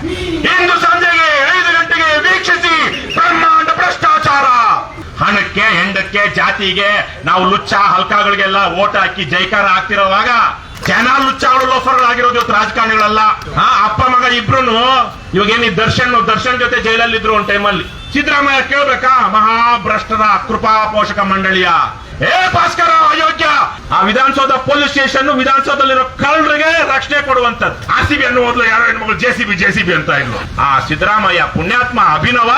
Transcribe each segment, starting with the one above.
ಇಂದು ಸಂಜೆಗೆ 5 ಗಂಟೆಗೆ ವೀಕ್ಷಿಸಿ ಬ್ರಹ್ಮಾಂಡ ಭ್ರಷ್ಟಾಚಾರ. ಹಣಕ್ಕೆ, ಹೆಂಡಕ್ಕೆ, ಜಾತಿಗೆ ನಾವು ಲುಚ್ಚ ಹಲ್ಕಾಗಳಿಗೆಲ್ಲ ಓಟ್ ಹಾಕಿ ಜೈಕಾರ ಆಗ್ತಿರೋವಾಗ ಜನ ಲುಚ್ಚಗಳು ಲೋಫರ್ಗಳಾಗಿರೋದು ಇವತ್ತು ರಾಜಕಾರಣಿಗಳಲ್ಲ. ಅಪ್ಪ ಮಗ ಇಬ್ರು ಇವಾಗೇನಿ ದರ್ಶನ್ ಜೊತೆ ಜೈಲಲ್ಲಿದ್ರು ಒಂದ್ ಟೈಮಲ್ಲಿ. ಸಿದ್ದರಾಮಯ್ಯ ಕೇಳ್ಬೇಕಾ ಮಹಾಭ್ರಷ್ಟರ ಕೃಪಾ ಪೋಷಕ ಮಂಡಳಿಯ ಭಾಸ್ಕರ ಅಯೋಗ್ಯ. ಆ ವಿಧಾನಸೌಧ ಪೊಲೀಸ್ ಸ್ಟೇಷನ್ ವಿಧಾನಸೌಧದಲ್ಲಿರೋ ಕಳ್ಳರಿಗೆ ರಕ್ಷಣೆ ಕೊಡುವಂತದ್ದು. RCB ಅನ್ನೋ ಮೊದಲು ಯಾರೋ ಹೆಣ್ಮಗಳು JCB ಅಂತ ಇದ್ರು. ಆ ಸಿದ್ದರಾಮಯ್ಯ ಪುಣ್ಯಾತ್ಮ ಅಭಿನವ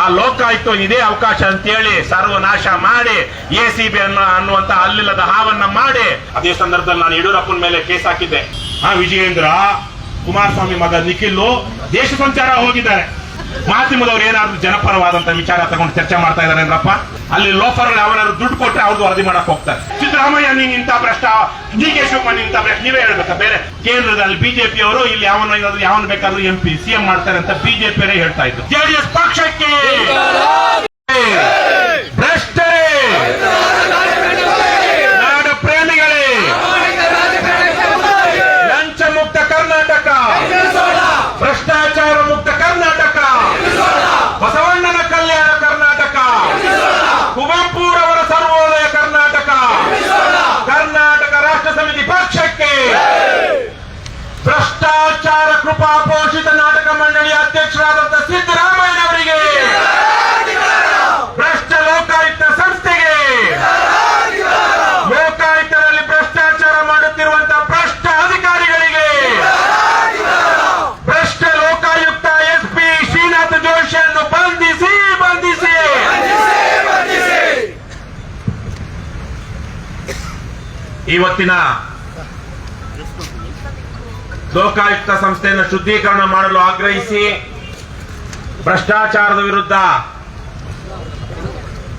ಆ ಲೋಕಾಯುಕ್ತ ಇದೇ ಅವಕಾಶ ಅಂತೇಳಿ ಸರ್ವನಾಶ ಮಾಡಿ ACB ಅನ್ನುವಂತ ಅಲ್ಲಿಲ್ಲದ ಹಾವನ್ನ ಮಾಡಿ ಅದೇ ಸಂದರ್ಭದಲ್ಲಿ ನಾನು ಯಡಿಯೂರಪ್ಪನ ಮೇಲೆ ಕೇಸ್ ಹಾಕಿದ್ದೆ. ವಿಜಯೇಂದ್ರ ಕುಮಾರಸ್ವಾಮಿ ಮಗ ನಿಖಿಲ್ ದೇಶ ಸಂಚಾರ ಹೋಗಿದ್ದಾರೆ. ಮಾಧ್ಯಮದವ್ರು ಏನಾದ್ರು ಜನಪರವಾದಂತ ವಿಚಾರ ತಗೊಂಡು ಚರ್ಚೆ ಮಾಡ್ತಾ ಇದಾರೆ ಅಂದ್ರಪ್ಪ. ಅಲ್ಲಿ ಲೋಫರ್ಗಳು ಯಾವನಾದ್ರು ದುಡ್ಡು ಕೊಟ್ಟರೆ ಅವ್ರದ್ದು ವರದಿ ಮಾಡಕ್ ಹೋಗ್ತಾರೆ. ಸಿದ್ದರಾಮಯ್ಯ ನೀನ್ ಇಂಥ ಭ್ರಷ್ಟ, DK ಶಿವಕುಮಾರ್ ಇಂಥ ಭ್ರಷ್ಟ, ನೀವೇ ಹೇಳ್ಬೇಕಾ? ಬೇರೆ ಕೇಂದ್ರದಲ್ಲಿ BJP ಅವರು ಇಲ್ಲಿ ಯಾವನ್ ಬೇಕಾದ್ರೂ MP CM ಮಾಡ್ತಾರೆ ಅಂತ BJP ಅವರೇ ಹೇಳ್ತಾ ಇದ್ರು. JDS ಪಕ್ಷಕ್ಕೆ ಭ್ರಷ್ಟರೇ, ನಾಡ ಪ್ರೇಮಿಗಳೇ, ಲಂಚ ಮುಕ್ತ ಕರ್ನಾಟಕ, ಭ್ರಷ್ಟಾಚಾರ ಮುಕ್ತ ಕರ್ನಾಟಕ, ಬಸವಣ್ಣನ ಕಲ್ಯಾಣ ಕರ್ನಾಟಕ, ಕುವೆಂಪುರವರ ಸರ್ವೋದಯ ಕರ್ನಾಟಕ, ಕರ್ನಾಟಕ ರಾಷ್ಟ್ರ ಸಮಿತಿ ಪಕ್ಷಕ್ಕೆ, ಭ್ರಷ್ಟಾಚಾರ ಕೃಪಾ ಪೋಷಿತ ನಾಟಕ ಮಂಡಳಿಯ ಅಧ್ಯಕ್ಷರಾದಂಥ ಸಿದ್ದರಾಮಯ್ಯನವರಿಗೆ, ಭ್ರಷ್ಟ ಲೋಕಾಯುಕ್ತ ಸಂಸ್ಥೆಗೆ, ಲೋಕಾಯುಕ್ತರಲ್ಲಿ ಭ್ರಷ್ಟಾಚಾರ ಮಾಡುತ್ತಿರುವಂತಹ ಭ್ರಷ್ಟ ಅಧಿಕಾರಿಗಳಿಗೆ, ಭ್ರಷ್ಟ ಲೋಕಾಯುಕ್ತ SP ಶ್ರೀನಾಥ್ ಜೋಶಿಯನ್ನು ಬಂಧಿಸಿ ಇವತ್ತಿನ ಲೋಕಾಯುಕ್ತ ಸಂಸ್ಥೆಯನ್ನು ಶುದ್ಧೀಕರಣ ಮಾಡಲು ಆಗ್ರಹಿಸಿ ಭ್ರಷ್ಟಾಚಾರದ ವಿರುದ್ಧ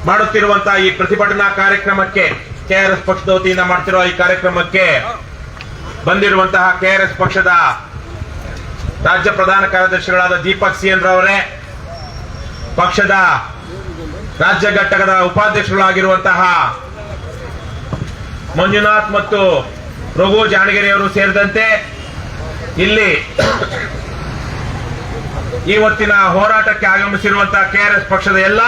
ಮಾಡುತ್ತಿರುವಂತಹ ಈ ಪ್ರತಿಭಟನಾ ಕಾರ್ಯಕ್ರಮಕ್ಕೆ, KRS ಪಕ್ಷದ ವತಿಯಿಂದ ಮಾಡ್ತಿರುವ ಈ ಕಾರ್ಯಕ್ರಮಕ್ಕೆ ಬಂದಿರುವಂತಹ KRS ಪಕ್ಷದ ರಾಜ್ಯ ಪ್ರಧಾನ ಕಾರ್ಯದರ್ಶಿಗಳಾದ ದೀಪಕ್ CN ರವರೇ, ಪಕ್ಷದ ರಾಜ್ಯ ಘಟಕದ ಉಪಾಧ್ಯಕ್ಷಗಳಾಗಿರುವಂತಹ ಮಂಜುನಾಥ್ ಮತ್ತು ರಘು ಜಾಣಗೆರೆಯವರು ಸೇರಿದಂತೆ ಇಲ್ಲಿ ಇವತ್ತಿನ ಹೋರಾಟಕ್ಕೆ ಆಗಮಿಸಿರುವಂತಹ KRS ಪಕ್ಷದ ಎಲ್ಲ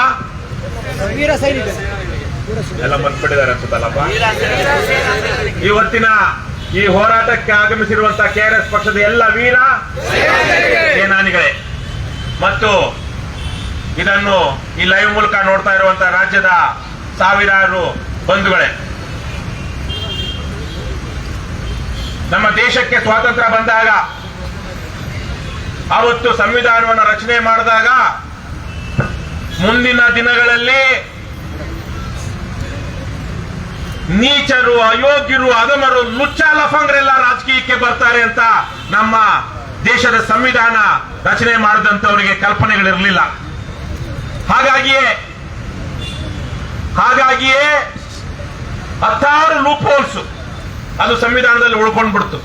ಬಂದ್ಬಿಟ್ಟಿದ್ದಾರೆ ಅನ್ಸುತ್ತಲ್ಲಪ್ಪ. ಇವತ್ತಿನ ಈ ಹೋರಾಟಕ್ಕೆ ಆಗಮಿಸಿರುವಂತಹ KRS ಪಕ್ಷದ ಎಲ್ಲ ವೀರ ಸೇನಾನಿಗಳೇ ಮತ್ತು ಇದನ್ನು ಈ ಲೈವ್ ಮೂಲಕ ನೋಡ್ತಾ ಇರುವಂತಹ ರಾಜ್ಯದ ಸಾವಿರಾರು ಬಂಧುಗಳೇ, ನಮ್ಮ ದೇಶಕ್ಕೆ ಸ್ವಾತಂತ್ರ್ಯ ಬಂದಾಗ, ಅವತ್ತು ಸಂವಿಧಾನವನ್ನು ರಚನೆ ಮಾಡಿದಾಗ ಮುಂದಿನ ದಿನಗಳಲ್ಲಿ ನೀಚರು, ಅಯೋಗ್ಯರು, ಅಧಮರು, ಲುಚ್ಚ ಲಫಂಗರೆಲ್ಲ ರಾಜಕೀಯಕ್ಕೆ ಬರ್ತಾರೆ ಅಂತ ನಮ್ಮ ದೇಶದ ಸಂವಿಧಾನ ರಚನೆ ಮಾಡಿದಂತವರಿಗೆ ಕಲ್ಪನೆಗಳಿರಲಿಲ್ಲ. ಹಾಗಾಗಿಯೇ 16 ಲೂಪ್ ಹೋಲ್ಸ್ ಅದು ಸಂವಿಧಾನದಲ್ಲಿ ಉಳ್ಕೊಂಡ್ಬಿಡ್ತು.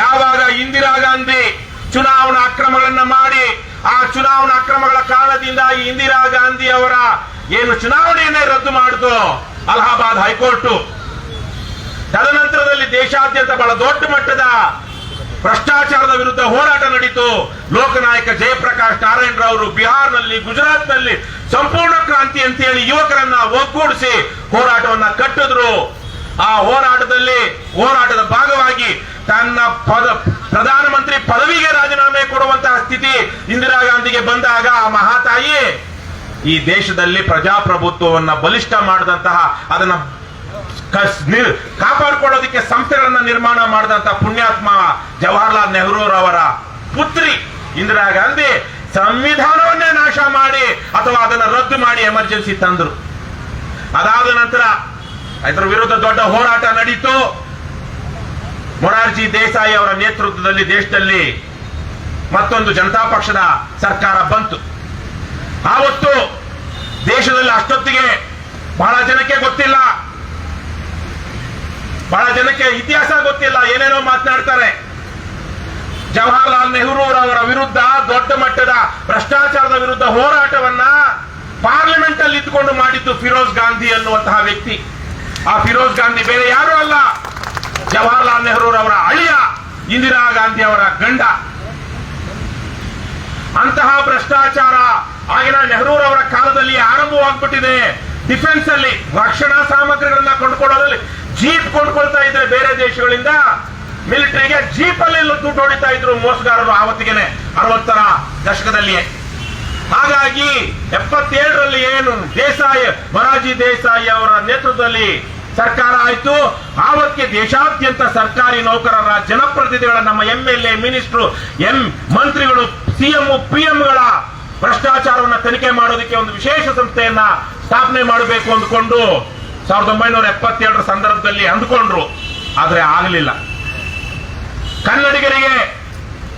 ಯಾವಾಗ ಇಂದಿರಾ ಗಾಂಧಿ ಚುನಾವಣಾ ಅಕ್ರಮಗಳನ್ನ ಮಾಡಿ ಆ ಚುನಾವಣಾ ಅಕ್ರಮಗಳ ಕಾರಣದಿಂದ ಈ ಇಂದಿರಾ ಗಾಂಧಿ ಅವರ ಏನು ಚುನಾವಣೆಯನ್ನೇ ರದ್ದು ಮಾಡಿತು ಅಲಹಾಬಾದ್ ಹೈಕೋರ್ಟ್. ತದನಂತರದಲ್ಲಿ ದೇಶಾದ್ಯಂತ ಬಹಳ ದೊಡ್ಡ ಮಟ್ಟದ ಭ್ರಷ್ಟಾಚಾರದ ವಿರುದ್ಧ ಹೋರಾಟ ನಡೀತು. ಲೋಕನಾಯಕ ಜಯಪ್ರಕಾಶ್ ನಾರಾಯಣ್ ರವರು ಬಿಹಾರ್ನಲ್ಲಿ, ಗುಜರಾತ್ನಲ್ಲಿ ಸಂಪೂರ್ಣ ಕ್ರಾಂತಿ ಅಂತೇಳಿ ಯುವಕರನ್ನ ಒಗ್ಗೂಡಿಸಿ ಹೋರಾಟವನ್ನ ಕಟ್ಟಿದ್ರು. ಆ ಹೋರಾಟದ ಭಾಗವಾಗಿ ತನ್ನ ಪ್ರಧಾನಮಂತ್ರಿ ಪದವಿಗೆ ರಾಜೀನಾಮೆ ಕೊಡುವಂತಹ ಸ್ಥಿತಿ ಇಂದಿರಾ ಗಾಂಧಿಗೆ ಬಂದಾಗ ಆ ಮಹಾತಾಯಿ ಈ ದೇಶದಲ್ಲಿ ಪ್ರಜಾಪ್ರಭುತ್ವವನ್ನ ಬಲಿಷ್ಠ ಮಾಡಿದಂತಹ, ಅದನ್ನ ಕಾಪಾಡಿಕೊಳ್ಳೋದಕ್ಕೆ ಸಂಸ್ಥೆಗಳನ್ನ ನಿರ್ಮಾಣ ಮಾಡಿದಂತಹ ಪುಣ್ಯಾತ್ಮ ಜವಾಹರ್ಲಾಲ್ ನೆಹರೂರವರ ಪುತ್ರಿ ಇಂದಿರಾ ಗಾಂಧಿ ಸಂವಿಧಾನವನ್ನೇ ನಾಶ ಮಾಡಿ ಅಥವಾ ಅದನ್ನ ರದ್ದು ಮಾಡಿ ಎಮರ್ಜೆನ್ಸಿ ತಂದ್ರು. ಅದಾದ ನಂತರ ಇದರ ವಿರುದ್ಧ ದೊಡ್ಡ ಹೋರಾಟ ನಡೀತು. ಮೊರಾರ್ಜಿ ದೇಸಾಯಿ ಅವರ ನೇತೃತ್ವದಲ್ಲಿ ದೇಶದಲ್ಲಿ ಮತ್ತೊಂದು ಜನತಾ ಪಕ್ಷದ ಸರ್ಕಾರ ಬಂತು. ಆವತ್ತು ದೇಶದಲ್ಲಿ ಅಷ್ಟೊತ್ತಿಗೆ ಬಹಳ ಜನಕ್ಕೆ ಗೊತ್ತಿಲ್ಲ, ಬಹಳ ಜನಕ್ಕೆ ಇತಿಹಾಸ ಗೊತ್ತಿಲ್ಲ, ಏನೇನೋ ಮಾತನಾಡ್ತಾರೆ. ಜವಾಹರ್ಲಾಲ್ ನೆಹರೂರವರ ವಿರುದ್ಧ ದೊಡ್ಡ ಮಟ್ಟದ ಭ್ರಷ್ಟಾಚಾರದ ವಿರುದ್ಧ ಹೋರಾಟವನ್ನ ಪಾರ್ಲಿಮೆಂಟ್ ಅಲ್ಲಿ ಇದ್ದುಕೊಂಡು ಮಾಡಿದ್ದು ಫಿರೋಜ್ ಗಾಂಧಿ ಅನ್ನುವಂತಹ ವ್ಯಕ್ತಿ. ಆ ಫಿರೋಜ್ ಗಾಂಧಿ ಬೇರೆ ಯಾರು ಅಲ್ಲ, ಜವಾಹರ್ಲಾಲ್ ನೆಹರೂರವರ ಅಳಿಯ, ಇಂದಿರಾ ಗಾಂಧಿ ಅವರ ಗಂಡ. ಅಂತಹ ಭ್ರಷ್ಟಾಚಾರ ಆಗಿನ ನೆಹರೂರವರ ಕಾಲದಲ್ಲಿ ಆರಂಭವಾಗ್ಬಿಟ್ಟಿದೆ. ಡಿಫೆನ್ಸ್ ಅಲ್ಲಿ ರಕ್ಷಣಾ ಸಾಮಗ್ರಿಗಳನ್ನ ಕೊಂಡ್ಕೊಳ್ಳೋದ್ರಲ್ಲಿ ಜೀಪ್ ಕೊಂಡ್ಕೊಳ್ತಾ ಇದ್ರೆ ಬೇರೆ ದೇಶಗಳಿಂದ ಮಿಲಿಟರಿಗೆ ಜೀಪ್ ಅಲ್ಲಿ ದುಡ್ಡು ಹೊಡಿತಾ ಇದ್ರು ಮೋಸಗಾರರು ಆವತ್ತಿಗೆನೆ 60ರ ದಶಕದಲ್ಲಿಯೇ. ಹಾಗಾಗಿ 77ರಲ್ಲಿ ಏನು ಮೊರಾರ್ಜಿ ದೇಸಾಯಿ ಅವರ ನೇತೃತ್ವದಲ್ಲಿ ಸರ್ಕಾರ ಆಯ್ತು. ಆವತ್ತಿಗೆ ದೇಶಾದ್ಯಂತ ಸರ್ಕಾರಿ ನೌಕರರ ಜನಪ್ರತಿನಿಧಿಗಳ ನಮ್ಮ MLA ಮಿನಿಸ್ಟ್ರು ಮಂತ್ರಿಗಳು CM PM ಗಳ ಭ್ರಷ್ಟಾಚಾರವನ್ನು ತನಿಖೆ ಮಾಡೋದಕ್ಕೆ ಒಂದು ವಿಶೇಷ ಸಂಸ್ಥೆಯನ್ನ ಸ್ಥಾಪನೆ ಮಾಡಬೇಕು ಅಂದ್ಕೊಂಡು 1977ರ ಸಂದರ್ಭದಲ್ಲಿ ಅಂದ್ಕೊಂಡ್ರು. ಆದ್ರೆ ಆಗಲಿಲ್ಲ. ಕನ್ನಡಿಗರಿಗೆ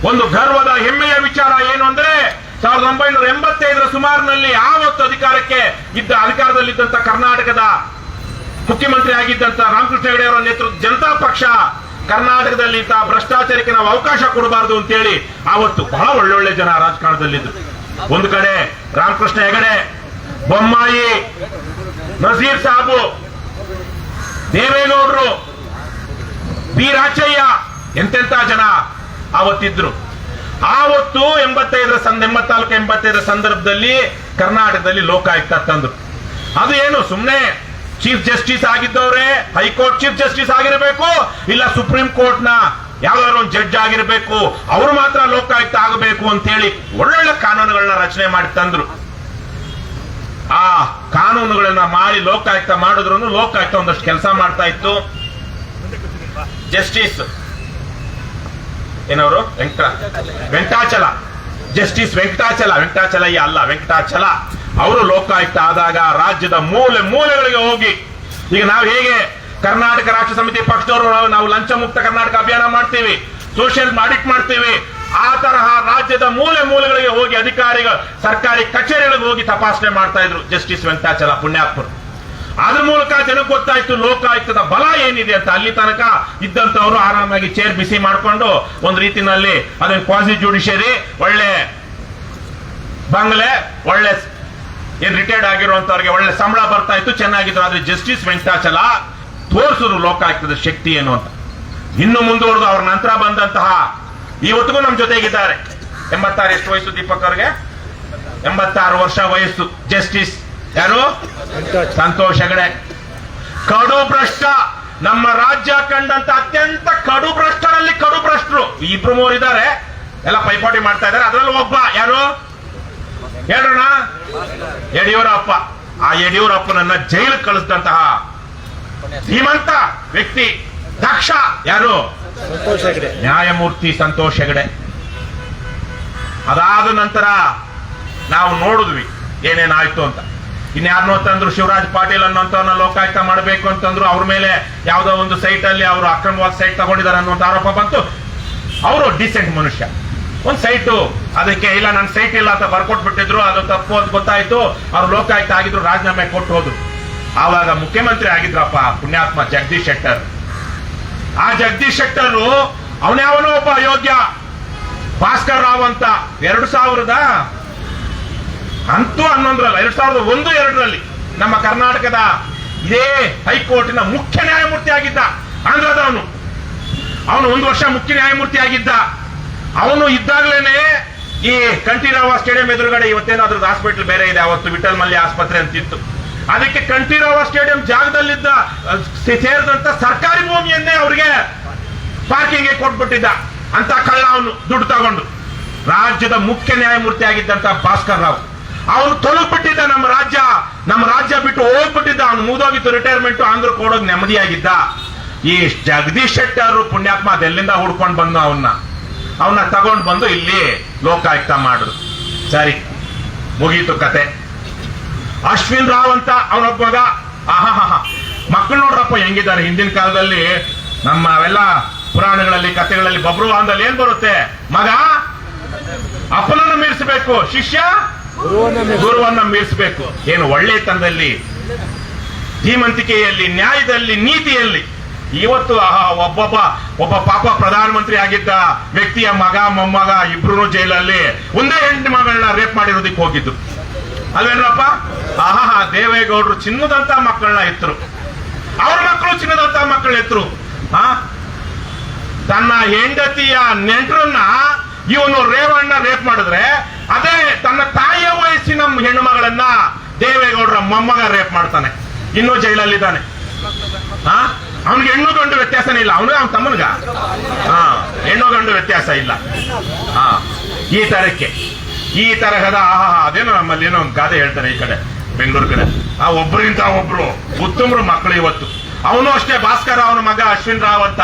ಒಂದು ಗರ್ವದ ಹೆಮ್ಮೆಯ ವಿಚಾರ ಏನು ಅಂದ್ರೆ 1985ರ ಸುಮಾರಿನಲ್ಲಿ ಆವತ್ತು ಅಧಿಕಾರದಲ್ಲಿದ್ದಂತ ಕರ್ನಾಟಕದ ಮುಖ್ಯಮಂತ್ರಿ ಆಗಿದ್ದಂತ ರಾಮಕೃಷ್ಣ ಹೆಗಡೆ ಅವರ ನೇತೃತ್ವದ ಜನತಾ ಪಕ್ಷ ಕರ್ನಾಟಕದಲ್ಲಿ ಭ್ರಷ್ಟಾಚಾರಕ್ಕೆ ನಾವು ಅವಕಾಶ ಕೊಡಬಾರದು ಅಂತೇಳಿ ಆವತ್ತು ಬಹಳ ಒಳ್ಳೊಳ್ಳೆ ಜನ ರಾಜಕಾರಣದಲ್ಲಿದ್ರು. ಒಂದು ಕಡೆ ರಾಮಕೃಷ್ಣ ಹೆಗಡೆ, ಬೊಮ್ಮಾಯಿ, ನಜೀರ್ ಸಾಬು, ದೇವೇಗೌಡರು, ಬಿ ರಾಚಯ್ಯ, ಎಂತೆಂತ ಜನ ಆವತ್ತಿದ್ರು. ಆವತ್ತು 84-85 ಸಂದರ್ಭದಲ್ಲಿ ಕರ್ನಾಟಕದಲ್ಲಿ ಲೋಕಾಯುಕ್ತ ತಂದ್ರು. ಅದು ಏನು ಸುಮ್ಮನೆ ಚೀಫ್ ಜಸ್ಟಿಸ್ ಆಗಿದ್ದವ್ರೆ ಹೈಕೋರ್ಟ್ ಚೀಫ್ ಜಸ್ಟಿಸ್ ಆಗಿರಬೇಕು, ಇಲ್ಲ ಸುಪ್ರೀಂ ಕೋರ್ಟ್ ನ ಯಾವ್ದಾದ್ರು ಒಂದು ಜಡ್ಜ್ ಆಗಿರಬೇಕು, ಅವರು ಮಾತ್ರ ಲೋಕಾಯುಕ್ತ ಆಗಬೇಕು ಅಂತೇಳಿ ಒಳ್ಳೊಳ್ಳೆ ಕಾನೂನುಗಳನ್ನ ರಚನೆ ಮಾಡಿ ತಂದ್ರು. ಆ ಕಾನೂನುಗಳನ್ನ ಮಾಡಿ ಲೋಕಾಯುಕ್ತ ಮಾಡಿದ್ರು. ಲೋಕಾಯುಕ್ತ ಒಂದಷ್ಟು ಕೆಲಸ ಮಾಡ್ತಾ ಇತ್ತು. ಜಸ್ಟಿಸ್ ಏನವರು ವೆಂಕಟಾಚಲ, ಜಸ್ಟಿಸ್ ವೆಂಕಟಾಚಲಯ್ಯ ಅಲ್ಲ ವೆಂಕಟಾಚಲ ಅವರು ಲೋಕಾಯುಕ್ತ ಆದಾಗ ರಾಜ್ಯದ ಮೂಲೆಗಳಿಗೆ ಹೋಗಿ, ಈಗ ನಾವು ಹೇಗೆ ಕರ್ನಾಟಕ ರಾಷ್ಟ್ರ ಸಮಿತಿ ಪಕ್ಷದವರು ನಾವು ಲಂಚ ಮುಕ್ತ ಕರ್ನಾಟಕ ಅಭಿಯಾನ ಮಾಡ್ತೀವಿ, ಸೋಷಿಯಲ್ ಆಡಿಟ್ ಮಾಡ್ತೀವಿ, ಆ ತರಹ ರಾಜ್ಯದ ಮೂಲೆಗಳಿಗೆ ಹೋಗಿ ಅಧಿಕಾರಿಗಳು ಸರ್ಕಾರಿ ಕಚೇರಿಗಳಿಗೆ ಹೋಗಿ ತಪಾಸಣೆ ಮಾಡ್ತಾ ಇದ್ರು ಜಸ್ಟಿಸ್ ವೆಂಕಟಾಚಲ ಪುಣ್ಯಾತ್ಮರು. ಅದ್ರ ಮೂಲಕ ಜನಕ್ಕೆ ಗೊತ್ತಾಯ್ತು ಲೋಕಾಯುಕ್ತದ ಬಲ ಏನಿದೆ ಅಂತ. ಅಲ್ಲಿ ತನಕ ಇದ್ದಂತವ್ರು ಆರಾಮಾಗಿ ಚೇರ್ ಬಿಸಿ ಮಾಡ್ಕೊಂಡು ಒಂದು ರೀತಿನಲ್ಲಿ ಅದನ್ನ ಕ್ವಾಸಿ ಜುಡಿಷಿಯರಿ ಒಳ್ಳೆ ಬಂಗ್ಲೆ, ಒಳ್ಳೆ ರಿಟೈರ್ಡ್ ಆಗಿರುವಂತವ್ರಿಗೆ ಒಳ್ಳೆ ಸಂಬಳ ಬರ್ತಾ ಇತ್ತು, ಚೆನ್ನಾಗಿದ್ರು. ಆದ್ರೆ ಜಸ್ಟಿಸ್ ವೆಂಕಟಾಚಲ ತೋರಿಸಿದ್ರು ಲೋಕಾಯುಕ್ತದ ಶಕ್ತಿ ಏನು ಅಂತ. ಇನ್ನು ಮುಂದುವರೆದು ಅವ್ರ ನಂತರ ಬಂದಂತಹ ಇವತ್ತಿಗೂ ನಮ್ಮ ಜೊತೆಗಿದ್ದಾರೆ. 86 ಎಷ್ಟು ವಯಸ್ಸು ದೀಪಕ್ ಅವ್ರಿಗೆ? 86 ವರ್ಷ ವಯಸ್ಸು. ಜಸ್ಟಿಸ್ ಯಾರು? ಸಂತೋಷ್ ಹೆಗಡೆ. ಕಡು ಭ್ರಷ್ಟ, ನಮ್ಮ ರಾಜ್ಯ ಕಂಡಂತ ಅತ್ಯಂತ ಕಡು ಭ್ರಷ್ಟರಲ್ಲಿ ಕಡು ಭ್ರಷ್ಟರು 2-3 ಇದ್ದಾರೆ, ಎಲ್ಲ ಪೈಪೋಟಿ ಮಾಡ್ತಾ ಇದ್ದಾರೆ. ಅದರಲ್ಲಿ ಒಬ್ಬ ಯಾರು ಹೇಳೋಣ? ಯಡಿಯೂರಪ್ಪ. ಆ ಯಡಿಯೂರಪ್ಪನನ್ನ ಜೈಲಿಗೆ ಕಳಿಸಿದಂತಹ ಧೀಮಂತ ವ್ಯಕ್ತಿ, ದಕ್ಷ ಯಾರು? ನ್ಯಾಯಮೂರ್ತಿ ಸಂತೋಷ್ ಹೆಗಡೆ. ಅದಾದ ನಂತರ ನಾವು ನೋಡಿದ್ವಿ ಏನೇನಾಯ್ತು ಅಂತ. ಇನ್ಯಾರನ್ನೋ ತಂದ್ರು, ಶಿವರಾಜ್ ಪಾಟೀಲ್ ಅನ್ನೋಂಥವ್ರನ್ನ ಲೋಕಾಯುಕ್ತ ಮಾಡಬೇಕು ಅಂತಂದ್ರು. ಅವ್ರ ಮೇಲೆ ಯಾವ್ದೋ ಒಂದು ಸೈಟ್ ಅಲ್ಲಿ ಅವರು ಅಕ್ರಮವಾಗಿ ಸೈಟ್ ತಗೊಂಡಿದ್ದಾರೆ ಅನ್ನುವಂತ ಆರೋಪ ಬಂತು. ಅವರು ಡಿಸೆಂಟ್ ಮನುಷ್ಯ, ಒಂದ್ ಸೈಟು ಅದಕ್ಕೆ ಇಲ್ಲ ನನ್ನ ಸೈಟ್ ಇಲ್ಲ ಅಂತ ಬರ್ಕೊಟ್ಬಿಟ್ಟಿದ್ರು. ಅದು ತಪ್ಪು ಅಂತ ಗೊತ್ತಾಯ್ತು. ಅವ್ರು ಲೋಕಾಯುಕ್ತ ಆಗಿದ್ರು, ರಾಜೀನಾಮೆ ಕೊಟ್ಟು ಹೋದ್ರು. ಆವಾಗ ಮುಖ್ಯಮಂತ್ರಿ ಆಗಿದ್ರಪ್ಪ ಪುಣ್ಯಾತ್ಮ ಜಗದೀಶ್ ಶೆಟ್ಟರ್. ಆ ಜಗದೀಶ್ ಶೆಟ್ಟರ್ ಅವನ್ಯಾವನೋ ಒಬ್ಬ ಅಯೋಗ್ಯ ಭಾಸ್ಕರ್ ರಾವ್ ಅಂತ 2001-2ರಲ್ಲಿ ನಮ್ಮ ಕರ್ನಾಟಕದ ಇದೇ ಹೈಕೋರ್ಟಿನ ಮುಖ್ಯ ನ್ಯಾಯಮೂರ್ತಿ ಆಗಿದ್ದ. ಆಂಧ್ರದವನು. ಅವನು 1 ವರ್ಷ ಮುಖ್ಯ ನ್ಯಾಯಮೂರ್ತಿ ಆಗಿದ್ದ. ಅವನು ಇದ್ದಾಗಲೇನೆ ಈ ಕಂಠೀರವ ಸ್ಟೇಡಿಯಂ ಎದುರುಗಡೆ, ಇವತ್ತೇನಾದ್ರೂ ಹಾಸ್ಪಿಟಲ್ ಬೇರೆ ಇದೆ, ಅವತ್ತು ವಿಠಲ್ ಮಲ್ಯ ಆಸ್ಪತ್ರೆ ಅಂತಿತ್ತು, ಅದಕ್ಕೆ ಕಂಠೀರವ ಸ್ಟೇಡಿಯಂ ಜಾಗದಲ್ಲಿದ್ದ ಸೇರಿದಂತ ಸರ್ಕಾರಿ ಭೂಮಿಯನ್ನೇ ಅವರಿಗೆ ಪಾರ್ಕಿಂಗ್ಗೆ ಕೊಟ್ಬಿಟ್ಟಿದ್ದ ಅಂತ ಕಳ್ಳ ಅವನು, ದುಡ್ಡು ತಗೊಂಡು. ರಾಜ್ಯದ ಮುಖ್ಯ ನ್ಯಾಯಮೂರ್ತಿ ಆಗಿದ್ದಂತ ಭಾಸ್ಕರ್ ರಾವ್ ಅವನು ತೊಲಗ್ಬಿಟ್ಟಿದ್ದ. ನಮ್ಮ ರಾಜ್ಯ ಬಿಟ್ಟು ಹೋಗ್ಬಿಟ್ಟಿದ್ದ. ಅವನು ಮುಗಿದೋಗಿತ್ತು ರಿಟೈರ್ಮೆಂಟ್, ಆಂಧ್ರಕ್ಕೆ ಓಡೋಗಿ ನೆಮ್ಮದಿಯಾಗಿದ್ದ. ಈ ಜಗದೀಶ್ ಶೆಟ್ಟರ್ ಪುಣ್ಯಾತ್ಮ ಅದೆಲ್ಲಿಂದ ಹುಡ್ಕೊಂಡು ಬಂದು ಅವನ್ನ ತಗೊಂಡು ಬಂದು ಇಲ್ಲಿ ಲೋಕಾಯುಕ್ತ ಮಾಡಿದ್ರು. ಸರಿ, ಮುಗೀತು ಕತೆ. ಅಶ್ವಿನ್ ರಾವ್ ಅಂತ ಅವನೊಬ್ಬ ಮಗ. ಮಕ್ಕಳು ನೋಡ್ರಪ್ಪ ಹೆಂಗಿದ್ದಾರೆ. ಹಿಂದಿನ ಕಾಲದಲ್ಲಿ ನಮ್ಮ ಅವೆಲ್ಲ ಪುರಾಣಗಳಲ್ಲಿ ಕಥೆಗಳಲ್ಲಿ ಬಬ್ರುವಾಹನದಲ್ಲಿ ಏನ್ ಬರುತ್ತೆ? ಮಗ ಅಪ್ಪನನ್ನು ಮೀರಿಸಬೇಕು, ಶಿಷ್ಯ ಗುರುವನ್ನ ಮೀರಿಸಬೇಕು. ಏನು ಒಳ್ಳೆತನದಲ್ಲಿ, ಧೀಮಂತಿಕೆಯಲ್ಲಿ, ನ್ಯಾಯದಲ್ಲಿ, ನೀತಿಯಲ್ಲಿ. ಇವತ್ತು ಒಬ್ಬ ಪಾಪ ಪ್ರಧಾನಮಂತ್ರಿ ಆಗಿದ್ದ ವ್ಯಕ್ತಿಯ ಮಗ ಮೊಮ್ಮಗ ಇಬ್ರು ಜೈಲಲ್ಲಿ ಒಂದೇ ಹೆಂಡತಿ ಮಗಳನ್ನ ರೇಪ್ ಮಾಡಿರೋದಕ್ಕೆ ಹೋಗಿದ್ದು ಅಲ್ವೇನ್ರಪ್ಪ? ದೇವೇಗೌಡರು ಚಿನ್ನದಂತ ಮಕ್ಕಳನ್ನ ಎತ್ತರು, ಅವ್ರ ಮಕ್ಕಳು ಚಿನ್ನದಂತ ಮಕ್ಕಳು ಎತ್ತರು. ತನ್ನ ಹೆಂಡತಿಯ ನೆಂಟರನ್ನ ಇವನು ರೇವಣ್ಣ ರೇಪ್ ಮಾಡಿದ್ರೆ ಹೆಣ್ಣು ಮಗಳನ್ನ ದೇವೇಗೌಡರ ಮೊಮ್ಮಗ ರೇಪ್ ಮಾಡ್ತಾನೆ, ಇನ್ನೂ ಜೈಲಲ್ಲಿದ್ದಾನೆ. ಅವನಿಗೆ ಹೆಣ್ಣು ಗಂಡು ವ್ಯತ್ಯಾಸನೇ ಇಲ್ಲ, ಅವನು ಅವನ ತಮ್ಮನ್ಗ ಹೆಣ್ಣು ಗಂಡು ವ್ಯತ್ಯಾಸ ಇಲ್ಲ. ಈ ತರಹದ ಅದೇನೋ ನಮ್ಮಲ್ಲಿ ಏನೋ ಒಂದು ಗಾದೆ ಹೇಳ್ತಾರೆ ಈ ಕಡೆ ಬೆಂಗಳೂರು ಕಡೆ, ಒಬ್ಬರಿಂದ ಒಬ್ರು ಉತ್ತಮರು ಮಕ್ಕಳು ಇವತ್ತು. ಅವನು ಅಷ್ಟೇ, ಭಾಸ್ಕರ್ ಅವನ ಮಗ ಅಶ್ವಿನ್ ರಾವ್ ಅಂತ,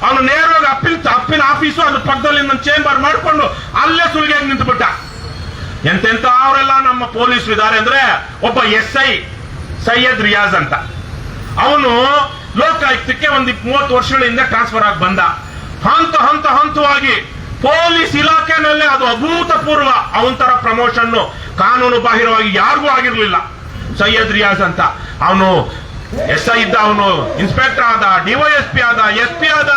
ಅವನು ನೇರವಾಗಿ ಅಪ್ಪಿನ ಆಫೀಸು ಅದ್ರ ಪಕ್ಕದಲ್ಲಿ ನನ್ನ ಚೇಂಬರ್ ಮಾಡ್ಕೊಂಡು ಅಲ್ಲೇ ಸುಲಿಗೆ ನಿಂತುಬಿಟ್ಟ. ಎಂತೆಂತ ಅವರೆಲ್ಲ ನಮ್ಮ ಪೊಲೀಸರು ಇದ್ದಾರೆ ಅಂದ್ರೆ, ಒಬ್ಬ SI ಸೈಯದ್ ರಿಯಾಜ್ ಅಂತ, ಅವನು ಲೋಕಾಯುಕ್ತಕ್ಕೆ ಒಂದು 30 ವರ್ಷಗಳ ಹಿಂದೆ ಟ್ರಾನ್ಸ್ಫರ್ ಆಗಿ ಬಂದ. ಹಂತವಾಗಿ ಪೊಲೀಸ್ ಇಲಾಖೆನಲ್ಲೇ ಅದು ಅಭೂತಪೂರ್ವ ಅವನ ತರ ಪ್ರಮೋಷನ್ ಕಾನೂನು ಬಾಹಿರವಾಗಿ ಯಾರಿಗೂ ಆಗಿರ್ಲಿಲ್ಲ. ಸೈಯದ್ ರಿಯಾಜ್ ಅಂತ ಅವನು SI ಇದ್ದ, ಅವನು ಇನ್ಸ್ಪೆಕ್ಟರ್ ಆದ, DYSP ಆದ, SP ಆದ,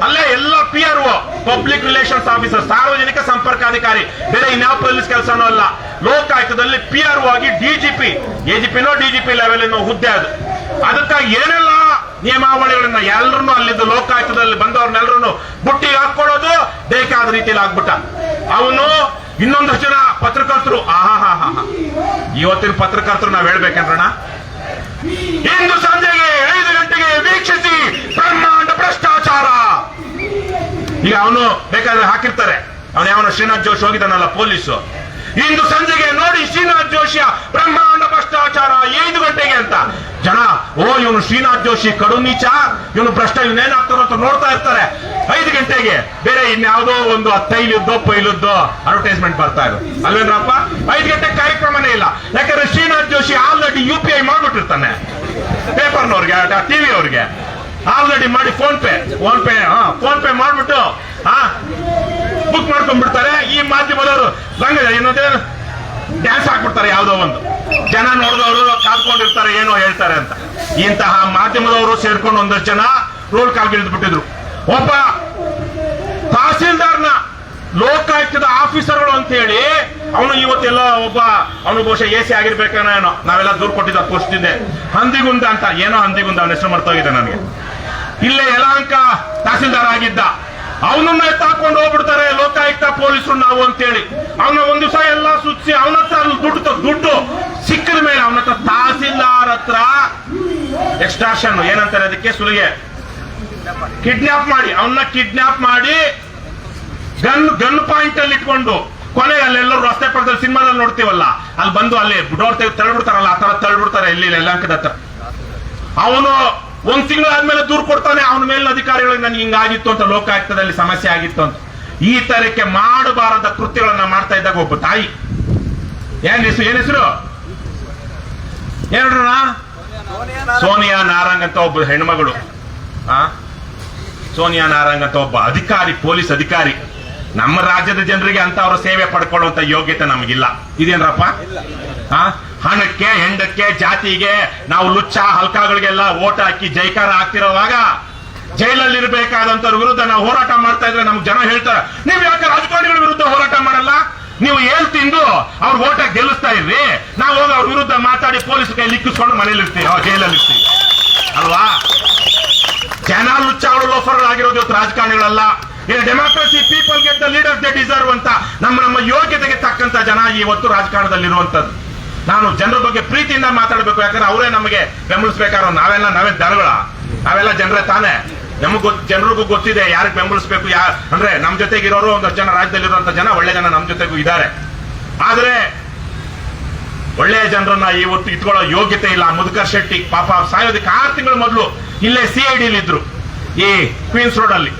ಅಲ್ಲೇ ಎಲ್ಲ PRO ಪಬ್ಲಿಕ್ ರಿಲೇಷನ್ಸ್ ಆಫೀಸರ್, ಸಾರ್ವಜನಿಕ ಸಂಪರ್ಕಾಧಿಕಾರಿ, ಬೇರೆ ಇನ್ಯಾವ ಪೊಲೀಸ್ ಕೆಲಸನೂ ಅಲ್ಲ. ಲೋಕಾಯುಕ್ತದಲ್ಲಿ PRO ಆಗಿ DGP ಲೆವೆಲ್ ಹುದ್ದೆ ಅದು. ಅದಕ್ಕಾಗಿ ಏನೆಲ್ಲ ನಿಯಮಾವಳಿಗಳನ್ನ ಎಲ್ಲರನ್ನು ಅಲ್ಲಿದ್ದು ಲೋಕಾಯುಕ್ತದಲ್ಲಿ ಬಂದವ್ರನ್ನೆಲ್ಲರನ್ನು ಬುಟ್ಟಿ ಹಾಕೊಳ್ಳೋದು ಬೇಕಾದ ರೀತಿಯಲ್ಲಿ ಆಗ್ಬಿಟ್ಟ. ಅವನು ಇನ್ನೊಂದಷ್ಟು ಜನ ಪತ್ರಕರ್ತರು, ಇವತ್ತಿನ ಪತ್ರಕರ್ತರು ನಾವ್ ಹೇಳ್ಬೇಕಂದ್ರಣ, ಇಂದು ಸಂಜೆಗೆ 5 ಗಂಟೆಗೆ ವೀಕ್ಷಿಸಿ ಬ್ರಹ್ಮಾಂಡ ಭ್ರಷ್ಟಾಚಾರ. ಈಗ ಅವನು ಬೇಕಾದ್ರೆ ಹಾಕಿರ್ತಾರೆ, ಅವನು ಯಾವನ ಶ್ರೀನಾಥ್ ಜೋಶಿ ಹೋಗಿದ್ದಾನಲ್ಲ ಪೊಲೀಸು, ಇಂದು ಸಂಜೆಗೆ ನೋಡಿ ಶ್ರೀನಾಥ್ ಜೋಶಿಯ ಬ್ರಹ್ಮಾಂಡ ಭ್ರಷ್ಟಾಚಾರ 5 ಗಂಟೆಗೆ ಅಂತ. ಜನ ಇವನು ಶ್ರೀನಾಥ್ ಜೋಶಿ ಕಡು ನೀಚ, ಇವನು ಭ್ರಷ್ಟ, ಇವನೇನಾಗ್ತಾರೋ ಅಂತ ನೋಡ್ತಾ ಇರ್ತಾರೆ. 5 ಗಂಟೆಗೆ ಬೇರೆ ಇನ್ಯಾವುದೋ ಒಂದು 10 ಪೈಲದ್ದು ಅಡ್ವರ್ಟೈಸ್ಮೆಂಟ್ ಬರ್ತಾ ಇರೋದು ಅಲ್ವೇನ್ರಪ್ಪ. 5 ಗಂಟೆ ಕಾರ್ಯಕ್ರಮನೇ ಇಲ್ಲ, ಯಾಕಂದ್ರೆ Srinath Joshi already UPI ಮಾಡ್ಬಿಟ್ಟಿರ್ತಾನೆ ಪೇಪರ್ನವ್ರಿಗೆ, TV ಅವ್ರಿಗೆ ಆಲ್ರೆಡಿ ಮಾಡಿ ಫೋನ್ ಪೇ ಮಾಡ್ಬಿಟ್ಟು ಬುಕ್ ಮಾಡ್ಕೊಂಡ್ಬಿಡ್ತಾರೆ. ಈ ಮಾಧ್ಯಮದವರು ಏನಂದ್ರೆ ಡ್ಯಾನ್ಸ್ ಹಾಕ್ಬಿಡ್ತಾರೆ, ಯಾವ್ದೋ ಒಂದು ಜನ ನೋಡಿದವರು ಕಾದ್ಕೊಂಡಿರ್ತಾರೆ ಏನೋ ಹೇಳ್ತಾರೆ ಅಂತ. ಇಂತಹ ಮಾಧ್ಯಮದವರು ಸೇರ್ಕೊಂಡು ಒಂದಷ್ಟು ಜನ ರೋಲ್ ಕಾಲ್ಗಿಳಿದ್ಬಿಟ್ಟಿದ್ರು. ಒಬ್ಬ ತಹಸೀಲ್ದಾರ್ನ ಲೋಕಾಯುಕ್ತದ ಆಫೀಸರ್ಗಳು ಅಂತ ಹೇಳಿ ಅವನು ಇವತ್ತೆಲ್ಲ ಅವನು ಬಹುಶಃ AC ಆಗಿರ್ಬೇಕೇನೋ ಏನೋ, ನಾವೆಲ್ಲ ದೂರ ಕೊಟ್ಟಿದ್ದ ತೋರಿಸ್ತಿದ್ದೆ. ಹಂದಿಗುಂದ ಅಂತ, ಏನೋ ಹಂದಿಗುಂದ, ಅವನ ಹೆಸರು ಮರ್ತೋಗಿದೆ ನನಗೆ. ಇಲ್ಲೇ ಯಲಹಂಕ ತಹಸೀಲ್ದಾರ್ ಆಗಿದ್ದ, ಅವನನ್ನ ಎತ್ತಾಕೊಂಡು ಹೋಗ್ಬಿಡ್ತಾರೆ ಲೋಕಾಯುಕ್ತ ಪೊಲೀಸರು ನಾವು ಅಂತೇಳಿ. ಅವನ ಒಂದ್ ದಿವಸ ಎಲ್ಲ ಸುತ್ಸಿ ಅವನ ಹತ್ರ ದುಡ್ಡು ಸಿಕ್ಕಿದ ಮೇಲೆ ಅವನ ಹತ್ರ ತಹಸೀಲ್ದಾರ್ ಹತ್ರ ಎಕ್ಸ್ಟ್ರಾಕ್ಷನ್ ಏನಂತಾರೆ ಅದಕ್ಕೆ, ಸುಲಿಗೆ, ಅವನ್ನ ಕಿಡ್ನಾಪ್ ಮಾಡಿ ಗನ್ ಪಾಯಿಂಟ್ ಅಲ್ಲಿ ಇಟ್ಕೊಂಡು ಕೊನೆಗೆ ಅಲ್ಲೆಲ್ಲರೂ ರಸ್ತೆ ಪಕ್ಕದಲ್ಲಿ ಸಿನಿಮಾದಲ್ಲಿ ನೋಡ್ತೀವಲ್ಲ, ಅಲ್ಲಿ ಬಂದು ಅಲ್ಲಿ ಡೋರ್ ತಳ್ಳಿಬಿಡ್ತಾರಲ್ಲ, ಆ ತರ ತಳ್ಳಿಬಿಡ್ತಾರೆ ಇಲ್ಲಿ ಯಲಹಂಕದ ಹತ್ರ. ಅವನು 1 ತಿಂಗಳು ಆದ್ಮೇಲೆ ದೂರು ಕೊಡ್ತಾನೆ ಅವನ ಮೇಲಿನ ಅಧಿಕಾರಿಗಳಿಗೆ, ನನಗೆ ಹಿಂಗಾಗಿತ್ತು ಅಂತ, ಲೋಕಾಯುಕ್ತದಲ್ಲಿ ಸಮಸ್ಯೆ ಆಗಿತ್ತು ಅಂತ. ಈ ತರಕ್ಕೆ ಮಾಡಬಾರದ ಕೃತ್ಯಗಳನ್ನ ಮಾಡ್ತಾ ಇದ್ದಾಗ ಒಬ್ಬ ತಾಯಿ, ಏನ್ ಹೆಸರು ಹೇಳ್ರ, ಸೋನಿಯಾ ನಾರಂಗ್ ಅಂತ ಒಬ್ಬ ಹೆಣ್ಮಗಳು, ಸೋನಿಯಾ ನಾರಂಗ್ ಅಂತ ಒಬ್ಬ ಅಧಿಕಾರಿ, ಪೊಲೀಸ್ ಅಧಿಕಾರಿ. ನಮ್ಮ ರಾಜ್ಯದ ಜನರಿಗೆ ಅಂತ ಅವರ ಸೇವೆ ಪಡ್ಕೊಳ್ಳುವಂತ ಯೋಗ್ಯತೆ ನಮಗಿಲ್ಲ. ಇದೇನ್ರಪ್ಪ, ಹಣಕ್ಕೆ, ಹೆಂಡಕ್ಕೆ, ಜಾತಿಗೆ ನಾವು ಲುಚ್ಚ ಹಲ್ಕಾಗಳಿಗೆಲ್ಲ ಓಟ್ ಹಾಕಿ ಜೈಕಾರ ಹಾಕ್ತಿರೋವಾಗ ಜೈಲಲ್ಲಿ ಇರಬೇಕಾದಂತರ ವಿರುದ್ಧ ನಾವು ಹೋರಾಟ ಮಾಡ್ತಾ ಇದ್ರೆ ನಮ್ಗೆ ಜನ ಹೇಳ್ತಾರೆ, ನೀವು ಯಾಕೆ ರಾಜಕಾರಣಿಗಳ ವಿರುದ್ಧ ಹೋರಾಟ ಮಾಡಲ್ಲ, ನೀವು ಏನ್ ತಿಂದು ಅವ್ರ ಓಟ ಗೆಲ್ಲಿಸ್ತಾ ಇರ್ರಿ, ನಾವು ಹೋಗಿ ಅವ್ರ ವಿರುದ್ಧ ಮಾತಾಡಿ ಪೊಲೀಸ್ ಕೈ ಲಿಕ್ಕಿಸ್ಕೊಂಡು ಮನೇಲಿ ಇರ್ತೀವಿ, ಜೈಲಲ್ಲಿ ಇರ್ತೀವಿ ಅಲ್ವಾ. ಜನ ಲುಚ್ಚಾಗಳು ಲೋಫರ್ ಆಗಿರೋದು ಇವತ್ತು ರಾಜಕಾರಣಿಗಳಲ್ಲ. Democracy, people get the leaders they deserve ಅಂತ ನಮ್ಮ ಯೋಗ್ಯತೆಗೆ ತಕ್ಕಂತ ಜನ ಇವತ್ತು ರಾಜಕಾರಣದಲ್ಲಿರುವಂತದ್ದು. ನಾನು ಜನರ ಬಗ್ಗೆ ಪ್ರೀತಿಯಿಂದ ಮಾತಾಡಬೇಕು, ಯಾಕಂದ್ರೆ ಅವರೇ ನಮಗೆ ಬೆಂಬಲಿಸಬೇಕಾರೋ, ನಾವೇ ದರಗಳ, ನಾವೆಲ್ಲ ಜನರೇ ತಾನೇ. ಜನರಿಗೂ ಗೊತ್ತಿದೆ ಯಾರಿಗೆ ಬೆಂಬಲಿಸಬೇಕು, ಅಂದ್ರೆ ನಮ್ ಜೊತೆಗಿರೋರು ಒಂದಷ್ಟು ಜನ, ರಾಜ್ಯದಲ್ಲಿರುವಂತ ಜನ ಒಳ್ಳೆ ಜನ ನಮ್ ಜೊತೆಗೂ ಇದ್ದಾರೆ. ಆದ್ರೆ ಒಳ್ಳೆಯ ಜನರನ್ನ ಇವತ್ತು ಇಟ್ಕೊಳ್ಳೋ ಯೋಗ್ಯತೆ ಇಲ್ಲ. ಮುದುಕರ್ ಶೆಟ್ಟಿ ಪಾಪ ಸಾಯೋದಕ್ಕೆ 6 ತಿಂಗಳ ಮೊದಲು ಇಲ್ಲೇ CID ಇದ್ರು, ಈ ಕ್ವೀನ್ಸ್ ರೋಡ್ ಅಲ್ಲಿ.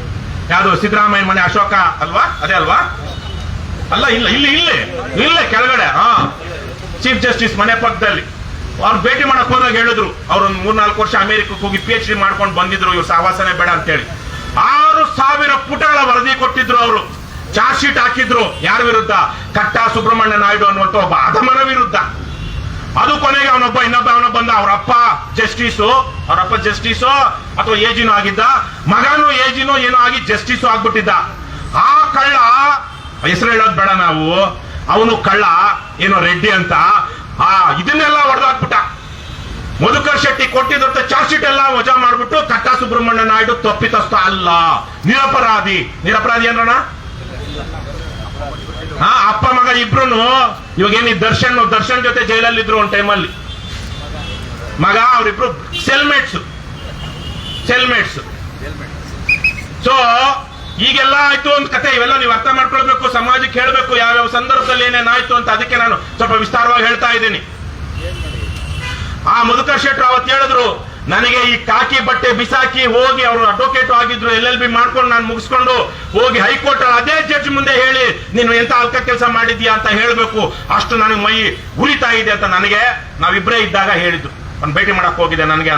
ಯಾವುದು ಸಿದ್ದರಾಮಯ್ಯ ಮನೆ ಅಶೋಕ ಅಲ್ವಾ, ಅದೇ ಅಲ್ವಾ, ಅಲ್ಲ, ಇಲ್ಲೇ ಕೆಳಗಡೆ ಚೀಫ್ ಜಸ್ಟಿಸ್ ಮನೆ ಪಕ್ಕದಲ್ಲಿ. ಅವ್ರು ಭೇಟಿ ಮಾಡಕ್ ಹೋದಾಗ ಹೇಳಿದ್ರು, ಅವ್ರು 3-4 ವರ್ಷ ಅಮೆರಿಕಕ್ಕೆ ಹೋಗಿ PhD ಮಾಡ್ಕೊಂಡು ಬಂದಿದ್ರು, ಇವ್ರು ಸಹವಾಸನೆ ಬೇಡ ಅಂತ ಹೇಳಿ 6,000 ಪುಟಗಳ ವರದಿ ಕೊಟ್ಟಿದ್ರು. ಅವರು ಚಾರ್ಜ್ ಶೀಟ್ ಹಾಕಿದ್ರು. ಯಾರ ವಿರುದ್ಧ? ಕಟ್ಟಾ ಸುಬ್ರಹ್ಮಣ್ಯ ನಾಯ್ಡು ಅನ್ನುವಂತ ಒಬ್ಬ ಅಧಮನ ವಿರುದ್ಧ. ಅದು ಕೊನೆಗೆ ಇನ್ನೊಬ್ಬ ಬಂದ, ಅವರಪ್ಪ ಜಸ್ಟಿಸು ಅಥವಾ ಏಜಿನೋ ಆಗಿದ್ದ, ಮಗನೂ ಏಜಿನೋ ಏನೋ ಆಗಿ ಜಸ್ಟಿಸು ಆಗ್ಬಿಟ್ಟಿದ್ದ. ಆ ಕಳ್ಳ ಹೆಸರು ಹೇಳೋದ್ ಬೇಡ ನಾವು, ಅವನು ಕಳ್ಳ ಏನೋ ರೆಡ್ಡಿ ಅಂತ ಇದನ್ನೆಲ್ಲ ಹೊಡೆದಾಕ್ಬಿಟ್ಟ. ಮಧುಕರ್ ಶೆಟ್ಟಿ ಕೊಟ್ಟಿದ್ದಂತ ಚಾರ್ಜ್ ಶೀಟ್ ಎಲ್ಲ ವಜಾ ಮಾಡ್ಬಿಟ್ಟು ಕಟ್ಟಾ ಸುಬ್ರಹ್ಮಣ್ಯ ನಾಯ್ಡು ತಪ್ಪಿತಸ್ಥ ಅಲ್ಲ, ನಿರಪರಾಧಿ ಏನ್ರಣ, ಅಪ್ಪ ಮಗ ಮಗ ಇಬ್ರು ಇವಾಗ ಏನಿ ದರ್ಶನ್ ಜೊತೆ ಜೈಲಲ್ಲಿ ಇದ್ರು ಒಂದ್ ಟೈಮಲ್ಲಿ ಮಗ ಅವರಿಬ್ರು ಸೆಲ್ಮೇಟ್ಸ್ ಸೊ ಈಗೆಲ್ಲ ಆಯ್ತು ಒಂದು ಕತೆ. ಇವೆಲ್ಲ ನೀವು ಅರ್ಥ ಮಾಡ್ಕೊಳ್ಬೇಕು, ಸಮಾಜಕ್ಕೆ ಹೇಳ್ಬೇಕು ಯಾವ್ಯಾವ ಸಂದರ್ಭದಲ್ಲಿ ಏನೇನಾಯ್ತು ಅಂತ. ಅದಕ್ಕೆ ನಾನು ಸ್ವಲ್ಪ ವಿಸ್ತಾರವಾಗಿ ಹೇಳ್ತಾ ಇದ್ದೀನಿ. ಆ ಮಧುಕರ್ ಶೆಟ್ರು ಅವತ್ತು ಹೇಳಿದ್ರು, ನನಗೆ ಈ ಕಾಕಿ ಬಟ್ಟೆ ಬಿಸಾಕಿ ಹೋಗಿ ಅವರು ಅಡ್ವೊಕೇಟ್ ಆಗಿದ್ರು, LLB ಮಾಡ್ಕೊಂಡು ನಾನು ಮುಗಿಸ್ಕೊಂಡು ಹೋಗಿ ಹೈಕೋರ್ಟ್ ಅದೇ ಜಡ್ಜ್ ಮುಂದೆ ಹೇಳಿ ನೀನು ಎಂತ ಅಲ್ಕ ಕೆಲಸ ಮಾಡಿದ್ಯಾ ಅಂತ ಹೇಳ್ಬೇಕು, ಅಷ್ಟು ನನಗೆ ಮೈ ಉರಿತಾ ಇದೆ ಅಂತ ನನಗೆ ನಾವಿಬ್ಬರೇ ಇದ್ದಾಗ ಹೇಳಿದ್ರು. ಒಂದು ಭೇಟಿ ಮಾಡಕ್ ಹೋಗಿದೆ ನನಗೆ.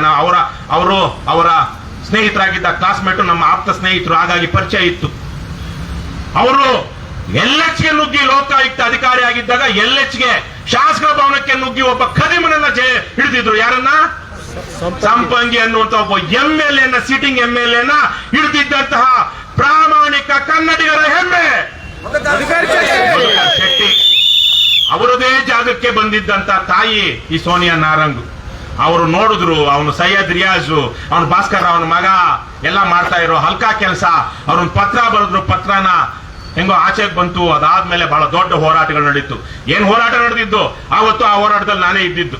ಅವರ ಸ್ನೇಹಿತರಾಗಿದ್ದ ಕ್ಲಾಸ್ಮೇಟು, ನಮ್ಮ ಆಪ್ತ ಸ್ನೇಹಿತರು, ಹಾಗಾಗಿ ಪರಿಚಯ ಇತ್ತು. ಅವರು LHಗೆ ನುಗ್ಗಿ ಲೋಕಾಯುಕ್ತ ಅಧಿಕಾರಿ ಆಗಿದ್ದಾಗ LHಗೆ ಶಾಸಕರ ಭವನಕ್ಕೆ ನುಗ್ಗಿ ಒಬ್ಬ ಖದೀಮನನ್ನ ಹಿಡಿದಿದ್ರು. ಯಾರನ್ನ? ಸಂಪಂಗಿ ಅನ್ನುವಂತ ಒಬ್ಬ MLA ಸಿಟಿಂಗ್ MLA ಹಿಡಿದಿದ್ದಂತಹ ಪ್ರಾಮಾಣಿಕ ಕನ್ನಡಿಗರ ಹೆಮ್ಮೆ ಶೆಟ್ಟಿ. ಅವರದೇ ಜಾಗಕ್ಕೆ ಬಂದಿದ್ದಂತ ತಾಯಿ ಈ ಸೋನಿಯಾ ನಾರಂಗ್. ಅವರು ನೋಡಿದ್ರು, ಅವನು ಸೈಯದ್ ರಿಯಾಜು, ಅವನು ಭಾಸ್ಕರ್ ಅವನ ಮಗ ಎಲ್ಲ ಮಾಡ್ತಾ ಇರೋ ಹಲ್ಕಾ ಕೆಲಸ. ಅವ್ರೊಂದು ಪತ್ರ ಬರೆದ್ರು, ಪತ್ರನ ಹೆಂಗೋ ಆಚೆಗೆ ಬಂತು. ಅದಾದ್ಮೇಲೆ ಬಹಳ ದೊಡ್ಡ ಹೋರಾಟಗಳು ನಡೀತು. ಏನ್ ಹೋರಾಟ ನಡೆದಿದ್ದು ಅವತ್ತು? ಆ ಹೋರಾಟದಲ್ಲಿ ನಾನೇ ಇದ್ದಿದ್ದು.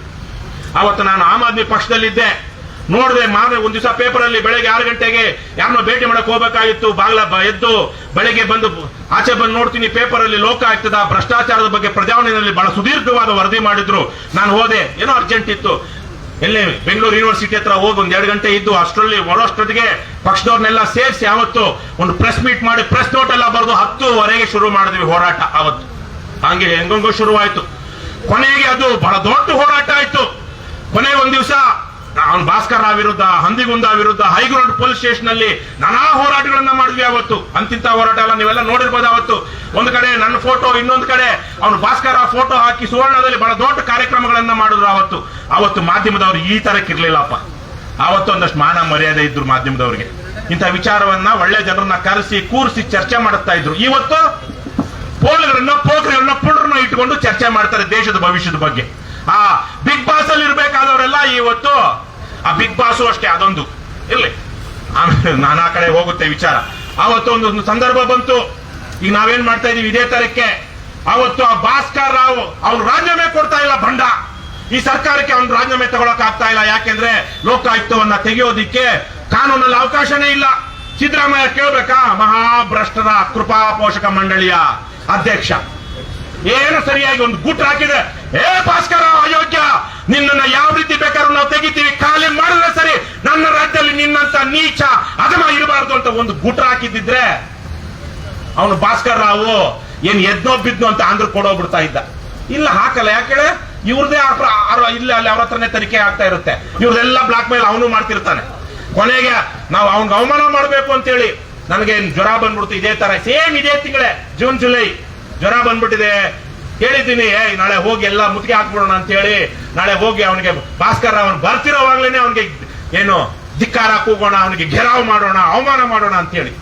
ಅವತ್ತು ನಾನು ಆಮ್ ಆದ್ಮಿ ಪಕ್ಷದಲ್ಲಿದ್ದೆ. ನೋಡಿದೆ, ಒಂದ್ ದಿವಸ ಪೇಪರ್ ಅಲ್ಲಿ ಬೆಳಗ್ಗೆ 6 ಗಂಟೆಗೆ ಯಾರನ್ನೋ ಭೇಟಿ ಮಾಡಕ್ ಹೋಗ್ಬೇಕಾಗಿತ್ತು. ಎದ್ದು ಬೆಳಗ್ಗೆ ಬಂದು ಆಚೆ ಬಂದು ನೋಡ್ತೀನಿ, ಪೇಪರ್ ಅಲ್ಲಿ ಲೋಕಾಯುಕ್ತದ ಭ್ರಷ್ಟಾಚಾರದ ಬಗ್ಗೆ ಪ್ರಜಾವಾಣಿಯಲ್ಲಿ ಬಹಳ ಸುದೀರ್ಘವಾದ ವರದಿ ಮಾಡಿದ್ರು. ನಾನು ಹೋದೆ, ಏನೋ ಅರ್ಜೆಂಟ್ ಇತ್ತು. ಎಲ್ಲಿ ಬೆಂಗಳೂರು ಯೂನಿವರ್ಸಿಟಿ ಹತ್ರ ಹೋಗಿ ಒಂದ್ 2 ಗಂಟೆ ಇದ್ದು ಅಷ್ಟರಲ್ಲಿ ಬರೋಷ್ಟೊತ್ತಿಗೆ ಪಕ್ಷದವ್ರನ್ನೆಲ್ಲ ಸೇರಿಸಿ ಅವತ್ತು ಒಂದು ಪ್ರೆಸ್ ಮೀಟ್ ಮಾಡಿ ಪ್ರೆಸ್ ನೋಟ್ ಎಲ್ಲ ಬರೆದು 10:15 ಶುರು ಮಾಡಿದ್ವಿ ಹೋರಾಟ. ಅವತ್ತು ಹಂಗೆ ಹೆಂಗೋ ಶುರುವಾಯ್ತು. ಕೊನೆಗೆ ಅದು ಬಹಳ ದೊಡ್ಡ ಹೋರಾಟ ಆಯ್ತು. ಕೊನೆಗೆ ಒಂದ್ ದಿವಸ ಅವನ್ ಭಾಸ್ಕರ್ ರಾವ್ ವಿರುದ್ಧ, ಹಂದಿಗುಂದ ವಿರುದ್ಧ ಹೈಗ್ರೌಂಡ್ ಪೊಲೀಸ್ ಸ್ಟೇಷನ್ ಅಲ್ಲಿ ನಾನಾ ಹೋರಾಟಗಳನ್ನ ಮಾಡಿದ್ವಿ ಅವತ್ತು. ಅಂತಿಂತ ಹೋರಾಟ ಎಲ್ಲ ನೀವೆಲ್ಲ ನೋಡಿರ್ಬೋದು. ಅವತ್ತು ಒಂದ್ ಕಡೆ ನನ್ನ ಫೋಟೋ, ಇನ್ನೊಂದ್ ಕಡೆ ಅವನು ಭಾಸ್ಕರ್ ರಾವ್ ಫೋಟೋ ಹಾಕಿ ಸುವರ್ಣದಲ್ಲಿ ಬಹಳ ದೊಡ್ಡ ಕಾರ್ಯಕ್ರಮಗಳನ್ನ ಮಾಡಿದ್ರು. ಅವತ್ತು ಮಾಧ್ಯಮದವ್ರು ಈ ತರಕ್ಕಿರ್ಲಿಲ್ಲಪ್ಪ. ಅವತ್ತು ಒಂದಷ್ಟು ಮಾನ ಮರ್ಯಾದೆ ಇದ್ರು ಮಾಧ್ಯಮದವ್ರಿಗೆ. ಇಂಥ ವಿಚಾರವನ್ನ ಒಳ್ಳೆ ಜನರನ್ನ ಕರೆಸಿ ಕೂರಿಸಿ ಚರ್ಚೆ ಮಾಡುತ್ತಾ ಇದ್ರು. ಇವತ್ತು ಪೋಖ್ರಿಗಳನ್ನ ಪುಡ್ರನ್ನ ಇಟ್ಕೊಂಡು ಚರ್ಚೆ ಮಾಡ್ತಾರೆ ದೇಶದ ಭವಿಷ್ಯದ ಬಗ್ಗೆ. ಆ ಬಿಗ್ ಬಾಸ್ ಅಲ್ಲಿ ಇರ್ಬೇಕಾದವರೆಲ್ಲ ಇವತ್ತು ಆ ಬಿಗ್ ಬಾಸು ಅಷ್ಟೇ, ಅದೊಂದು ಇರ್ಲಿ, ಆಮೇಲೆ ನಾನಾ ಕಡೆ ಹೋಗುತ್ತೆ ವಿಚಾರ. ಅವತ್ತು ಒಂದು ಸಂದರ್ಭ ಬಂತು. ಈಗ ನಾವೇನ್ ಮಾಡ್ತಾ ಇದೀವಿ ಇದೇ ತರಕ್ಕೆ. ಅವತ್ತು ಆ ಭಾಸ್ಕರ್ ರಾವ್ ಅವ್ನು ರಾಜೀನಾಮೆ ಕೊಡ್ತಾ ಇಲ್ಲ. ಭಂಡ ಈ ಸರ್ಕಾರಕ್ಕೆ ಅವ್ನು ರಾಜೀನಾಮೆ ತಗೊಳಕ್ ಆಗ್ತಾ ಇಲ್ಲ. ಯಾಕೆಂದ್ರೆ ಲೋಕಾಯುಕ್ತವನ್ನ ತೆಗೆಯೋದಿಕ್ಕೆ ಕಾನೂನಲ್ಲಿ ಅವಕಾಶನೇ ಇಲ್ಲ. ಸಿದ್ದರಾಮಯ್ಯ ಕೇಳ್ಬೇಕಾ? ಮಹಾಭ್ರಷ್ಟರ ಕೃಪಾ ಪೋಷಕ ಮಂಡಳಿಯ ಅಧ್ಯಕ್ಷ ಏನು ಸರಿಯಾಗಿ ಒಂದು ಗುಟ್ ಹಾಕಿದೆ, ಭಾಸ್ಕರ ಅಯೋಗ್ಯ, ನಿನ್ನನ್ನ ಯಾವ ರೀತಿ ಬೇಕಾದ್ರೂ ನಾವು ತೆಗಿತೀವಿ, ಖಾಲಿ ಮಾಡಿದ್ರೆ ಸರಿ, ನನ್ನ ರಾಜ್ಯದಲ್ಲಿ ನಿನ್ನಂತ ನೀಚ ಅಧಮ ಇರಬಾರ್ದು ಅಂತ ಒಂದು ಗುಟ್ ಹಾಕಿದ್ರೆ ಅವನು ಭಾಸ್ಕರ್ ರಾವು ಏನ್ ಎದ್ನೋ ಬಿದ್ನೋ ಅಂತ ಆಂಧ್ರ ಕೊಡೋಗ್ಬಿಡ್ತಾ ಇದ್ದ. ಇಲ್ಲ, ಹಾಕಲ್ಲ. ಯಾಕೆ? ಇವ್ರದೇ ಇಲ್ಲ, ಅಲ್ಲಿ ಅವ್ರ ಹತ್ರನೇ ತನಿಖೆ ಆಗ್ತಾ ಇರುತ್ತೆ. ಇವ್ರದೆಲ್ಲ ಬ್ಲಾಕ್ ಮೇಲ್ ಅವನು ಮಾಡ್ತಿರ್ತಾನೆ. ಕೊನೆಗೆ ನಾವು ಅವ್ನಿಗೆ ಅವಮಾನ ಮಾಡ್ಬೇಕು ಅಂತೇಳಿ ನನಗೆ ಜ್ವರ ಬಂದ್ಬಿಡ್ತು. ಇದೇ ತರ ಸೇಮ್ ಇದೇ ತಿಂಗಳೇ ಜೂನ್ ಜುಲೈ ಜ್ವರ ಬಂದ್ಬಿಟ್ಟಿದೆ. ಹೇಳಿದ್ದೀನಿ, ನಾಳೆ ಹೋಗಿ ಎಲ್ಲ ಮುತ್ತಿಗೆ ಹಾಕ್ಬಿಡೋಣ ಅಂತ ಹೇಳಿ ನಾಳೆ ಹೋಗಿ ಅವನಿಗೆ ಭಾಸ್ಕರ್ ಅವನು ಬರ್ತಿರೋವಾಗ್ಲೇನೆ ಅವನಿಗೆ ಏನು ಧಿಕ್ಕಾರ ಕೂಗೋಣ, ಅವನಿಗೆ ಘೆರಾವ್ ಮಾಡೋಣ, ಅವಮಾನ ಮಾಡೋಣ ಅಂತ ಹೇಳಿ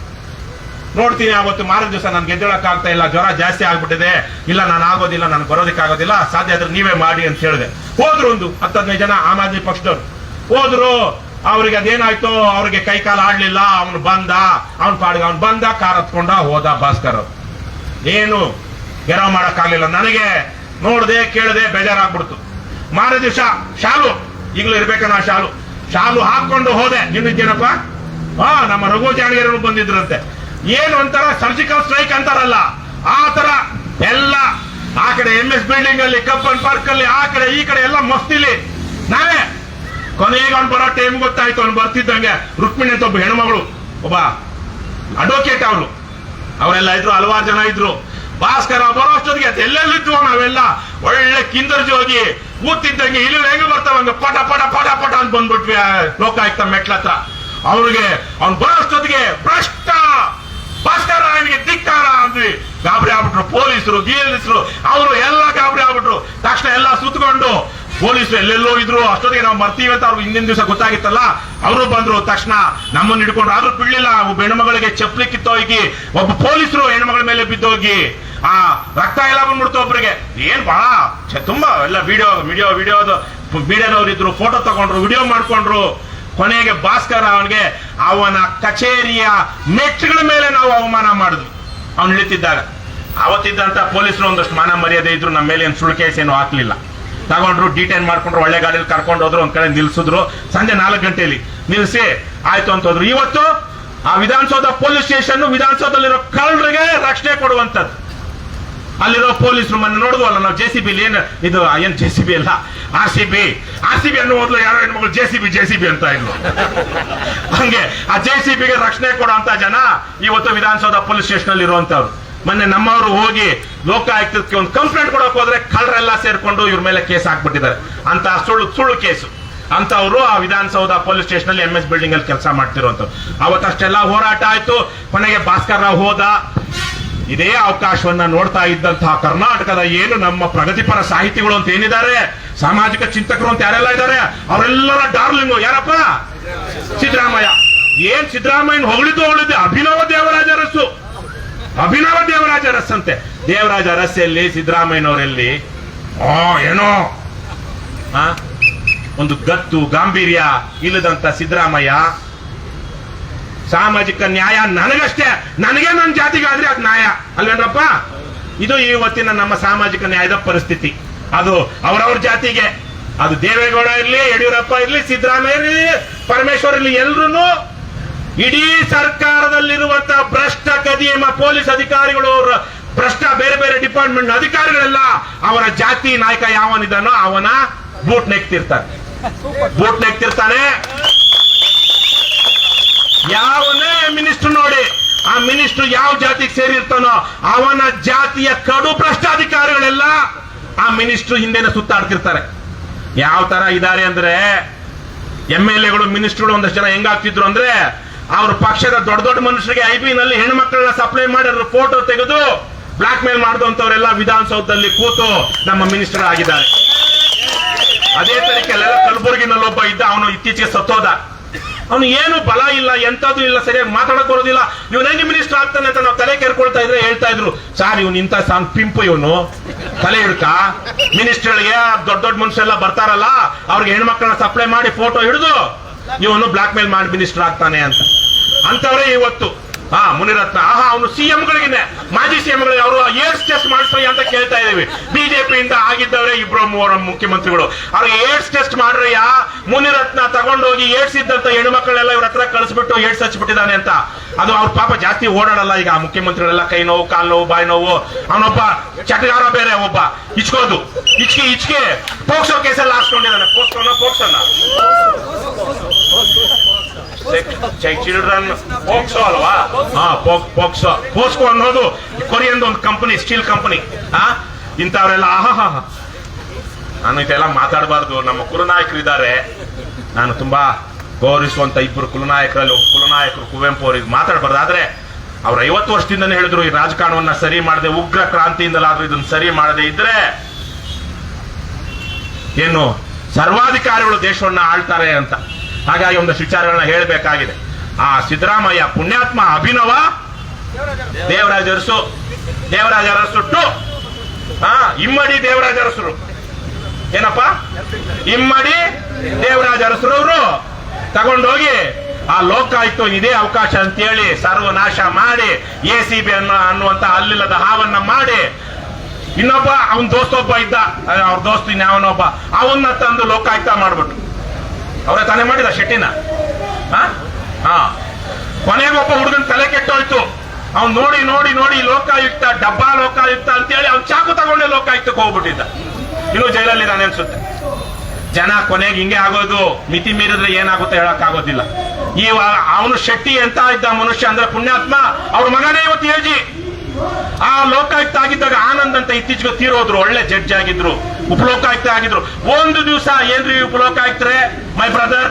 ನೋಡ್ತೀನಿ. ಅವತ್ತು ಮಾರನೇ ದಿವಸ ನನ್ಗೆ ಎದ್ದೇಳಕ್ ಆಗ್ತಾ ಇಲ್ಲ, ಜ್ವರ ಜಾಸ್ತಿ ಆಗ್ಬಿಟ್ಟಿದೆ. ಇಲ್ಲ, ನಾನು ಆಗೋದಿಲ್ಲ, ನಾನು ಬರೋದಕ್ಕಾಗೋದಿಲ್ಲ, ಸಾಧ್ಯ ಆದ್ರೆ ನೀವೇ ಮಾಡಿ ಅಂತ ಹೇಳಿದೆ. ಹೋದ್ರು ಒಂದು 10-15 ಜನ ಆಮ್ ಆದ್ಮಿ ಪಕ್ಷದವ್ರು ಹೋದ್ರು. ಅವ್ರಿಗೆ ಅದೇನಾಯ್ತು, ಅವ್ರಿಗೆ ಕೈಕಾಲು ಆಡ್ಲಿಲ್ಲ. ಅವನು ಪಾಡಿಗೆ ಅವನು ಬಂದ, ಕಾರ್ ಹತ್ಕೊಂಡ ಹೋದ. ಭಾಸ್ಕರ್ ಏನು ಗೆರವ್ ಮಾಡಕ್ಕಾಗ್ಲಿಲ್ಲ. ನನಗೆ ನೋಡ್ದೆ ಕೇಳದೆ ಬೇಜಾರಾಗ್ಬಿಡ್ತು. ಮಾರನೇ ದಿವಸ ಶಾಲು, ಈಗಲೂ ಇರ್ಬೇಕನ್ನ ಶಾಲು ಹಾಕೊಂಡು ಹೋದೆ. ನೀನಿದ್ದೇನಪ್ಪ? ನಮ್ಮ ರಘು ಜಾಣಗೆರನು ಬಂದಿದ್ರಂತೆ. ಏನು ಒಂಥರ ಸರ್ಜಿಕಲ್ ಸ್ಟ್ರೈಕ್ ಅಂತಾರಲ್ಲ, ಆ ತರ ಎಲ್ಲ ಆ ಕಡೆ MS ಬಿಲ್ಡಿಂಗ್ ಅಲ್ಲಿ, ಕಬ್ಬನ್ ಪಾರ್ಕ್ ಅಲ್ಲಿ, ಆ ಕಡೆ ಈ ಕಡೆ ಎಲ್ಲ ಮಸ್ತಿಲಿ ನಾವೇ. ಕೊನೆಗೆ ಅವ್ನು ಬರೋ ಟೈಮ್ ಗೊತ್ತಾಯ್ತು. ಅವ್ನು ಬರ್ತಿದ್ದಂಗೆ ರುಕ್ಮಿಣಿ ಅಂತ ಒಬ್ಬ ಹೆಣ್ಮಗಳು, ಒಬ್ಬ ಅಡ್ವೊಕೇಟ್ ಅವರೆಲ್ಲ ಇದ್ರು, ಹಲವಾರು ಜನ ಇದ್ರು. ಭಾಸ್ಕರ ಬರೋ ಅಷ್ಟೊತ್ತಿಗೆ ಎಲ್ಲೆಲ್ಲಿದ್ವು ನಾವೆಲ್ಲ ಒಳ್ಳೆ ಕಿಂದರ್ಜಿ ಹೋಗಿ ಕೂತಿದ್ದಂಗೆ ಇಲ್ಲಿ ಹೆಂಗ ಬರ್ತಾವಂಗ ಪಟ ಪಟ ಪಟ ಪಟ ಅಂತ ಬಂದ್ಬಿಟ್ವಿ ಲೋಕಾಯುಕ್ತ ಮೆಟ್ಲ ಹತ್ರ. ಅವ್ರಿಗೆ ಅವ್ನು ಬರೋ ಅಷ್ಟೊತ್ತಿಗೆ ಭ್ರಷ್ಟ ಭಾಸ್ಕರ ಅವನಿಗೆ ಧಿಕ್ಕಾರ ಅಂದ್ವಿ. ಗಾಬರಿ ಆಗ್ಬಿಟ್ರು ಪೊಲೀಸರು ಗೀಲಿಸರು, ಅವರು ಎಲ್ಲ ಗಾಬರಿ ಆಗ್ಬಿಟ್ರು. ತಕ್ಷಣ ಎಲ್ಲ ಸುತ್ತಕೊಂಡು ಪೊಲೀಸರು ಎಲ್ಲೆಲ್ಲೋ ಇದ್ರು. ಅಷ್ಟೊತ್ತಿಗೆ ನಾವು ಬರ್ತೀವಿ ಅಂತ ಅವ್ರಿಗೆ ಹಿಂದಿನ ದಿವಸ ಗೊತ್ತಾಗಿತ್ತಲ್ಲ, ಅವರು ಬಂದ್ರು. ತಕ್ಷಣ ನಮ್ಮನ್ನು ಹಿಡ್ಕೊಂಡು ಆದ್ರೂ ಬಿಡ್ಲಿಲ್ಲ. ಒಬ್ಬ ಹೆಣ್ಮಗಳಿಗೆ ಚಪ್ಪಲಿ ಕಿತ್ತೋಗಿ, ಒಬ್ಬ ಪೊಲೀಸರು ಹೆಣ್ಮಗಳ ಮೇಲೆ ಬಿದ್ದೋಗಿ ಆ ರಕ್ತ ಎಲ್ಲ ಬಂದ್ಬಿಡ್ತು ಒಬ್ರಿಗೆ. ಏನ್ ಬಹಳ ತುಂಬಾ ಎಲ್ಲ ವಿಡಿಯೋದವ್ರು ಇದ್ರು, ಫೋಟೋ ತಗೊಂಡ್ರು, ವಿಡಿಯೋ ಮಾಡ್ಕೊಂಡ್ರು. ಕೊನೆಗೆ ಭಾಸ್ಕರ ಅವನಿಗೆ ಅವನ ಕಚೇರಿಯ ಮೆಟ್ಗಳ ಮೇಲೆ ನಾವು ಅವಮಾನ ಮಾಡಿದ್ವಿ. ಅವ್ನು ಇಳಿತಿದ್ದಾಗ ಅವತ್ತಿದ್ದಂತ ಪೊಲೀಸರು ಒಂದಷ್ಟು ಮಾನ ಮರ್ಯಾದೆ ಇದ್ರು, ನಮ್ಮ ಮೇಲೆ ಏನು ಸುಳ್ಳು ಕೇಸ್ ಏನು ಹಾಕ್ಲಿಲ್ಲ. ತಗೊಂಡ್ರು, ಡಿಟೈನ್ ಮಾಡ್ಕೊಂಡ್ರು, ಒಳ್ಳೆ ಗಾಡಿಯಲ್ಲಿ ಕರ್ಕೊಂಡು ಹೋದ್ರು, ಒಂದ್ ಕಡೆ ನಿಲ್ಸಿದ್ರು. ಸಂಜೆ 4 ಗಂಟೆಯಲ್ಲಿ ನಿಲ್ಸಿ ಆಯ್ತು ಅಂತ ಹೋದ್ರು. ಇವತ್ತು ಆ ವಿಧಾನಸೌಧ ಪೊಲೀಸ್ ಸ್ಟೇಷನ್ ವಿಧಾನಸೌಧದಲ್ಲಿರೋ ಕಳ್ಳರಿಗೆ ರಕ್ಷಣೆ ಕೊಡುವಂತದ್ದು. ಅಲ್ಲಿರೋ ಪೊಲೀಸರು ಮೊನ್ನೆ ನೋಡುವಲ್ಲ ನಾವು, JCB ಏನು ಇದು ಏನ್ JCB ಅಲ್ಲ, RCB ಅನ್ನೋ ಮೊದಲು ಯಾರೋ ಹೆಣ್ಮಕ್ಳು JCB ಅಂತ ಇದ್ರು. ಹಂಗೆ ಆ JCBಗೆ ರಕ್ಷಣೆ ಕೊಡುವಂತ ಜನ ಇವತ್ತು ವಿಧಾನಸೌಧ ಪೊಲೀಸ್ ಸ್ಟೇಷನ್ ಅಲ್ಲಿ ಇರುವಂತವ್ರು. ಮೊನ್ನೆ ನಮ್ಮವರು ಹೋಗಿ ಲೋಕಾಯುಕ್ತಕ್ಕೆ ಒಂದು ಕಂಪ್ಲೇಂಟ್ ಕೊಡಕ್ ಹೋದ್ರೆ ಕಳ್ಳರೆಲ್ಲ ಸೇರ್ಕೊಂಡು ಇವ್ರ ಮೇಲೆ ಕೇಸ್ ಹಾಕ್ಬಿಟ್ಟಿದ್ದಾರೆ. ಅಂತ ಸುಳ್ಳು ಕೇಸು ಅಂತವ್ರು ಆ ವಿಧಾನಸೌಧ ಪೊಲೀಸ್ ಸ್ಟೇಷನ್ ಅಲ್ಲಿ MS ಬಿಲ್ಡಿಂಗ್ ಅಲ್ಲಿ ಕೆಲಸ ಮಾಡ್ತಿರುವಂತವ್ರು. ಅವತ್ತಷ್ಟೆಲ್ಲ ಹೋರಾಟ ಆಯ್ತು. ಕೊನೆಗೆ ಭಾಸ್ಕರ್ ರಾವ್ ಹೋದ. ಇದೇ ಅವಕಾಶವನ್ನ ನೋಡ್ತಾ ಇದ್ದಂತಹ ಕರ್ನಾಟಕದ ಏನು ನಮ್ಮ ಪ್ರಗತಿಪರ ಸಾಹಿತಿಗಳು ಅಂತ ಏನಿದ್ದಾರೆ, ಸಾಮಾಜಿಕ ಚಿಂತಕರು ಅಂತ ಯಾರೆಲ್ಲ ಇದ್ದಾರೆ, ಅವರೆಲ್ಲರ ಡಾರ್ಲಿಂಗು ಯಾರಪ್ಪ? ಸಿದ್ದರಾಮಯ್ಯ. ಏನ್ ಸಿದ್ದರಾಮಯ್ಯನ ಹೊಗಳಿದ್ದು ಅಭಿನವ ದೇವರಾಜ ಅರಸ್ ಅಂತೆ. ದೇವರಾಜ ಅರಸ್ ಎಲ್ಲಿ, ಸಿದ್ದರಾಮಯ್ಯನವರೆಲ್ಲಿ? ಏನೋ ಒಂದು ಗತ್ತು ಗಾಂಭೀರ್ಯ ಇಲ್ಲದಂತ ಸಿದ್ದರಾಮಯ್ಯ. ಸಾಮಾಜಿಕ ನ್ಯಾಯ ನನಗಷ್ಟೇ, ನನಗೆ ನನ್ನ ಜಾತಿಗಾದ್ರೆ ಅದು ನ್ಯಾಯ ಅಲ್ವೇನ್ರಪ್ಪ? ಇದು ಇವತ್ತಿನ ನಮ್ಮ ಸಾಮಾಜಿಕ ನ್ಯಾಯದ ಪರಿಸ್ಥಿತಿ. ಅದು ಅವರವ್ರ ಜಾತಿಗೆ, ಅದು ದೇವೇಗೌಡ ಇರ್ಲಿ, ಯಡಿಯೂರಪ್ಪ ಇರ್ಲಿ, ಸಿದ್ದರಾಮಯ್ಯ ಇರ್ಲಿ, ಪರಮೇಶ್ವರ್ ಇರ್ಲಿ, ಎಲ್ರು ಇಡೀ ಸರ್ಕಾರದಲ್ಲಿರುವಂತಹ ಭ್ರಷ್ಟ ಕದಿಯಮ ಪೊಲೀಸ್ ಅಧಿಕಾರಿಗಳು, ಭ್ರಷ್ಟ ಬೇರೆ ಬೇರೆ ಡಿಪಾರ್ಟ್ಮೆಂಟ್ ಅಧಿಕಾರಿಗಳೆಲ್ಲ ಅವರ ಜಾತಿ ನಾಯಕ ಯಾವನಿದಾನೋ ಅವನ ಬೂಟ್ ನೆಕ್ತಿರ್ತಾನೆ. ಯಾವನೇ ಮಿನಿಸ್ಟರ್ ನೋಡಿ, ಆ ಮಿನಿಸ್ಟರ್ ಯಾವ ಜಾತಿಗೆ ಸೇರಿರ್ತಾನೋ ಅವನ ಜಾತಿಯ ಕಡು ಭ್ರಷ್ಟಾಧಿಕಾರಿಗಳೆಲ್ಲ ಆ ಮಿನಿಸ್ಟರ್ ಹಿಂದೆನೆ ಸುತ್ತಾಡ್ತಿರ್ತಾರೆ. ಯಾವ ತರ ಇದಾರೆ ಅಂದ್ರೆ, MLAಗಳು ಮಿನಿಸ್ಟರ್ಗಳು ಒಂದಷ್ಟು ಜನ ಹೆಂಗಾಗ್ತಿದ್ರು ಅಂದ್ರೆ, ಅವ್ರ ಪಕ್ಷದ ದೊಡ್ಡ ಮನುಷ್ಯರಿಗೆ IB ನಲ್ಲಿ ಹೆಣ್ಮಕ್ಳನ್ನ ಸಪ್ಲೈ ಮಾಡಿ ಅದ್ರ ಫೋಟೋ ತೆಗೆದು ಬ್ಲಾಕ್ ಮೇಲ್ ಮಾಡಿದಂತವರೆಲ್ಲ ವಿಧಾನಸೌಧದಲ್ಲಿ ಕೂತು ನಮ್ಮ ಮಿನಿಸ್ಟರ್ ಆಗಿದ್ದಾರೆ. ಅದೇ ತರೀಕೆಲ್ಲ ಕಲಬುರಗಿನಲ್ಲಿ ಒಬ್ಬ ಇದ್ದ, ಅವನು ಇತ್ತೀಚೆಗೆ ಸತ್ತೋದ. ಅವನು ಏನು ಬಲ ಇಲ್ಲ, ಎಂತದ್ದು ಇಲ್ಲ, ಸರಿಯಾಗಿ ಮಾತಾಡಕ್ ಬರೋದಿಲ್ಲ. ಇವನು ಹೆಂಗೆ ಮಿನಿಸ್ಟರ್ ಆಗ್ತಾನೆ ಅಂತ ನಾವು ತಲೆ ಕೆರ್ಕೊಳ್ತಾ ಇದ್ರೆ ಹೇಳ್ತಾ ಇದ್ರು, ಸಾರ್ ಇವನು ಇಂತ ಪಿಂಪು, ಇವನು ತಲೆ ಹಿಡ್ಕ ಮಿನಿಸ್ಟರ್ಗಳಿಗೆ ದೊಡ್ಡ ಮನುಷ್ಯರೆಲ್ಲ ಬರ್ತಾರಲ್ಲ ಅವ್ರಿಗೆ ಹೆಣ್ಮಕ್ಳನ್ನ ಸಪ್ಲೈ ಮಾಡಿ ಫೋಟೋ ಹಿಡಿದು ಇವನು ಬ್ಲಾಕ್ ಮೇಲ್ ಮಾಡಿ ಮಿನಿಸ್ಟರ್ ಆಗ್ತಾನೆ ಅಂತವ್ರೆ ಇವತ್ತು. ಮುನಿರತ್ನ ಅವನು CMಗಳಿಗೆ, ಮಾಜಿ CMಗಳಿಗೆ ಅವರು ಏಡ್ಸ್ ಟೆಸ್ಟ್ ಮಾಡಿಸ್ರಿ ಅಂತ ಕೇಳ್ತಾ ಇದೀವಿ. ಬಿಜೆಪಿಯಿಂದ ಆಗಿದ್ದವರೇ 2-3 ಮುಖ್ಯಮಂತ್ರಿಗಳು. ಅವ್ರಿಗೆ ಏಡ್ಸ್ ಟೆಸ್ಟ್ ಮಾಡ್ರಯ್ಯ. ಮುನಿರತ್ನ ತಗೊಂಡೋಗಿ ಏಡ್ಸ್ ಇದ್ದಂತ ಹೆಣ್ಮಕ್ಳೆಲ್ಲ ಇವ್ರ ಹತ್ರ ಕಳಿಸ್ಬಿಟ್ಟು ಏಡ್ಸ್ ಹಚ್ಬಿಟ್ಟಿದ್ದಾನೆ ಅಂತ. ಅದು ಅವ್ರ ಪಾಪ ಜಾಸ್ತಿ ಓಡಾಡಲ್ಲ ಈಗ ಆ ಮುಖ್ಯಮಂತ್ರಿಗಳೆಲ್ಲ. ಕೈ ನೋವು, ಕಾಲು ನೋವು, ಬಾಯಿ ನೋವು. ಅವನೊಬ್ಬ ಚಟಗಾರ ಬೇರೆ, ಒಬ್ಬ ಇಚ್ಕೆ ಪೋಕ್ಸೋ ಕೇಸಲ್ಲಿ ಹಾಕ್ಸ್ಕೊಂಡಿದ್ದಾನೆ. ಪೋಕ್ಸೋನ ಚಿಲ್ಡ್ರನ್ ಪೋಕ್ಸೋ ಅಲ್ವಾ? ಪೋಕ್ಸೋ ಅನ್ನೋದು ಕೊರಿಯನ್ ಒಂದು ಕಂಪನಿ, ಸ್ಟೀಲ್ ಕಂಪನಿ. ಇಂಥವ್ರೆಲ್ಲ ನಾನು ಇದೆಲ್ಲ ಮಾತಾಡಬಾರ್ದು. ನಮ್ಮ ಕುಲನಾಯಕರು ಇದ್ದಾರೆ, ನಾನು ತುಂಬಾ ಗೌರವಿಸುವಂತ 2 ಕುಲನಾಯಕರಲ್ಲಿ ಒಬ್ಬ ಕುಲನಾಯಕರು ಕುವೆಂಪು ಅವ್ರಿಗೆ ಮಾತಾಡಬಾರ್ದು. ಆದ್ರೆ ಅವ್ರು 50 ವರ್ಷದಿಂದನೇ ಹೇಳಿದ್ರು, ಈ ರಾಜಕಾರಣವನ್ನ ಸರಿ ಮಾಡದೆ, ಉಗ್ರ ಕ್ರಾಂತಿಯಿಂದಲಾದ್ರೂ ಇದನ್ನ ಸರಿ ಮಾಡದೆ ಇದ್ರೆ ಏನು ಸರ್ವಾಧಿಕಾರಿಗಳು ದೇಶವನ್ನ ಆಳ್ತಾರೆ ಅಂತ. ಹಾಗಾಗಿ ಒಂದಷ್ಟು ವಿಚಾರಗಳನ್ನ ಹೇಳಬೇಕಾಗಿದೆ. ಆ ಸಿದ್ದರಾಮಯ್ಯ ಪುಣ್ಯಾತ್ಮ ಅಭಿನವ ದೇವರಾಜ ಅರಸು ಟು ಇಮ್ಮಡಿ ದೇವರಾಜ ಅರಸರು. ಏನಪ್ಪ? ಇಮ್ಮಡಿ ದೇವರಾಜ ಅರಸರವರು ತಗೊಂಡೋಗಿ ಆ ಲೋಕಾಯುಕ್ತ ಇದೇ ಅವಕಾಶ ಅಂತೇಳಿ ಸರ್ವನಾಶ ಮಾಡಿ, ACB ಅನ್ನುವಂತ ಅಲ್ಲಿಲ್ಲದ ಹಾವನ್ನ ಮಾಡಿ, ಇನ್ನೊಬ್ಬ ಅವನ ದೋಸ್ತೊಬ್ಬ ಇದ್ದ, ಅವ್ರ ದೋಸ್ತ ಇನ್ಯಾವನೊಬ್ಬ, ಅವನ್ನ ತಂದು ಲೋಕಾಯುಕ್ತ ಮಾಡ್ಬಿಟ್ಟು ಅವರೇ ತಾನೇ ಮಾಡಿದ ಶೆಟ್ಟಿನ. ಕೊನೆಗೊಬ್ಬ ಹುಡುಗನ ತಲೆ ಕೆಟ್ಟೋಯ್ತು. ಅವ್ನು ನೋಡಿ ಲೋಕಾಯುಕ್ತ, ಡಬ್ಬಾ ಲೋಕಾಯುಕ್ತ ಅಂತೇಳಿ ಅವ್ನು ಚಾಕು ತಗೊಂಡೆ ಲೋಕಾಯುಕ್ತಕ್ಕೆ ಹೋಗ್ಬಿಟ್ಟಿದ್ದ. ಇನ್ನು ಜೈಲಲ್ಲಿದ್ದಾನೆ ಅನ್ಸುತ್ತೆ. ಜನ ಕೊನೆಗೆ ಹಿಂಗೆ ಆಗೋದು. ಮಿತಿ ಮೀರಿದ್ರೆ ಏನಾಗುತ್ತೆ ಹೇಳಕ್ ಆಗೋದಿಲ್ಲ. ಅವನು ಶೆಟ್ಟಿ ಎಂತ ಇದ್ದ ಮನುಷ್ಯ ಅಂದ್ರೆ ಪುಣ್ಯಾತ್ಮ. ಅವ್ರ ಮಗನೇ ಇವತ್ತು AG. ಆ ಲೋಕಾಯುಕ್ತ ಆಗಿದ್ದಾಗ ಆನಂದ್ ಅಂತ ಇತ್ತೀಚೆಗೆ ತೀರೋದ್ರು, ಒಳ್ಳೆ ಜಡ್ಜ್ ಆಗಿದ್ರು, ಉಪಲೋಕಾಯುಕ್ತ ಆಗಿದ್ರು. ಒಂದು ದಿವಸ ಏನ್ರಿ ಉಪಲೋಕಾಯುಕ್ತರೆ, ಮೈ ಬ್ರದರ್,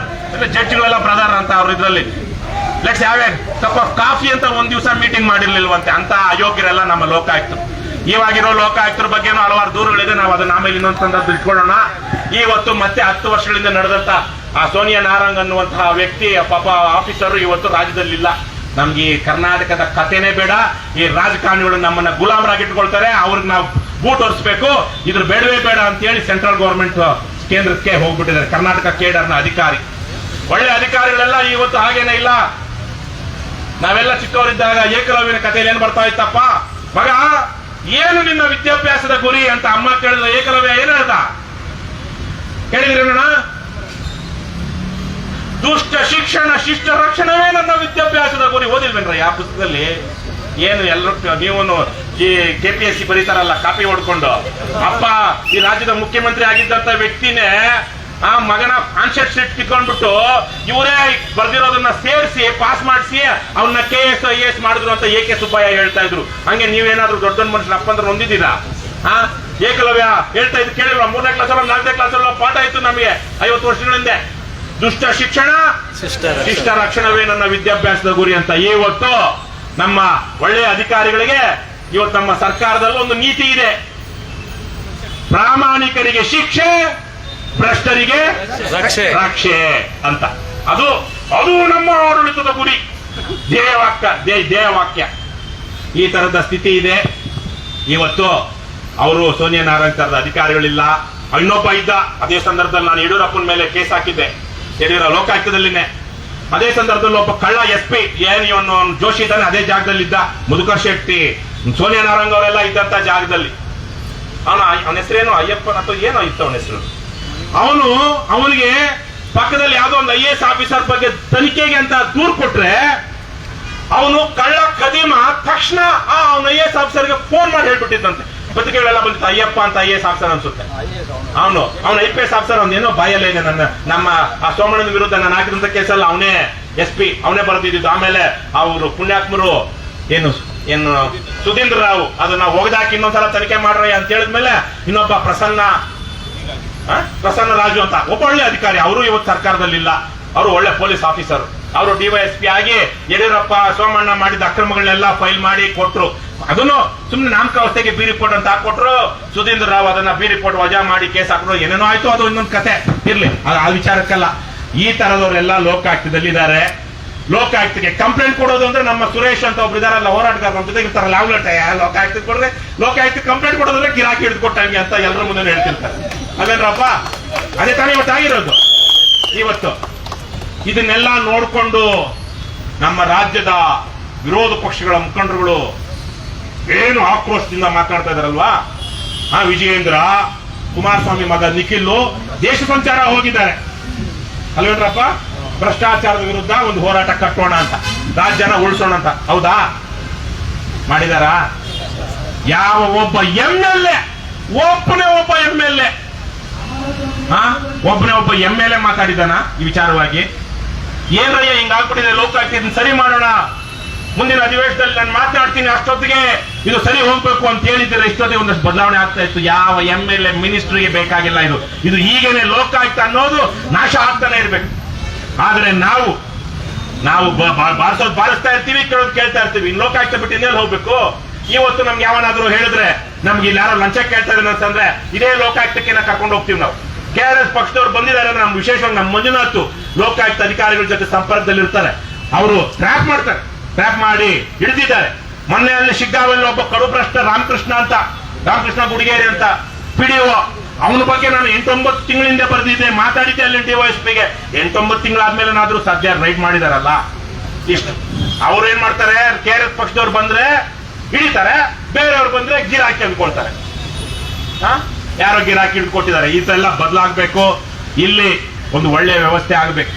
ಜಡ್ಜ್ಗಳೆಲ್ಲ ಬ್ರದರ್ ಅಂತ ಅವ್ರ ಇದ್ರಲ್ಲಿ let's have A cup of coffee ಅಂತ ಒಂದ್ ದಿವಸ ಮೀಟಿಂಗ್ ಮಾಡಿರ್ಲಿಲ್ವಂತೆ. ಅಂತ ಅಯೋಗ್ಯರೆಲ್ಲ ನಮ್ಮ ಲೋಕಾಯುಕ್ತರು. ಇವಾಗಿರೋ ಲೋಕಾಯುಕ್ತರ ಬಗ್ಗೆನೂ ಹಲವಾರು ದೂರುಗಳಿದೆ, ನಾವು ಅದನ್ನ ಆಮೇಲೆ ಇನ್ನೊಂದು ಸಂದರ್ಭ ಇಟ್ಕೊಳ್ಳೋಣ. ಇವತ್ತು ಮತ್ತೆ 10 ವರ್ಷಗಳಿಂದ ನಡೆದಂತ ಆ ಸೋನಿಯಾ ನಾರಂಗ್ ಅನ್ನುವಂತಹ ವ್ಯಕ್ತಿ, ಪಾಪ ಆಫೀಸರ್ ಇವತ್ತು ರಾಜ್ಯದಲ್ಲಿಲ್ಲ. ನಮ್ಗೆ ಈ ಕರ್ನಾಟಕದ ಕಥೆನೇ ಬೇಡ. ಈ ರಾಜಕಾರಣಿಗಳು ನಮ್ಮನ್ನ ಗುಲಾಮರಾಗಿಟ್ಕೊಳ್ತಾರೆ, ಅವ್ರಿಗೆ ನಾವು ಬೂಟ್ ಹೊರಿಸ್ಬೇಕು, ಇದ್ರ ಬೇಡವೇ ಬೇಡ ಅಂತ ಹೇಳಿ ಸೆಂಟ್ರಲ್ ಗವರ್ಮೆಂಟ್ ಕೇಂದ್ರಕ್ಕೆ ಹೋಗ್ಬಿಟ್ಟಿದ್ದಾರೆ. ಕರ್ನಾಟಕ ಕೇಡರ್ನ ಅಧಿಕಾರಿ, ಒಳ್ಳೆ ಅಧಿಕಾರಿಗಳೆಲ್ಲ ಇವತ್ತು ಹಾಗೇನೆ ಇಲ್ಲ. ನಾವೆಲ್ಲ ಚಿಕ್ಕವರಿದ್ದಾಗ ಏಕಲವ್ಯನ ಕಥೆಯಲ್ಲಿ ಏನ್ ಬರ್ತಾ ಇತ್ತಪ್ಪ, ಮಗ ಏನು ನಿನ್ನ ವಿದ್ಯಾಭ್ಯಾಸದ ಗುರಿ ಅಂತ ಅಮ್ಮ ಕೇಳಿದ. ಏಕಲವ್ಯ ಏನು ಹೇಳ್ದ ಕೇಳಿದ್ರೇನ? ದುಷ್ಟ ಶಿಕ್ಷಣ ಶಿಷ್ಟ ರಕ್ಷಣವೇ ನನ್ನ ವಿದ್ಯಾಭ್ಯಾಸದ ಗುರಿ. ಓದಿಲ್ವೇನ್ರ ಯಾವ ಪುಸ್ತಕದಲ್ಲಿ? ಏನು ಎಲ್ಲರೂ ನೀವು ಈ KPSC ಬರೀತಾರಲ್ಲ ಕಾಪಿ ಹೊಡ್ಕೊಂಡು, ಅಪ್ಪ ಈ ರಾಜ್ಯದ ಮುಖ್ಯಮಂತ್ರಿ ಆಗಿದ್ದಂತ ವ್ಯಕ್ತಿನೇ ಆ ಮಗನ ಆನ್ಸರ್ ಶೀಟ್ ಕಿತ್ಕೊಂಡ್ಬಿಟ್ಟು ಇವರೇ ಬರ್ದಿರೋದನ್ನ ಸೇರಿಸಿ ಪಾಸ್ ಮಾಡಿಸಿ ಅವನ್ನ KS IAS ಮಾಡಿದ್ರು ಅಂತ AK ಸುಬ್ಬಯ್ಯ ಹೇಳ್ತಾ ಇದ್ರು. ಹಂಗೆ ನೀವೇನಾದ್ರೂ ದೊಡ್ಡ ಮನುಷ್ಯನ ಅಪ್ಪಂದ್ರೆ ಹೊಂದಿದ್ದೀರಾ? ಏಕಲವ್ಯ ಹೇಳ್ತಾ ಇದ್ದು ಕೇಳಿಲ್ವಾ? 3ನೇ ಕ್ಲಾಸಲ್ಲೋ 4ನೇ ಕ್ಲಾಸಲ್ಲೋ ಪಾಠ ಆಯ್ತು ನಮಗೆ 50 ವರ್ಷಗಳ ಹಿಂದೆ. ದುಷ್ಟ ಶಿಕ್ಷಣ ಶಿಷ್ಟ ರಕ್ಷಣವೇ ನನ್ನ ವಿದ್ಯಾಭ್ಯಾಸದ ಗುರಿ ಅಂತ. ಇವತ್ತು ನಮ್ಮ ಒಳ್ಳೆಯ ಅಧಿಕಾರಿಗಳಿಗೆ ಇವತ್ತು ನಮ್ಮ ಸರ್ಕಾರದಲ್ಲಿ ಒಂದು ನೀತಿ ಇದೆ. ಪ್ರಾಮಾಣಿಕರಿಗೆ ಶಿಕ್ಷೆ, ಭ್ರಷ್ಟರಿಗೆ ರಕ್ಷೆ ಅಂತ. ಅದು ನಮ್ಮ ಆಡಳಿತದ ಗುರಿ, ಧ್ಯೇಯವಾಕ್ಯ. ಈ ತರದ ಸ್ಥಿತಿ ಇದೆ ಇವತ್ತು. ಅವರು ಸೋನಿಯಾ ನಾರಾಯಣ್ ತರದ ಅಧಿಕಾರಿಗಳಿಲ್ಲ. ಇನ್ನೊಬ್ಬ ಇದ್ದ. ಅದೇ ಸಂದರ್ಭದಲ್ಲಿ ನಾನು ಯಡಿಯೂರಪ್ಪನ ಮೇಲೆ ಕೇಸ್ ಹಾಕಿದ್ದೆ, ಯಡಿಯೂರಪ್ಪ ಲೋಕಾಯುಕ್ತದಲ್ಲಿನೇ. ಅದೇ ಸಂದರ್ಭದಲ್ಲಿ ಒಬ್ಬ ಕಳ್ಳ SP ಇವನು ಜೋಶಿ ಇದ್ದಾನೆ, ಅದೇ ಜಾಗದಲ್ಲಿ ಇದ್ದ. ಮಧುಕರ್ ಶೆಟ್ಟಿ, ಸೋನಿಯಾ ನಾರಾಯಣ್ ಅವರೆಲ್ಲ ಇದ್ದಂತ ಜಾಗದಲ್ಲಿ. ಅವನ ಹೆಸರೇನು ಅಯ್ಯಪ್ಪನ ಅಥವಾ ಏನೋ ಇತ್ತು ಅವನ ಹೆಸರು. ಅವನಿಗೆ ಪಕ್ಕದಲ್ಲಿ ಯಾವ್ದೋ ಒಂದು IAS ಆಫೀಸರ್ ಬಗ್ಗೆ ತನಿಖೆಗೆ ಅಂತ ದೂರು ಕೊಟ್ರೆ ಅವನು ಕಳ್ಳ ಕದೀಮ ತಕ್ಷಣ ಅವನ IAS ಆಫೀಸರ್ಗೆ ಫೋನ್ ಮಾಡಿ ಹೇಳ್ಬಿಟ್ಟಿದ್ದಂತೆ. ಪತ್ರಿಕೆಗಳೆಲ್ಲ ಬಂದಿತ್ತು, ಅಯ್ಯಪ್ಪ ಅಂತ IAS ಆಫೀಸರ್ ಅನ್ಸುತ್ತೆ. ಅವನು IPS ಆಫೀಸರ್ ಅವನೇನೋ ಬಾಯಲ್ಲೇ ಇದೆ. ನಮ್ಮ ಆ ಸೋಮಣ್ಣನ ವಿರುದ್ಧ ನಾನು ಹಾಕಿದಂತ ಕೇಸಲ್ಲ ಅವನೇ SP ಅವನೇ ಬರ್ತಿದ್ದು. ಆಮೇಲೆ ಅವರು ಪುಣ್ಯಾತ್ಮರು ಏನು ಸುಧೀಂದ್ರ ರಾವ್ ಅದನ್ನ ಒಗದಾಕಿ ಇನ್ನೊಂದ್ಸಲ ತನಿಖೆ ಮಾಡ್ರಿ ಅಂತ ಹೇಳಿದ್ಮೇಲೆ ಇನ್ನೊಬ್ಬ ಪ್ರಸನ್ನ ರಾಜು ಅಂತ ಒಬ್ಬ ಒಳ್ಳೆ ಅಧಿಕಾರಿ, ಅವರು ಇವತ್ತು ಸರ್ಕಾರದಲ್ಲಿಲ್ಲ. ಅವರು ಒಳ್ಳೆ ಪೊಲೀಸ್ ಆಫೀಸರ್. ಅವರು DYSP ಆಗಿ ಯಡಿಯೂರಪ್ಪ ಸೋಮಣ್ಣ ಮಾಡಿದ ಅಕ್ರಮಗಳನ್ನೆಲ್ಲ ಫೈಲ್ ಮಾಡಿ ಕೊಟ್ರು. ಅದನ್ನು ಸುಮ್ಮನೆ ನಾಮಕಾವಸ್ಥೆಗೆ ಬಿ ರಿಪೋರ್ಟ್ ಅಂತ ಹಾಕೊಟ್ರು. ಸುಧೀಂದ್ರ ರಾವ್ ಅದನ್ನ ಬಿ ರಿಪೋರ್ಟ್ ವಜಾ ಮಾಡಿ ಕೇಸ್ ಹಾಕಿದ್ರು. ಏನೇನೋ ಆಯ್ತು, ಅದು ಇನ್ನೊಂದು ಕತೆ ಇರ್ಲಿ, ಆ ವಿಚಾರಕ್ಕಲ್ಲ. ಈ ತರದವರೆಲ್ಲ ಲೋಕಾಯುಕ್ತದಲ್ಲಿ ಇದ್ದಾರೆ. ಲೋಕಾಯುಕ್ತಕ್ಕೆ ಕಂಪ್ಲೇಂಟ್ ಕೊಡೋದು ಅಂದ್ರೆ ನಮ್ಮ ಸುರೇಶ್ ಅಂತ ಒಬ್ರು ಇದಾರಲ್ಲ, ಹೋರಾಟಗಾರ ನಮ್ಮ ಜೊತೆಗೆ ಇರ್ತಾರಲ್ಲ, ಲೋಕಾಯುಕ್ತ ಕೊಡ್ರೆ ಲೋಕಾಯುಕ್ತ ಕಂಪ್ಲೇಂಟ್ ಕೊಡೋದ್ರೆ ಗಿರಾಕಿ ಹಿಡಿದು ಕೊಟ್ಟಂಗೆ ಅಂತ ಎಲ್ಲರ ಮುಂದೆ ಹೇಳ್ತಿರ್ತಾರೆ. ಅದೇನ್ರಪ್ಪ, ಅದೇ ತಾನೇ ಇವತ್ತು ಆಗಿರೋದು. ಇವತ್ತು ಇದನ್ನೆಲ್ಲ ನೋಡ್ಕೊಂಡು ನಮ್ಮ ರಾಜ್ಯದ ವಿರೋಧ ಪಕ್ಷಗಳ ಮುಖಂಡರುಗಳು ಏನು ಆಕ್ರೋಶದಿಂದ ಮಾತನಾಡ್ತಾ ಇದಾರಲ್ವಾ. ವಿಜಯೇಂದ್ರ, ಕುಮಾರಸ್ವಾಮಿ ಮಗ ನಿಖಿಲ್ ದೇಶ ಸಂಚಾರ ಹೋಗಿದ್ದಾರೆ ಅಲ್ವೇನ್ರಪ್ಪ. ಭ್ರಷ್ಟಾಚಾರದ ವಿರುದ್ಧ ಒಂದು ಹೋರಾಟ ಕಟ್ಟೋಣ ಅಂತ, ರಾಜ್ಯನ ಉಳಿಸೋಣ ಅಂತ. ಹೌದಾ? ಮಾಡಿದಾರ? ಯಾವ ಒಬ್ಬ MLA ಒಬ್ಬನೇ ಒಬ್ಬ MLA ಮಾತಾಡಿದಾನ ಈ ವಿಚಾರವಾಗಿ? ಏನ್ರಯ್ಯ ಹಿಂಗಾಗ್ಬಿಟ್ಟಿದೆ ಲೋಕಾಯುಕ್ತ, ಸರಿ ಮಾಡೋಣ, ಮುಂದಿನ ಅಧಿವೇಶನದಲ್ಲಿ ನಾನು ಮಾತನಾಡ್ತೀನಿ, ಅಷ್ಟೊತ್ತಿಗೆ ಇದು ಸರಿ ಹೋಗ್ಬೇಕು ಅಂತ ಹೇಳಿದ್ರೆ ಇಷ್ಟೊತ್ತಿಗೆ ಒಂದಷ್ಟು ಬದಲಾವಣೆ ಆಗ್ತಾ ಇತ್ತು. ಯಾವ MLA ಮಿನಿಸ್ಟ್ರಿಗೆ ಬೇಕಾಗಿಲ್ಲ. ಇದು ಈಗೇನೆ ಲೋಕಾಯುಕ್ತ ಅನ್ನೋದು ನಾಶ ಆಗ್ತಾನೆ ಇರ್ಬೇಕು. ಆದ್ರೆ ನಾವು ಬಾರಿಸ್ತಾ ಇರ್ತೀವಿ, ಕೇಳ್ತಾ ಇರ್ತೀವಿ. ಲೋಕಾಯುಕ್ತ ಬಿಟ್ಟು ಇನ್ನೆಲ್ಲಿ ಹೋಗ್ಬೇಕು? ಇವತ್ತು ನಮ್ಗೆ ಯಾವನಾದ್ರೂ ಹೇಳಿದ್ರೆ ನಮ್ಗೆ ಇಲ್ಲಿ ಯಾರೋ ಲಂಚ ಕೇಳ್ತಾ ಇದ್ದಾರೆ ಅಂತಂದ್ರೆ ಇದೇ ಲೋಕಾಯುಕ್ತಕ್ಕೆ ಕರ್ಕೊಂಡು ಹೋಗ್ತೀವಿ ನಾವು. KRS ಪಕ್ಷದವ್ರು ಬಂದಿದ್ದಾರೆ ಅಂದ್ರೆ ನಮ್ಗೆ ವಿಶೇಷವಾಗಿ ನಮ್ಮ ಮಂಜುನಾಥ್ ಲೋಕಾಯುಕ್ತ ಅಧಿಕಾರಿಗಳ ಜೊತೆ ಸಂಪರ್ಕದಲ್ಲಿ ಇರ್ತಾರೆ. ಅವರು ಟ್ರ್ಯಾಪ್ ಮಾಡ್ತಾರೆ, ಟ್ರ್ಯಾಪ್ ಮಾಡಿ ಹಿಡಿದಿದ್ದಾರೆ. ಮೊನ್ನೆ ಅಲ್ಲಿ ಶಿಗ್ಗಾವಲ್ಲಿ ಒಬ್ಬ ಕಡು ಭ್ರಷ್ಟ ರಾಮಕೃಷ್ಣ ಗುಡಿಗೇರಿ ಅಂತ PDO, ಅವನ ಬಗ್ಗೆ ನಾನು 8-9 ತಿಂಗಳಿಂದ ಬರೆದಿದ್ದೆ, ಮಾತಾಡಿದ್ದೆ ಅಲ್ಲಿ DYSPಗೆ. 8-9 ತಿಂಗಳಾದ್ಮೇಲೆ ಸದ್ಯ ರೈಡ್ ಮಾಡಿದಾರಲ್ಲ ಇಷ್ಟು. ಅವ್ರು ಏನ್ ಮಾಡ್ತಾರೆ, KRS ಪಕ್ಷದವ್ರು ಬಂದ್ರೆ ಹಿಡಿತಾರೆ, ಬೇರೆಯವ್ರು ಬಂದ್ರೆ ಗಿರಾಕಿ ಅಂದ್ಕೊಳ್ತಾರೆ. ಯಾರೋ ಗಿರಾಕಿ ಹಿಡ್ಕೊಟ್ಟಿದ್ದಾರೆ. ಇದೆಲ್ಲ ಬದಲಾಗಬೇಕು. ಇಲ್ಲಿ ಒಂದು ಒಳ್ಳೆಯ ವ್ಯವಸ್ಥೆ ಆಗಬೇಕು.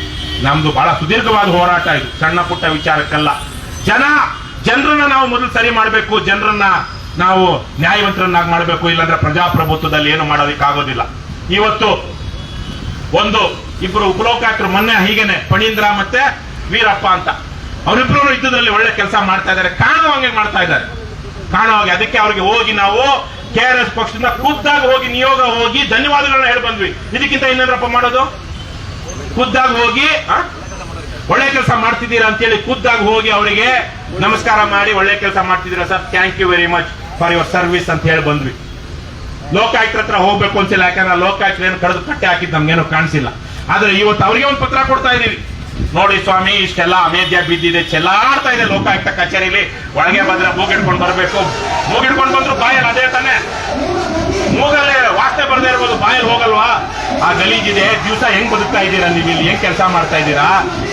ನಮ್ದು ಬಹಳ ಸುದೀರ್ಘವಾದ ಹೋರಾಟ ಇದು, ಸಣ್ಣ ಪುಟ್ಟ ವಿಚಾರಕ್ಕಲ್ಲ. ಜನರನ್ನ ನಾವು ಮೊದಲು ಸರಿ ಮಾಡಬೇಕು, ಜನರನ್ನ ನಾವು ನ್ಯಾಯವಂತರನ್ನಾಗಿ ಮಾಡಬೇಕು. ಇಲ್ಲಾಂದ್ರೆ ಪ್ರಜಾಪ್ರಭುತ್ವದಲ್ಲಿ ಏನು ಮಾಡೋದಕ್ಕಾಗೋದಿಲ್ಲ. ಇವತ್ತು ಇಬ್ರು ಉಪಲೋಕಾಯುಕ್ತರು ಮೊನ್ನೆ ಹೀಗೇನೆ ಫಣೀಂದ್ರ ಮತ್ತೆ ವೀರಪ್ಪ ಅಂತ ಅವರಿಬ್ರು ಯುದ್ಧದಲ್ಲಿ ಒಳ್ಳೆ ಕೆಲಸ ಮಾಡ್ತಾ ಇದ್ದಾರೆ, ಕಾಣುವಂಗೆ ಮಾಡ್ತಾ ಇದ್ದಾರೆ. ಅದಕ್ಕೆ ಅವ್ರಿಗೆ ಹೋಗಿ ನಾವು KRS ಪಕ್ಷದಿಂದ ಖುದ್ದಾಗಿ ಹೋಗಿ ನಿಯೋಗ ಹೋಗಿ ಧನ್ಯವಾದಗಳನ್ನ ಹೇಳಿ ಬಂದ್ವಿ. ಇದಕ್ಕಿಂತ ಇನ್ನೇನಪ್ಪ ಮಾಡೋದು? ಖುದ್ದಾಗಿ ಹೋಗಿ ಒಳ್ಳೆ ಕೆಲಸ ಮಾಡ್ತಿದ್ದೀರಾ ಅಂತೇಳಿ ಖುದ್ದಾಗಿ ಹೋಗಿ ಅವರಿಗೆ ನಮಸ್ಕಾರ ಮಾಡಿ, ಒಳ್ಳೆ ಕೆಲಸ ಮಾಡ್ತಿದ್ದೀರಾ sir, thank you very much for your service ಅಂತ ಹೇಳಿ ಬಂದ್ವಿ. ಲೋಕಾಯುಕ್ತರ ಹತ್ರ ಹೋಗ್ಬೇಕು ಅಂತಿಲ್ಲ, ಯಾಕಂದ್ರೆ ಲೋಕಾಯುಕ್ತ ಏನು ಕಳೆದು ಕಟ್ಟೆ ಹಾಕಿದ್ ನಮ್ಗೇನು ಕಾಣಿಸಿಲ್ಲ. ಆದ್ರೆ ಇವತ್ತು ಅವರಿಗೆ ಒಂದು ಪತ್ರ ಕೊಡ್ತಾ ಇದೀವಿ. ನೋಡಿ ಸ್ವಾಮಿ, ಇಷ್ಟೆಲ್ಲ ಅಮೇಧ್ಯ ಬಿದ್ದಿದೆ, ಚೆಲ್ಲಾಡ್ತಾ ಇದೆ ಲೋಕಾಯುಕ್ತ ಕಚೇರಿಲಿ. ಒಳಗೆ ಬಂದ್ರೆ ಮೂಗಿಡ್ಕೊಂಡು ಬರ್ಬೇಕು. ಮೂಗಿಡ್ಕೊಂಡು ಬಂದ್ರು ಬಾಯಲ್ಲಿ ಅದೇ ತಾನೆ, ಮೂಗಲ್ಲೇ ವಾಸನೆ ಬರದೇ ಇರ್ಬೋದು, ಬಾಯಲ್ಲಿ ಹೋಗಲ್ವಾ? ಆ ಗಲೀಜಿದೆ. ದಿವಸ ಹೆಂಗ್ ಬದುಕ್ತಾ ಇದ್ದೀರಾ ನೀವು? ಇಲ್ಲಿ ಹೆಂಗ್ ಕೆಲಸ ಮಾಡ್ತಾ ಇದ್ದೀರಾ?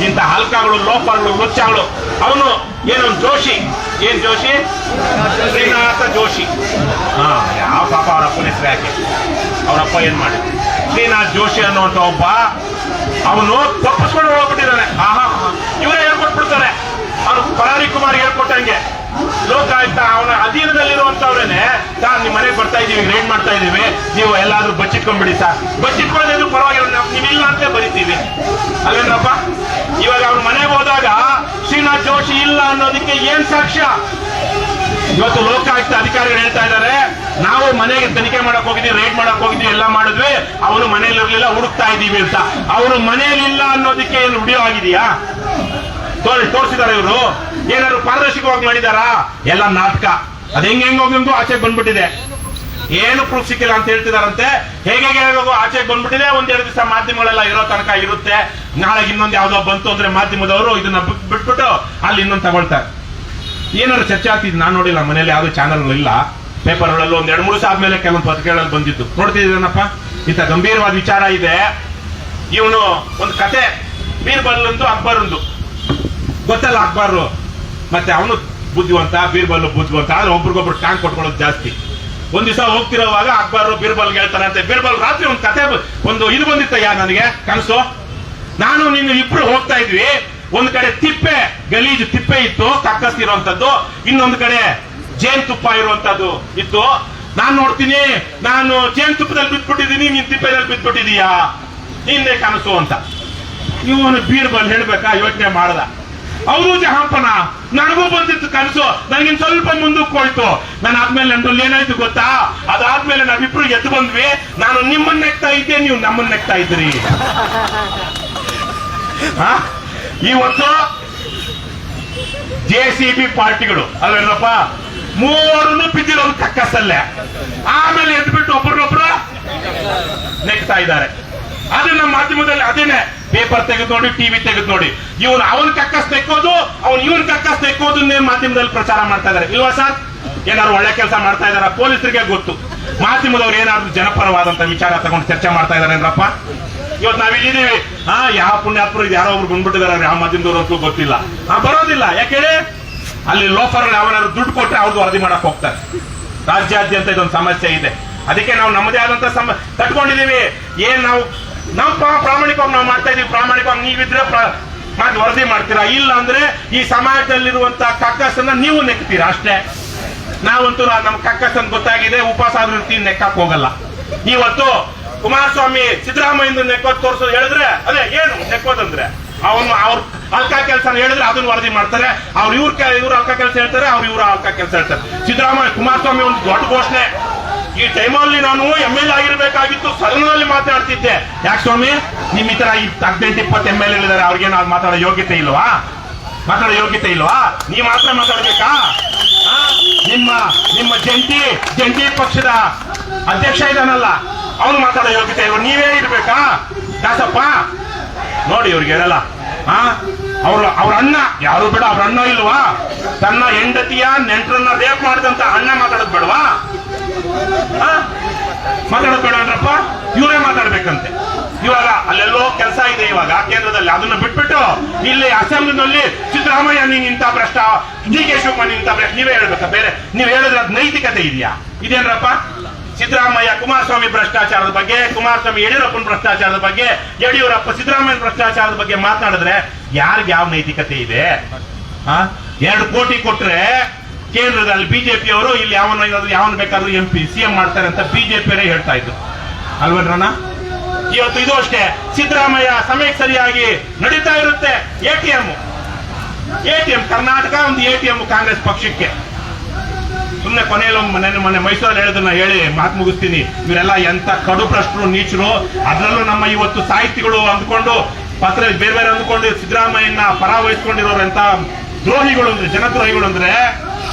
ಇಂಥ ಹಲ್ಕಗಳು, ಲೋಫರ್ಗಳು, ಲುಚ್ಚಗಳು. ಅವನು ಏನೊಂದು ಜೋಶಿ ಏನ್ ಜೋಶಿ? ಶ್ರೀನಾಥ ಜೋಶಿ. ಹಾ, ಯಾವ ಪಾಪ ಅವ್ರ ಅಪ್ಪನ ಹೆಸರು ಯಾಕೆ? ಅವರಪ್ಪ ಏನ್ ಮಾಡಿ? ಶ್ರೀನಾಥ್ ಜೋಶಿ ಅನ್ನುವಂತ ಒಬ್ಬ ಅವನು ತಪ್ಪಿಸ್ಕೊಂಡು ಹೋಗ್ಬಿಟ್ಟಿದ್ದಾನೆ. ಆಹಾ, ಇವರೇ ಹೇಳ್ಕೊಟ್ಬಿಡ್ತಾರೆ. ಅವನು ಪರಾರಿ ಕುಮಾರ್ ಹೇಳ್ಕೊಟ್ಟಂಗೆ ಲೋಕಾಯುಕ್ತ ಅವನ ಅಧೀನದಲ್ಲಿರುವಂತವ್ರೇನೆ, ನಿಮ್ಮ ಮನೆಗೆ ಬರ್ತಾ ಇದೀವಿ, ರೇಡ್ ಮಾಡ್ತಾ ಇದೀವಿ, ನೀವು ಎಲ್ಲಾದ್ರೂ ಬಚ್ಚಿಟ್ಕೊಂಡ್ಬಿಡಿ ಸರ್. ಬಚ್ಚಿಟ್ಕೊಳ್ಳೋದು ಪರವಾಗಿಲ್ಲ, ನೀವಿಲ್ಲ ಅಂತ ಬರೀತೀವಿ ಅಲ್ವೇನಪ್ಪ? ಇವಾಗ ಅವ್ರ ಮನೆಗೆ ಹೋದಾಗ ಶ್ರೀನಾಥ್ ಜೋಶಿ ಇಲ್ಲ ಅನ್ನೋದಕ್ಕೆ ಏನ್ ಸಾಕ್ಷ್ಯ? ಇವತ್ತು ಲೋಕಾಯುಕ್ತ ಅಧಿಕಾರಿಗಳು ಹೇಳ್ತಾ ಇದ್ದಾರೆ, ನಾವು ಮನೆಗೆ ತನಿಖೆ ಮಾಡಕ್ ಹೋಗಿದ್ವಿ, ರೇಡ್ ಮಾಡಕ್ ಹೋಗಿದ್ವಿ, ಎಲ್ಲ ಮಾಡಿದ್ವಿ, ಅವನು ಮನೇಲಿ ಇರ್ಲಿಲ್ಲ, ಹುಡುಕ್ತಾ ಇದೀವಿ ಅಂತ. ಅವನು ಮನೇಲಿಲ್ಲ ಅನ್ನೋದಕ್ಕೆ ಏನು ವಿಡಿಯೋ ಆಗಿದೆಯಾ? ತೋರಿಸಿದಾರೆ ಇವರು? ಏನಾದ್ರು ಪಾರದರ್ಶಕವಾಗಿ ಮಾಡಿದಾರಾ? ಎಲ್ಲ ನಾಟಕ. ಅದ್ ಹೆಂಗ್ ಆಚೆಗೆ ಬಂದ್ಬಿಟ್ಟಿದೆ. ಏನು ಪ್ರೂಫ್ ಸಿಕ್ಕಿಲ್ಲ ಅಂತ ಹೇಳ್ತಿದಾರಂತೆ. ಹೇಗೆ ಆಚೆಗೆ ಬಂದ್ಬಿಟ್ಟಿದೆ. ಒಂದೆರಡು ದಿವಸ ಮಾಧ್ಯಮಗಳೆಲ್ಲ ಇರೋ ತನಕ ಇರುತ್ತೆ. ನಾಳೆ ಇನ್ನೊಂದು ಯಾವ್ದೋ ಬಂತು ಅಂದ್ರೆ ಮಾಧ್ಯಮದವರು ಇದನ್ನ ಬಿಟ್ಬಿಟ್ಟು ಅಲ್ಲಿ ಇನ್ನೊಂದು ತಗೊಳ್ತಾರೆ. ಏನಾದ್ರು ಚರ್ಚೆ ಆಗ್ತಿದ್ ನಾನು ನೋಡಿಲ್ಲ. ಮನೇಲಿ ಯಾವ್ದು ಚಾನಲ್ ಇಲ್ಲ. ಪೇಪರ್ಗಳಲ್ಲೂ ಒಂದ್ 2-3 ದಿವಸ ಆದ್ಮೇಲೆ ಕೆಲವೊಂದು ಪತ್ರಿಕೆಗಳಲ್ಲಿ ಬಂದಿದ್ದು ನೋಡ್ತಿದ್ದೀನಪ್ಪ. ಇಂಥ ಗಂಭೀರವಾದ ವಿಚಾರ ಇದೆ. ಇವನು ಒಂದು ಕತೆ, ಬೀರ್ಬಲ್ ಒಂದು ಅಕ್ಬರ್ ಒಂದು ಗೊತ್ತಲ್ಲ. ಅಕ್ಬರ್ ಮತ್ತೆ ಅವನು ಬುದ್ಧಿವಂತ, ಬೀರ್ಬಲ್ ಬುದ್ಧಿವಂತ. ಆದ್ರೆ ಒಬ್ರಿಗೊಬ್ರು ಟ್ಯಾಂಕ್ ಕೊಟ್ಕೊಳ್ಳೋದು ಜಾಸ್ತಿ. ಒಂದ್ ದಿವಸ ಹೋಗ್ತಿರೋವಾಗ ಅಕ್ಬರ್ ಬೀರ್ಬಲ್ಗೆ ಹೇಳ್ತಾರಂತೆ, ಬೀರ್ಬಲ್ ರಾತ್ರಿ ಒಂದು ಕತೆ ಒಂದು ಇದು ಬಂದಿತ್ತಯ್ಯ ನನಗೆ ಕನಸು. ನಾನು ನೀನು ಇಬ್ರು ಹೋಗ್ತಾ ಇದ್ವಿ. ಒಂದ್ ಕಡೆ ತಿಪ್ಪೆ, ಗಲೀಜು ತಿಪ್ಪೆ ಇತ್ತು, ಕಕ್ಕಸ್ತಿರುವಂತದ್ದು. ಇನ್ನೊಂದು ಕಡೆ ಜೇನ್ ತುಪ್ಪ ಇರುವಂತದ್ದು ಇತ್ತು. ನಾನ್ ನೋಡ್ತೀನಿ, ನಾನು ಜೇನ್ ತುಪ್ಪದಲ್ಲಿ ಬಿದ್ಬಿಟ್ಟಿದ್ದೀನಿ, ನೀನ್ ತಿಪ್ಪೆದಲ್ಲಿ ಬಿದ್ಬಿಟ್ಟಿದೀಯಾ, ನಿನ್ನೆ ಕನಸು ಅಂತ. ಇವನು ಬೀರ್ಬಲ್ ಹೇಳ್ಬೇಕಾ ಯೋಚನೆ ಮಾಡ್ದ. ಅವರು ಜಹಾಂಪನ, ನನಗೂ ಬಂದಿತ್ತು ಕನಸು, ನನಗಿನ್ ಸ್ವಲ್ಪ ಮುಂದಕ್ಕೆ ಹೋಯ್ತು. ನಾನು ಆದ್ಮೇಲೆ ನಂದಲ್ಲಿ ಏನಾಯ್ತು ಗೊತ್ತಾ? ಅದಾದ್ಮೇಲೆ ನಾವಿಬ್ರು ಎದ್ದು ಬಂದ್ವಿ. ನಾನು ನಿಮ್ಮನ್ನ ನೆಕ್ತಾ ಇದ್ದೆ, ನೀವು ನಮ್ಮನ್ನ ನೆಕ್ತಾ ಇದ್ರಿ. ಇವತ್ತು JCB ಪಾರ್ಟಿಗಳು ಅಲ್ವೇನಪ್ಪ, ಮೂವರನ್ನು ಬಿದ್ದಿರೋದು ಕಕ್ಕಸಲ್ಲೇ. ಆಮೇಲೆ ಎದ್ಬಿಟ್ಟು ಒಬ್ಬರೊಬ್ರು ನೆಕ್ತಾ ಇದ್ದಾರೆ. ಅದು ನಮ್ಮ ಮಾಧ್ಯಮದಲ್ಲಿ ಅದೇನೆ. ಪೇಪರ್ ತೆಗೆದು ನೋಡಿ, ಟಿವಿ ತೆಗೆದು ನೋಡಿ. ಇವನು ಅವನ್ ಕಕ್ಕಸ್ ತೆಕ್ಕೋದು, ಅವನು ಇವನ್ ಕಕ್ಕಸ್ ತೆಕ್ಕೋದನ್ನೇ ಮಾಧ್ಯಮದಲ್ಲಿ ಪ್ರಚಾರ ಮಾಡ್ತಾ ಇದಾರೆ. ಇಲ್ವಾ ಸರ್? ಏನಾದ್ರು ಒಳ್ಳೆ ಕೆಲಸ ಮಾಡ್ತಾ ಇದಾರ? ಪೊಲೀಸರಿಗೆ ಗೊತ್ತು. ಮಾಧ್ಯಮದವ್ರು ಏನಾದ್ರು ಜನಪರವಾದಂತ ವಿಚಾರ ತಗೊಂಡು ಚರ್ಚೆ ಮಾಡ್ತಾ ಇದಾರೇನ್ರಪ್ಪ? ಇವತ್ತು ನಾವಿಲ್ಲಿದ್ದೀವಿ. ಯಾವ ಪುಣ್ಯಾತ್ಮರು ಇದು ಯಾರೋ ಒಬ್ರು ಬಂದ್ಬಿಟ್ಟಿದಾರೆ, ಯಾವ ಮಾಧ್ಯಮದವ್ರು ಅಂತೂ ಗೊತ್ತಿಲ್ಲ. ಬರೋದಿಲ್ಲ. ಯಾಕೇಳಿ? ಅಲ್ಲಿ ಲೋಫರ್ಗಳು ಯಾವನಾದ್ರು ದುಡ್ಡು ಕೊಟ್ಟರೆ ಅವ್ರದ್ದು ವರದಿ ಮಾಡಕ್ ಹೋಗ್ತಾರೆ. ರಾಜ್ಯಾದ್ಯಂತ ಇದೊಂದು ಸಮಸ್ಯೆ ಇದೆ. ಅದಕ್ಕೆ ನಾವು ನಮ್ಮದೇ ಆದಂತ ತಟ್ಕೊಂಡಿದೀವಿ. ಏನ್ ನಾವು ಪ್ರಾಮಾಣಿಕವಾಗಿ ನಾವು ಮಾಡ್ತಾ ಇದೀವಿ. ಪ್ರಾಮಾಣಿಕವಾಗಿ ನೀವಿದ್ರೆ ವರದಿ ಮಾಡ್ತೀರಾ, ಇಲ್ಲ ಅಂದ್ರೆ ಈ ಸಮಾಜದಲ್ಲಿರುವಂತ ಕಕ್ಕಸನ್ನ ನೀವು ನೆಕ್ತೀರಾ ಅಷ್ಟೇ. ನಾವಂತೂ ನಮ್ಮ ಕಕ್ಕಸನ್ ಗೊತ್ತಾಗಿದೆ, ಉಪವಾಸ ಆದ್ರೂ ಇರ್ತೀವಿ, ನೆಕ್ಕಕ್ ಹೋಗಲ್ಲ. ಇವತ್ತು ಕುಮಾರಸ್ವಾಮಿ ಸಿದ್ದರಾಮಯ್ಯ ನೆಕ್ಕೋದ್ ತೋರಿಸೋದು ಹೇಳಿದ್ರೆ, ಅದೇ ಏನು ನೆಕ್ಕೋದಂದ್ರೆ ಅವನು ಅವ್ರ ಅಲ್ಕ ಕೆಲಸ ಹೇಳಿದ್ರೆ ಅದನ್ನ ವರದಿ ಮಾಡ್ತಾರೆ. ಇವ್ರ ಅಲ್ಕ ಕೆಲಸ ಹೇಳ್ತಾರೆ, ಇವ್ರ ಅಲ್ಕ ಕೆಲಸ ಹೇಳ್ತಾರೆ. ಸಿದ್ದರಾಮಯ್ಯ ಕುಮಾರಸ್ವಾಮಿ ಒಂದು ದೊಡ್ಡ ಘೋಷಣೆ. ಈ ಟೈಮಲ್ಲಿ ನಾನು MLA ಆಗಿರ್ಬೇಕಾಗಿತ್ತು, ಸದನದಲ್ಲಿ ಮಾತಾಡ್ತಿದ್ದೆ. ಯಾಕೆ ಸ್ವಾಮಿ, ನಿಮ್ ಈ ತರ 18-20 MLA ಇದ್ದಾರೆ, ಅವ್ರಿಗೇನು ಮಾತಾಡೋ ಯೋಗ್ಯತೆ ಇಲ್ವಾ? ಮಾತಾಡೋ ಯೋಗ್ಯತೆ ಇಲ್ವಾ? ನೀವ್ ಮಾತ್ರ ಮಾತಾಡ್ಬೇಕಾ? ನಿಮ್ಮ ಜಂಟಿ ಪಕ್ಷದ ಅಧ್ಯಕ್ಷ ಇದಾನಲ್ಲ, ಅವನು ಮಾತಾಡೋ ಯೋಗ್ಯತೆ ಇಲ್ವಾ? ನೀವೇ ಇರ್ಬೇಕಾ? ದಾಸಪ್ಪ ನೋಡಿ, ಇವ್ರಿಗೆ ಹೇಳಲ್ಲ. ಅವ್ರ ಅಣ್ಣ ಯಾರು ಬೇಡ, ಅವ್ರ ಅಣ್ಣ ಇಲ್ವಾ? ತನ್ನ ಹೆಂಡತಿಯ ನೆಂಟರನ್ನ ರೇಪ್ ಮಾಡಿದಂತ ಅಣ್ಣ ಮಾತಾಡೋದ್ ಬೇಡವಾ? ಮಾತಾಡೋದ್ ಬೇಡ ಅಂದ್ರಪ್ಪ, ಇವರೇ ಮಾತಾಡ್ಬೇಕಂತೆ. ಇವಾಗ ಅಲ್ಲೆಲ್ಲೋ ಕೆಲಸ ಇದೆ ಇವಾಗ ಕೇಂದ್ರದಲ್ಲಿ, ಅದನ್ನ ಬಿಟ್ಬಿಟ್ಟು ಇಲ್ಲಿ ಅಸೆಂಬ್ಲಿನಲ್ಲಿ ಸಿದ್ದರಾಮಯ್ಯ ನೀನ್ ಇಂಥ ಭ್ರಷ್ಟ, DK ಶಿವಕುಮಾರ್ ಇಂಥ ಭ್ರಷ್ಟ, ನೀವೇ ಹೇಳ್ಬೇಕಾ? ಬೇರೆ ನೀವ್ ಹೇಳಿದ್ರೆ ಅದ್ ನೈತಿಕತೆ ಇದೆಯಾ? ಇದೇನ್ರಪ್ಪ? ಸಿದ್ದರಾಮಯ್ಯ ಕುಮಾರಸ್ವಾಮಿ ಭ್ರಷ್ಟಾಚಾರದ ಬಗ್ಗೆ, ಕುಮಾರಸ್ವಾಮಿ ಯಡಿಯೂರಪ್ಪನ ಭ್ರಷ್ಟಾಚಾರದ ಬಗ್ಗೆ, ಯಡಿಯೂರಪ್ಪ ಸಿದ್ದರಾಮಯ್ಯ ಭ್ರಷ್ಟಾಚಾರದ ಬಗ್ಗೆ ಮಾತನಾಡಿದ್ರೆ ಯಾರಿಗೆ ಯಾವ ನೈತಿಕತೆ ಇದೆ? 2 ಕೋಟಿ ಕೊಟ್ರೆ ಕೇಂದ್ರದಲ್ಲಿ ಬಿಜೆಪಿ ಅವರು ಇಲ್ಲಿ ಯಾವನ್ ಬೇಕಾದ್ರೂ MP CM ಮಾಡ್ತಾರೆ ಅಂತ ಬಿಜೆಪಿಯವರೇ ಹೇಳ್ತಾ ಇದ್ರು ಅಲ್ವಣ್ಣ. ಇವತ್ತು ಇದು ಅಷ್ಟೇ. ಸಿದ್ದರಾಮಯ್ಯ ಸಮಯಕ್ಕೆ ಸರಿಯಾಗಿ ನಡೀತಾ ಇರುತ್ತೆ. ATM ಕರ್ನಾಟಕ ಒಂದು ATM ಕಾಂಗ್ರೆಸ್ ಪಕ್ಷಕ್ಕೆ. ಸುಮ್ಮನೆ ಕೊನೆಯಲ್ಲಿ ಮೊನ್ನೆ ಮೈಸೂರಲ್ಲಿ ಹೇಳೋದನ್ನ ಹೇಳಿ ಮಾತು ಮುಗಿಸ್ತೀನಿ. ಇವರೆಲ್ಲ ಎಂತ ಕಡು ಭ್ರಷ್ಟರು, ನೀಚರು. ಅದರಲ್ಲೂ ನಮ್ಮ ಇವತ್ತು ಸಾಹಿತಿಗಳು ಅಂದ್ಕೊಂಡು ಪತ್ರ ಬೇರೆ ಅಂದ್ಕೊಂಡು ಸಿದ್ದರಾಮಯ್ಯನ ಪರ ವಹಿಸ್ಕೊಂಡಿರೋರು ಎಂತ ದ್ರೋಹಿಗಳು ಅಂದ್ರೆ, ಜನದ್ರೋಹಿಗಳು ಅಂದ್ರೆ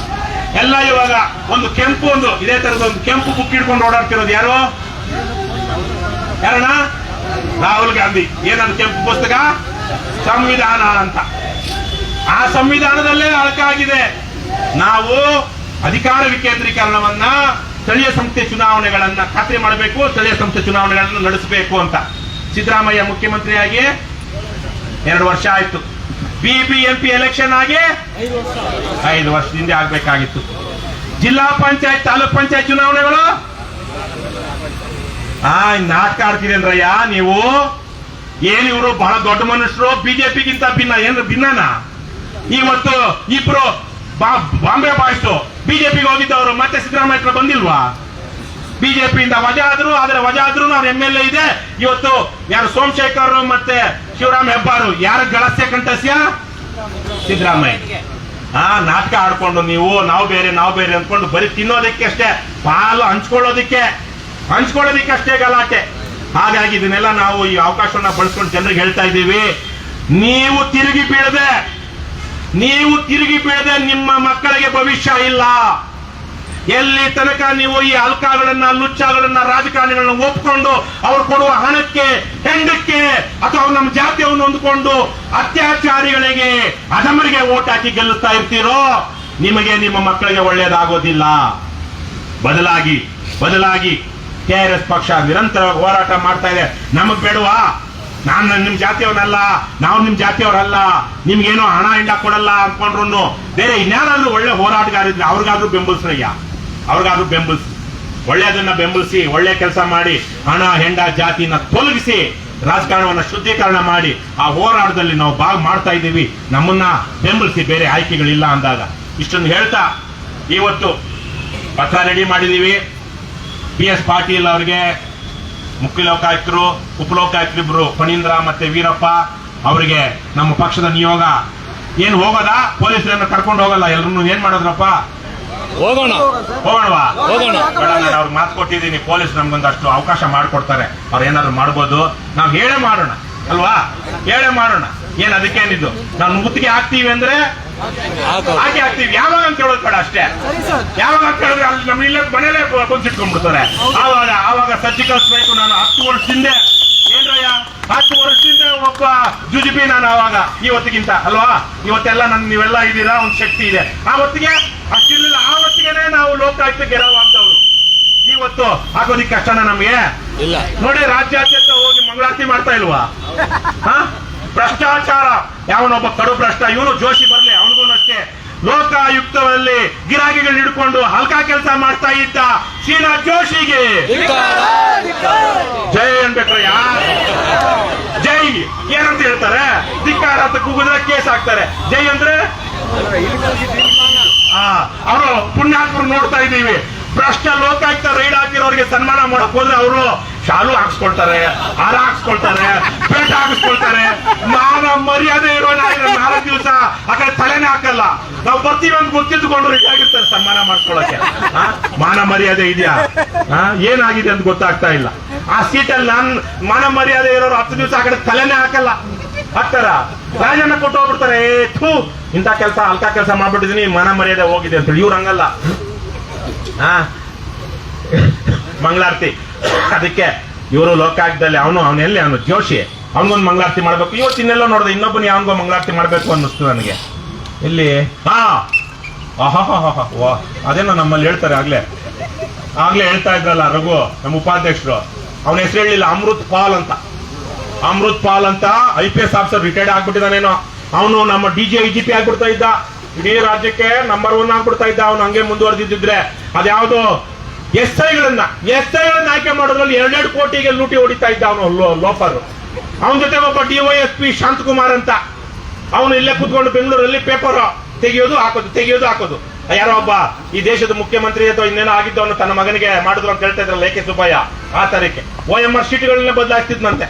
ಎಲ್ಲ. ಇವಾಗ ಒಂದು ಕೆಂಪು, ಒಂದು ಇದೇ ತರದ ಒಂದು ಕೆಂಪು ಬುಕ್ ಹಿಡ್ಕೊಂಡು ಓಡಾಡ್ತಿರೋದು ಯಾರಣ್ಣ? ರಾಹುಲ್ ಗಾಂಧಿ. ಏನಂತ ಕೆಂಪು ಪುಸ್ತಕ? ಸಂವಿಧಾನ ಅಂತ. ಆ ಸಂವಿಧಾನದಲ್ಲೇ ಅಳಕಾಗಿದೆ. ನಾವು ಅಧಿಕಾರ ವಿಕೇಂದ್ರೀಕರಣವನ್ನ, ಸ್ಥಳೀಯ ಸಂಸ್ಥೆ ಚುನಾವಣೆಗಳನ್ನ ಖಾತ್ರಿ ಮಾಡಬೇಕು, ಸ್ಥಳೀಯ ಸಂಸ್ಥೆ ಚುನಾವಣೆಗಳನ್ನು ನಡೆಸಬೇಕು ಅಂತ. ಸಿದ್ದರಾಮಯ್ಯ ಮುಖ್ಯಮಂತ್ರಿಯಾಗಿ 2 ವರ್ಷ ಆಯ್ತು. BBMP ಎಲೆಕ್ಷನ್ ಆಗಿ 5 ವರ್ಷದಿಂದ ಆಗ್ಬೇಕಾಗಿತ್ತು. ಜಿಲ್ಲಾ ಪಂಚಾಯತ್ ತಾಲೂಕ್ ಪಂಚಾಯತ್ ಚುನಾವಣೆಗಳು ನಾಟಕ ಆಡ್ತೀರೇನ್ರಯ್ಯ ನೀವು. ಏನ್ ಇವರು ಬಹಳ ದೊಡ್ಡ ಮನುಷ್ಯರು, ಬಿಜೆಪಿಗಿಂತ ಭಿನ್ನ ಏನ್ ಭಿನ್ನನ? ಇವತ್ತು ಇಬ್ರು ಬಾಂಬೆ ಬಾಯ್ಸು ಬಿಜೆಪಿಗೆ ಹೋಗಿದ್ದವರು ಮತ್ತೆ ಸಿದ್ದರಾಮಯ್ಯ ಬಂದಿಲ್ವಾ? ಬಿಜೆಪಿಯಿಂದ ವಜಾ ಆದ್ರು, ಆದ್ರೆ ವಜಾ ಆದ್ರೂ ಅವ್ರ MLA ಇದೆ. ಇವತ್ತು ಯಾರು ಸೋಮಶೇಖರ್ ಮತ್ತೆ ಶಿವರಾಮ್ ಹೆಬ್ಬಾರು ಯಾರ ಗಳಸ್ಯ ಕಂಠಸ್ಯ? ಸಿದ್ದರಾಮಯ್ಯ. ನಾಟಕ ಆಡ್ಕೊಂಡು ನೀವು ನಾವು ಬೇರೆ ಅಂದ್ಕೊಂಡು ಬರೀ ತಿನ್ನೋದಕ್ಕೆ ಅಷ್ಟೇ, ಪಾಲು ಹಂಚ್ಕೊಳ್ಳೋದಿಕ್ಕೆ ಅಷ್ಟೇ ಗಲಾಟೆ. ಹಾಗಾಗಿ ಇದನ್ನೆಲ್ಲ ನಾವು ಈ ಅವಕಾಶವನ್ನ ಬಳಸ್ಕೊಂಡು ಜನರಿಗೆ ಹೇಳ್ತಾ ಇದ್ದೀವಿ, ನೀವು ತಿರುಗಿ ಬೀಳದೆ ನಿಮ್ಮ ಮಕ್ಕಳಿಗೆ ಭವಿಷ್ಯ ಇಲ್ಲ. ಎಲ್ಲಿ ತನಕ ನೀವು ಈ ಅಲ್ಕಾಗಳನ್ನ ಲುಚ್ಚಾಗಳನ್ನ ರಾಜಕಾರಣಿಗಳನ್ನ ಒಪ್ಕೊಂಡು ಅವ್ರು ಕೊಡುವ ಹಣಕ್ಕೆ ಹೆಂಡಕ್ಕೆ ಅಥವಾ ನಮ್ಮ ಜಾತಿಯನ್ನು ಹೊಂದ್ಕೊಂಡು ಅತ್ಯಾಚಾರಿಗಳಿಗೆ ಅಧಮರಿಗೆ ಓಟ್ ಹಾಕಿ ಗೆಲ್ಲಿಸ್ತಾ ಇರ್ತೀರೋ ನಿಮಗೆ ನಿಮ್ಮ ಮಕ್ಕಳಿಗೆ ಒಳ್ಳೆಯದಾಗೋದಿಲ್ಲ. ಬದಲಾಗಿ KRS ಪಕ್ಷ ನಿರಂತರವಾಗಿ ಹೋರಾಟ ಮಾಡ್ತಾ ಇದೆ. ನಮಗ್ ಬೇಡವಾ? ನಾನು ನಿಮ್ ಜಾತಿಯವನಲ್ಲ, ನಾವು ನಿಮ್ ಜಾತಿಯವರಲ್ಲ, ನಿಮ್ಗೇನೋ ಹಣ ಹೆಂಡ ಕೊಡಲ್ಲ ಅನ್ಕೊಂಡ್ರು ಬೇರೆ ಇನ್ಯಾರಾದ್ರೂ ಒಳ್ಳೆ ಹೋರಾಟಗಾರಿದ್ರೆ ಅವ್ರಿಗಾದ್ರೂ ಬೆಂಬಲಿಸ್ರಯ್ಯ, ಒಳ್ಳೆಯದನ್ನ ಬೆಂಬಲಿಸಿ, ಒಳ್ಳೆ ಕೆಲಸ ಮಾಡಿ, ಹಣ ಹೆಂಡ ಜಾತಿನ ತೊಲಗಿಸಿ ರಾಜಕಾರಣವನ್ನ ಶುದ್ಧೀಕರಣ ಮಾಡಿ ಆ ಹೋರಾಟದಲ್ಲಿ ನಾವು ಭಾಗ ಮಾಡ್ತಾ ಇದ್ದೀವಿ. ನಮ್ಮನ್ನ ಬೆಂಬಲಿಸಿ, ಬೇರೆ ಆಯ್ಕೆಗಳಿಲ್ಲ ಅಂದಾಗ. ಇಷ್ಟೊಂದು ಹೇಳ್ತಾ ಇವತ್ತು ಪತ್ರ ರೆಡಿ ಮಾಡಿದೀವಿ. PS ಪಾಟೀಲ್ ಅವರಿಗೆ ಮುಖ್ಯ ಲೋಕಾಯುಕ್ತರು, ಉಪಲೋಕಾಯುಕ್ತರು ಇಬ್ರು ಫಣೀಂದ್ರ ಮತ್ತೆ ವೀರಪ್ಪ ಅವರಿಗೆ ನಮ್ಮ ಪಕ್ಷದ ನಿಯೋಗ ಏನ್ ಹೋಗೋದಾ? ಪೊಲೀಸರನ್ನ ಕರ್ಕೊಂಡು ಹೋಗಲ್ಲ, ಎಲ್ರು ಏನ್ ಮಾಡೋದ್ರಪ್ಪ? ಹೋಗೋಣವಾ? ಬೇಡ, ನಾನು ಅವ್ರಿಗೆ ಮಾತು ಕೊಟ್ಟಿದ್ದೀನಿ, ಪೊಲೀಸ್ ನಮ್ಗೊಂದಷ್ಟು ಅವಕಾಶ ಮಾಡ್ಕೊಡ್ತಾರೆ, ಅವ್ರು ಏನಾದ್ರು ಮಾಡ್ಬೋದು. ನಾವು ಹೇಳೇ ಮಾಡೋಣ ಅಲ್ವಾ? ಏನ್ ಅದಕ್ಕೇನಿದ್ದು, ನಾವು ಮುತ್ತಿಗೆ ಹಾಕ್ತೀವಿ ಅಂದ್ರೆ ಹಾಗೆ ಆಗ್ತೀವಿ. ಯಾವಾಗ ಅಂತ ಹೇಳೋದು ಬೇಡ ಅಷ್ಟೇ. ಯಾವಾಗ ಅಂತ ಹೇಳಿದ್ರೆ ಅಲ್ಲಿ ನಮ್ಮ ಇಲ್ಲ ಮನೇಲೆ ಬಂದಿಟ್ಕೊಂಡ್ಬಿಡ್ತಾರೆ. ಆವಾಗ ಸರ್ಜಿಕಲ್ ಸ್ಟ್ರೈಕ್ ನಾನು 10 ವರ್ಷದಿಂದ ಏನ್ರಯ್ಯ 10 ವರ್ಷದಿಂದ ಒಬ್ಬ ಜುಜುಬಿ ನಾನು ಆವಾಗ ಇವತ್ತಿಗಿಂತ ಅಲ್ವಾ? ಇವತ್ತೆಲ್ಲ ನೀವೆಲ್ಲ ಇದ್ದೀರಾ, ಒಂದು ಶಕ್ತಿ ಇದೆ. ಆವತ್ತಿಗೆ ಅಷ್ಟಿರಲಿಲ್ಲ. ಆವತ್ತಿಗೆನೆ ನಾವು ಲೋಕಾಯುಕ್ತ ಗೆರವ್ ಆಗ್ತವ್ರು. ಇವತ್ತು ಆಗೋದಿಕ್ಕೆ ಕಷ್ಟನ ನಮ್ಗೆ ಇಲ್ಲ. ನೋಡಿ, ರಾಜ್ಯಾದ್ಯಂತ ಹೋಗಿ ಮಂಗಳಾರತಿ ಮಾಡ್ತಾ ಇಲ್ವಾ? ಭ್ರಷ್ಟಾಚಾರ, ಯಾವನೊಬ್ಬ ಕಡು ಭ್ರಷ್ಟ, ಇವನು ಜೋಶಿ ಬರ್ಲಿ, ಅವನಿಗೂ ಅಷ್ಟೇ. ಲೋಕಾಯುಕ್ತದಲ್ಲಿ ಗಿರಾಕಿಗಳು ಹಿಡ್ಕೊಂಡು ಹಲ್ಕಾ ಕೆಲಸ ಮಾಡ್ತಾ ಇದ್ದ ಶ್ರೀನಾಥ್ ಜೋಶಿಗೆ ಜೈ ಅನ್ಬೇಕ್ರಯ್ಯ. ಜೈ ಏನಂತ ಹೇಳ್ತಾರೆ? ಧಿಕ್ಕಾರ ಅಂತ ಕೂಗಿದ್ರೆ ಕೇಸ್ ಹಾಕ್ತಾರೆ. ಜೈ ಅಂದ್ರೆ ಅವರು ಪುಣ್ಯಾತ್ಮರು ನೋಡ್ತಾ ಇದ್ದೀವಿ. ಭ್ರಷ್ಟ ಲೋಕಾಯುಕ್ತ ರೈಡ್ ಹಾಕಿರೋರಿಗೆ ಸನ್ಮಾನ ಮಾಡಕ್ ಹೋದ್ರೆ ಅವರು ಶಾಲು ಹಾಕ್ಸ್ಕೊಳ್ತಾರೆ, ಹಾರ ಹಾಕ್ಸ್ಕೊಳ್ತಾರೆ, ಪೇಟ ಹಾಕಿಸ್ಕೊಳ್ತಾರೆ. ಮಾನ ಮರ್ಯಾದೆ ಇರೋ 4 ದಿವಸ ಆ ಕಡೆ ತಲೆನೇ ಹಾಕಲ್ಲ. ನಾವು ಬರ್ತೀವಿ ಅಂತ ಗೊತ್ತಿದ್ದುಕೊಂಡು ರೆಡಿ ಆಗಿರ್ತಾರೆ ಸನ್ಮಾನ ಮಾಡ್ಕೊಳಕ್ಕೆ. ಮಾನ ಮರ್ಯಾದೆ ಇದೆಯಾ? ಏನಾಗಿದೆ ಅಂತ ಗೊತ್ತಾಗ್ತಾ ಇಲ್ಲ. ಆ ಸೀಟಲ್ಲಿ ಮಾನ ಮರ್ಯಾದೆ ಇರೋರು 10 ದಿವಸ ಆ ಕಡೆ ತಲೆನೇ ಹಾಕಲ್ಲ. ಹಾಕ್ತಾರ, ರಾಜನ್ನ ಕೊಟ್ಟು ಹೋಗ್ಬಿಡ್ತಾರೆ. ಇಂಥ ಕೆಲಸ ಹಲ್ಕಾ ಕೆಲಸ ಮಾಡ್ಬಿಟ್ಟಿದೀನಿ, ಮಾನ ಮರ್ಯಾದೆ ಹೋಗಿದೆ ಅಂತ. ಇವ್ರು ಹಂಗಲ್ಲ. ಮಂಗಳಾರತಿ, ಅದಕ್ಕೆ ಇವರು ಲೋಕಾಯುಕ್ತದಲ್ಲಿ ಅವನು ಜೋಶಿ, ಅವನಿಗೊಂದು ಮಂಗಳಾರತಿ ಮಾಡ್ಬೇಕು. ಇವತ್ತು ಇನ್ನೆಲ್ಲ ನೋಡಿದೆ, ಇನ್ನೊಬ್ಬನ ಯಾವನಿಗೋ ಮಂಗಳಾರತಿ ಮಾಡ್ಬೇಕು ಅನ್ನಿಸ್ತು ನನಗೆ. ಇಲ್ಲಿ ಅದೇನೋ ನಮ್ಮಲ್ಲಿ ಹೇಳ್ತಾರೆ, ಆಗ್ಲೇ ಹೇಳ್ತಾ ಇದ್ರಲ್ಲ ರಘು, ನಮ್ಮ ಉಪಾಧ್ಯಕ್ಷರು, ಅವನ ಹೆಸರು ಹೇಳಿಲ್ಲ, ಅಮೃತ್ ಪಾಲ್ ಅಂತ IPS ಆಫೀಸರ್ ರಿಟೈರ್ಡ್ ಆಗ್ಬಿಟ್ಟಿದ್ದಾನೇನೋ. ಅವನು ನಮ್ಮ DGIGP ಆಗ್ಬಿಡ್ತಾ ಇದ್ದ, ಇಡೀ ರಾಜ್ಯಕ್ಕೆ ನಂಬರ್ 1 ಆಗ್ಬಿಡ್ತಾ ಇದ್ದ. ಅವನು ಹಂಗೆ ಮುಂದುವರೆದಿದ್ರೆ ಅದ್ಯಾವುದೋ SIಗಳನ್ನ ಆಯ್ಕೆ ಮಾಡೋದ್ರಲ್ಲಿ 2 ಕೋಟಿಗೆ ಲೂಟಿ ಹೊಡಿತಾ ಇದ್ದ ಅವನು ಲೋಫರ್. ಅವನ ಜೊತೆ ಒಬ್ಬ DYSP ಶಾಂತಕುಮಾರ್ ಅಂತ, ಅವನು ಇಲ್ಲೇ ಕೂತ್ಕೊಂಡು ಬೆಂಗಳೂರಲ್ಲಿ ಪೇಪರ್ ತೆಗೆಯೋದು ಹಾಕೋದು. ಯಾರೋ ಒಬ್ಬ ಈ ದೇಶದ ಮುಖ್ಯಮಂತ್ರಿ ಅಥವಾ ಇನ್ನೇನೋ ಆಗಿದ್ದವನು ತನ್ನ ಮಗನಿಗೆ ಮಾಡಿದ್ರು ಅಂತ ಹೇಳ್ತಾ ಇದ್ರಲ್ಲ AK ಸುಬ್ಬಯ್ಯ, ಆ ತರಕ್ಕೆ OMR ಶೀಟ್ಗಳನ್ನ ಬದಲಾಯಿಸ್ತಿದ್ನಂತೆ.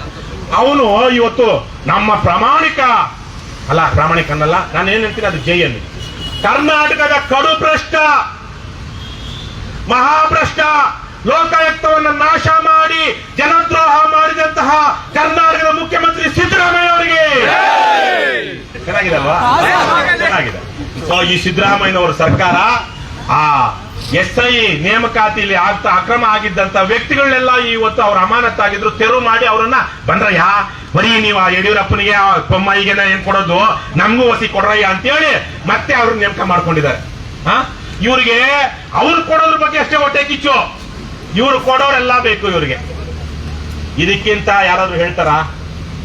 ಅವನು ಇವತ್ತು ನಮ್ಮ ಪ್ರಾಮಾಣಿಕ ಅನ್ನಲ್ಲ, ನಾನು ಏನ್ ಹೇಳ್ತೀನಿ ಅದು ಜೈಯಲ್ಲಿ ಕರ್ನಾಟಕದ ಕಡು ಭ್ರಷ್ಟ, ಮಹಾಭ್ರಷ್ಟ, ಲೋಕಾಯುಕ್ತವನ್ನು ನಾಶ ಮಾಡಿ ಜನದ್ರೋಹ ಮಾಡಿದಂತಹ ಕರ್ನಾಟಕದ ಮುಖ್ಯಮಂತ್ರಿ ಸಿದ್ದರಾಮಯ್ಯ ಅವರಿಗೆ ಚೆನ್ನಾಗಿದಲ್ವಾ? ಚೆನ್ನಾಗಿದೆ. ಸೊ ಈ ಸಿದ್ದರಾಮಯ್ಯನವರ ಸರ್ಕಾರ ಆ SI ನೇಮಕಾತಿಯಲ್ಲಿ ಅಕ್ರಮ ಆಗಿದ್ದಂತ ವ್ಯಕ್ತಿಗಳನ್ನೆಲ್ಲ ಇವತ್ತು ಅವ್ರ ಅಮಾನತ್ತಾಗಿದ್ರು, ತೆರವು ಮಾಡಿ ಅವರನ್ನ ಬಂದ್ರಯ್ಯ, ಬರೀ ನೀವು ಯಡಿಯೂರಪ್ಪನಿಗೆ ಬೊಮ್ಮಾಯಿಗೆ ಏನ್ ಕೊಡೋದು, ನಮಗೂ ವಸಿ ಕೊಡ್ರಯ್ಯ ಅಂತೇಳಿ ಮತ್ತೆ ಅವ್ರನ್ನ ನೇಮಕ ಮಾಡ್ಕೊಂಡಿದ್ದಾರೆ. ಇವ್ರಿಗೆ ಅವ್ರು ಕೊಡೋದ್ರ ಬಗ್ಗೆ ಅಷ್ಟೇ ಹೊಟ್ಟೆ ಕಿಚ್ಚು, ಇವ್ರು ಕೊಡೋರೆಲ್ಲ ಬೇಕು ಇವ್ರಿಗೆ. ಇದಕ್ಕಿಂತ ಯಾರಾದ್ರೂ ಹೇಳ್ತಾರ?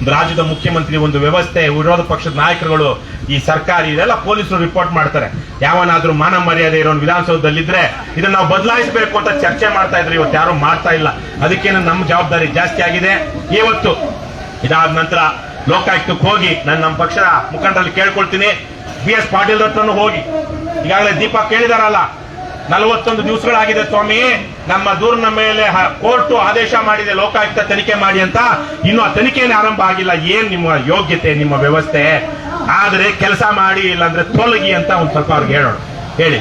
ರಾಜ್ಯದ ಮುಖ್ಯಮಂತ್ರಿ, ಒಂದು ವ್ಯವಸ್ಥೆ, ವಿರೋಧ ಪಕ್ಷದ ನಾಯಕರುಗಳು, ಈ ಸರ್ಕಾರಿ ಇದೆಲ್ಲ ಪೊಲೀಸರು ರಿಪೋರ್ಟ್ ಮಾಡ್ತಾರೆ. ಯಾವನಾದ್ರೂ ಮಾನ ಮರ್ಯಾದೆ ಇರೋ ವಿಧಾನಸೌಧದಲ್ಲಿದ್ರೆ ಇದನ್ನ ನಾವು ಬದಲಾಯಿಸಬೇಕು ಅಂತ ಚರ್ಚೆ ಮಾಡ್ತಾ ಇದ್ರೆ ಇವತ್ತು ಯಾರು ಮಾಡ್ತಾ ಇಲ್ಲ. ಅದಕ್ಕೆ ನಮ್ಮ ಜವಾಬ್ದಾರಿ ಜಾಸ್ತಿ ಆಗಿದೆ. ಇವತ್ತು ಇದಾದ ನಂತರ ಲೋಕಾಯುಕ್ತಕ್ಕೆ ಹೋಗಿ ನಾನು ನಮ್ಮ ಪಕ್ಷದ ಮುಖಂಡರಲ್ಲಿ ಕೇಳ್ಕೊಳ್ತೀನಿ, BS ಪಾಟೀಲ್ ಹತ್ರನೂ ಹೋಗಿ, ಈಗಾಗಲೇ ದೀಪಕ್ ಕೇಳಿದಾರಲ್ಲ, 41 ದಿವಸಗಳಾಗಿದೆ ಸ್ವಾಮಿ, ನಮ್ಮ ದೂರಿನ ಮೇಲೆ ಕೋರ್ಟ್ ಆದೇಶ ಮಾಡಿದೆ ಲೋಕಾಯುಕ್ತ ತನಿಖೆ ಮಾಡಿ ಅಂತ. ಇನ್ನು ಆ ತನಿಖೆನೇ ಆರಂಭ ಆಗಿಲ್ಲ. ಏನ್ ನಿಮ್ಮ ಯೋಗ್ಯತೆ, ನಿಮ್ಮ ವ್ಯವಸ್ಥೆ? ಆದ್ರೆ ಕೆಲಸ ಮಾಡಿ, ಇಲ್ಲಾಂದ್ರೆ ತೊಲಗಿ ಅಂತ ಒಂದ್ ಸ್ವಲ್ಪ ಅವ್ರಿಗೆ ಹೇಳೋಣ. ಹೇಳಿ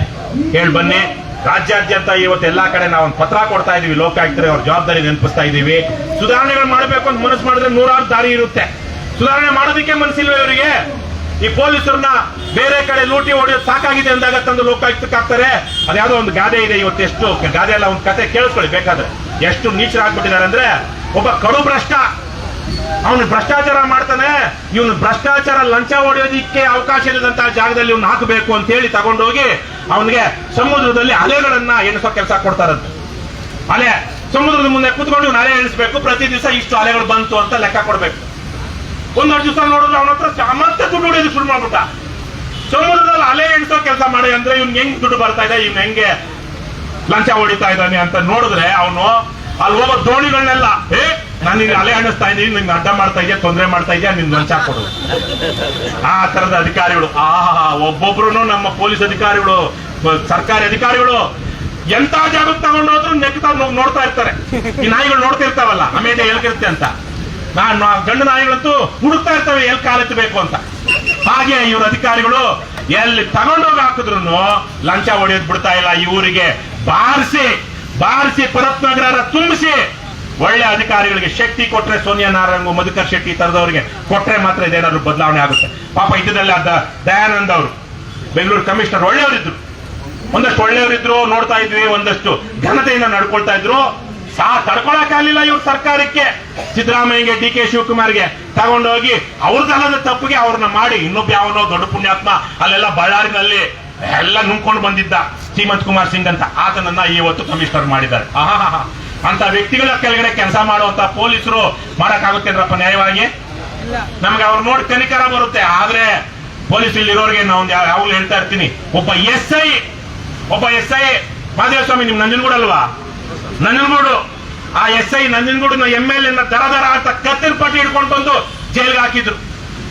ಬನ್ನಿ. ರಾಜ್ಯಾದ್ಯಂತ ಇವತ್ತು ಎಲ್ಲಾ ಕಡೆ ನಾವು ಒಂದು ಪತ್ರ ಕೊಡ್ತಾ ಇದೀವಿ ಲೋಕಾಯುಕ್ತರಿಗೆ, ಅವ್ರ ಜವಾಬ್ದಾರಿ ನೆನಪಿಸ್ತಾ ಇದೀವಿ. ಸುಧಾರಣೆಗಳು ಮಾಡಬೇಕು ಅಂತ ಮನಸ್ಸು ಮಾಡಿದ್ರೆ 100 ದಾರಿ ಇರುತ್ತೆ. ಸುಧಾರಣೆ ಮಾಡೋದಕ್ಕೆ ಮನಸ್ಸಿಲ್ವೇ ಇವರಿಗೆ? ಈ ಪೊಲೀಸರನ್ನ ಬೇರೆ ಕಡೆ ಲೂಟಿ ಹೊಡೆಯೋದು ಸಾಕಾಗಿದೆ ಅಂದಾಗ ತಂದು ಲೋಕಾಯುಕ್ತಕ್ಕೆ ಹಾಕ್ತಾರೆ. ಅದ್ಯಾವುದೋ ಒಂದು ಗಾದೆ ಇದೆ, ಇವತ್ತು ಎಷ್ಟು ಗಾದೆ ಎಲ್ಲ ಒಂದು ಕತೆ ಕೇಳಿಸ್ಕೊಳ್ಳಿ ಬೇಕಾದ್ರೆ. ಎಷ್ಟು ನೀಚರಾಗ್ಬಿಟ್ಟಿದ್ದಾರೆ ಅಂದ್ರೆ, ಒಬ್ಬ ಕಡು ಭ್ರಷ್ಟ, ಅವನು ಭ್ರಷ್ಟಾಚಾರ ಮಾಡ್ತಾನೆ, ಇವನು ಭ್ರಷ್ಟಾಚಾರ ಲಂಚ ಹೊಡೆಯೋದಿಕ್ಕೆ ಅವಕಾಶ ಇಲ್ಲದಂತಹ ಜಾಗದಲ್ಲಿ ಇವ್ನು ಹಾಕಬೇಕು ಅಂತ ಹೇಳಿ ತಗೊಂಡೋಗಿ ಅವನಿಗೆ ಸಮುದ್ರದಲ್ಲಿ ಅಲೆಗಳನ್ನ ಎಣಿಸೋ ಕೆಲಸ ಕೊಡ್ತಾರಂತೆ. ಅಲೆ ಸಮುದ್ರದ ಮುಂದೆ ಕೂತ್ಕೊಂಡು ಇವ್ನು ಅಲೆ ಎಣಿಸ್ಬೇಕು, ಪ್ರತಿ ದಿವಸ ಇಷ್ಟು ಅಲೆಗಳು ಬಂತು ಅಂತ ಲೆಕ್ಕ ಕೊಡ್ಬೇಕು. ಒಂದೆರಡು ದಿವಸ ನೋಡಿದ್ರೆ ಅವನ ಹತ್ರ ಮತ್ತೆ ದುಡ್ಡು ಹೊಡೆಯೋದು ಶುರು ಮಾಡ್ಬಿಟ್ಟ. ಸಮುದ್ರದಲ್ಲಿ ಅಲೆ ಎಣಿಸೋ ಕೆಲಸ ಮಾಡಿ ಅಂದ್ರೆ ಇವ್ನ್ ಹೆಂಗ್ ದುಡ್ಡು ಬರ್ತಾ ಇದೆ, ಇವ್ನ ಹೆಂಗೆ ಲಂಚ ಹೊಡಿತಾ ಇದ್ದಾನೆ ಅಂತ ನೋಡಿದ್ರೆ ಅವನು ಅಲ್ಲಿ ಹೋಗೋ ದೋಣಿಗಳನ್ನೆಲ್ಲ, ನಾನು ನಿನ್ಗೆ ಅಲೆ ಎಣಿಸ್ತಾ ಇದ್ದೀನಿ, ನಿನ್ಗೆ ಅಡ್ಡ ಮಾಡ್ತಾ ಇದೆಯಾ, ತೊಂದರೆ ಮಾಡ್ತಾ ಇದೆಯಾ, ನಿನ್ ಲಂಚ ಕೊಡು. ಆ ತರದ ಅಧಿಕಾರಿಗಳು, ಒಬ್ಬೊಬ್ರು ನಮ್ಮ ಪೊಲೀಸ್ ಅಧಿಕಾರಿಗಳು, ಸರ್ಕಾರಿ ಅಧಿಕಾರಿಗಳು ಎಂತ ಜಾಗಕ್ಕೆ ತಗೊಂಡೋದ್ರು ನೆಕ್ತಾ ನೋಡ್ತಾ ಇರ್ತಾರೆ. ಈ ನಾಯಿಗಳು ನೋಡ್ತಿರ್ತಾವಲ್ಲ ಆಮೇಲೆ ಎಲ್ಕಿರುತ್ತೆ ಅಂತ. ಗಂಡು ನಾಯಿಗಳಂತೂ ಹುಡುಕ್ತಾ ಇರ್ತವೆ ಎಲ್ಲಿ ಕಾಲೆತ್ತಬೇಕು ಅಂತ. ಹಾಗೆ ಇವ್ರ ಅಧಿಕಾರಿಗಳು ಎಲ್ಲಿ ತಗೊಂಡೋಗಿ ಹಾಕಿದ್ರು ಲಂಚ ಹೊಡೆಯೋದ್ ಬಿಡ್ತಾ ಇಲ್ಲ. ಈ ಊರಿಗೆ ಬಾರಿಸಿ ಪರತ್ ನಗರ ತುಂಬಿಸಿ ಒಳ್ಳೆ ಅಧಿಕಾರಿಗಳಿಗೆ ಶಕ್ತಿ ಕೊಟ್ರೆ, ಸೋನಿಯಾ ನಾರಾಯಣ್, ಮಧುಕರ್ ಶೆಟ್ಟಿ ತರದವ್ರಿಗೆ ಕೊಟ್ರೆ ಮಾತ್ರ ಇದೇನಾದ್ರು ಬದಲಾವಣೆ ಆಗುತ್ತೆ. ಪಾಪ ಇದ್ದಲ್ಲ ದಯಾನಂದ್ ಅವರು ಬೆಂಗಳೂರು ಕಮಿಷನರ್ ಒಳ್ಳೆಯವರಿದ್ರು, ಒಂದಷ್ಟು ಒಳ್ಳೆಯವರಿದ್ರು, ನೋಡ್ತಾ ಇದ್ವಿ, ಒಂದಷ್ಟು ಘನತೆಯಿಂದ ನಡ್ಕೊಳ್ತಾ ಇದ್ರು. ತಡ್ಕೊಳಕ್ಕಾಗಲಿಲ್ಲ ಇವ್ರ ಸರ್ಕಾರಕ್ಕೆ. ಸಿದ್ದರಾಮಯ್ಯಗೆ, DK ಶಿವಕುಮಾರ್ಗೆ ತಗೊಂಡೋಗಿ ಅವ್ರದಲ್ಲದ ತಪ್ಪಿಗೆ ಅವ್ರನ್ನ ಮಾಡಿ, ಇನ್ನೊಬ್ಬ ಯಾವನೋ ದೊಡ್ಡ ಪುಣ್ಯಾತ್ಮ ಅಲ್ಲೆಲ್ಲ ಬಳ್ಳಾರಿನಲ್ಲಿ ಎಲ್ಲ ನುಂಗ್ಕೊಂಡು ಬಂದಿದ್ದ ಶ್ರೀಮಂತ್ ಕುಮಾರ್ ಸಿಂಗ್ ಅಂತ, ಆತನನ್ನ ಇವತ್ತು ಕಮಿಷನರ್ ಮಾಡಿದ್ದಾರೆ. ಅಂತ ವ್ಯಕ್ತಿಗಳ ಕೆಳಗಡೆ ಕೆಲಸ ಮಾಡುವಂತ ಪೊಲೀಸರು ಮಾಡಕ್ಕಾಗುತ್ತೇನ್ರಪ್ಪ ನ್ಯಾಯವಾಗಿ? ನಮ್ಗೆ ಅವ್ರು ನೋಡಿ ಕನಿಕರ ಬರುತ್ತೆ. ಆದ್ರೆ ಪೊಲೀಸ್ ಇಲ್ಲಿರೋರಿಗೆ ನಾವು ಯಾವಾಗ್ಲೂ ಹೇಳ್ತಾ ಇರ್ತೀನಿ, ಒಬ್ಬ SI ಮಾದೇವಸ್ವಾಮಿ, ನಿಮ್ ನಂಜನಗೂಡು ಅಲ್ವಾ? ನಂಜನಗೂಡು, ಆ SI ನಂಜನಗೂಡಿನ MLA ದರ ಅಂತ ಕತ್ತಿನ ಪಟ್ಟಿ ಹಿಡ್ಕೊಂಡು ಬಂದು ಜೈಲ್ಗೆ ಹಾಕಿದ್ರು.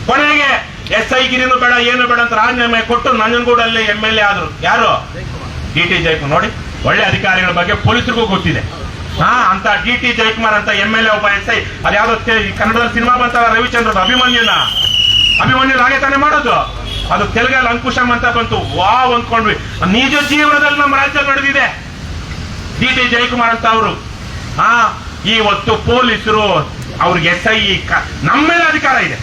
ಕೊನೆಗೆ SI ಗಿರಿನೂ ಬೇಡ ಏನು ಬೇಡ ಅಂತ ರಾಜೀನಾಮೆ ಕೊಟ್ಟು ನಂಜನಗೂಡಲ್ಲಿ MLA ಆದ್ರು. ಯಾರು? DT ಜಯಕುಮಾರ್. ನೋಡಿ, ಒಳ್ಳೆ ಅಧಿಕಾರಿಗಳ ಬಗ್ಗೆ ಪೊಲೀಸರಿಗೂ ಗೊತ್ತಿದೆ. ಅಂತ DT ಜಯಕುಮಾರ್ ಅಂತ MLA ಒಬ್ಬ SI. ಅದ್ಯಾವ್ದೋ ಕನ್ನಡದಲ್ಲಿ ಸಿನಿಮಾ ಬಂತಲ್ಲ ರವಿಚಂದ್ರ, ಅಭಿಮನ್ಯು ಹಾಗೆ ತಾನೇ ಮಾಡೋದು. ಅದು ತೆಲುಗಲ್ಲಿ ಅಂಕುಶಂ ಅಂತ ಬಂತು. ವಾವ್ ಅಂದ್ಕೊಂಡ್ವಿ. ನಿಜ ಜೀವನದಲ್ಲಿ ನಮ್ಮ ರಾಜ್ಯ ನಡೆದಿದೆ. DT ಜಯಕುಮಾರ್ ಅಂತ ಅವರು. ಇವತ್ತು ಪೊಲೀಸರು ಅವ್ರಿಗೆ SI ನಮ್ಮ ಮೇಲೆ ಅಧಿಕಾರ ಇದೆ.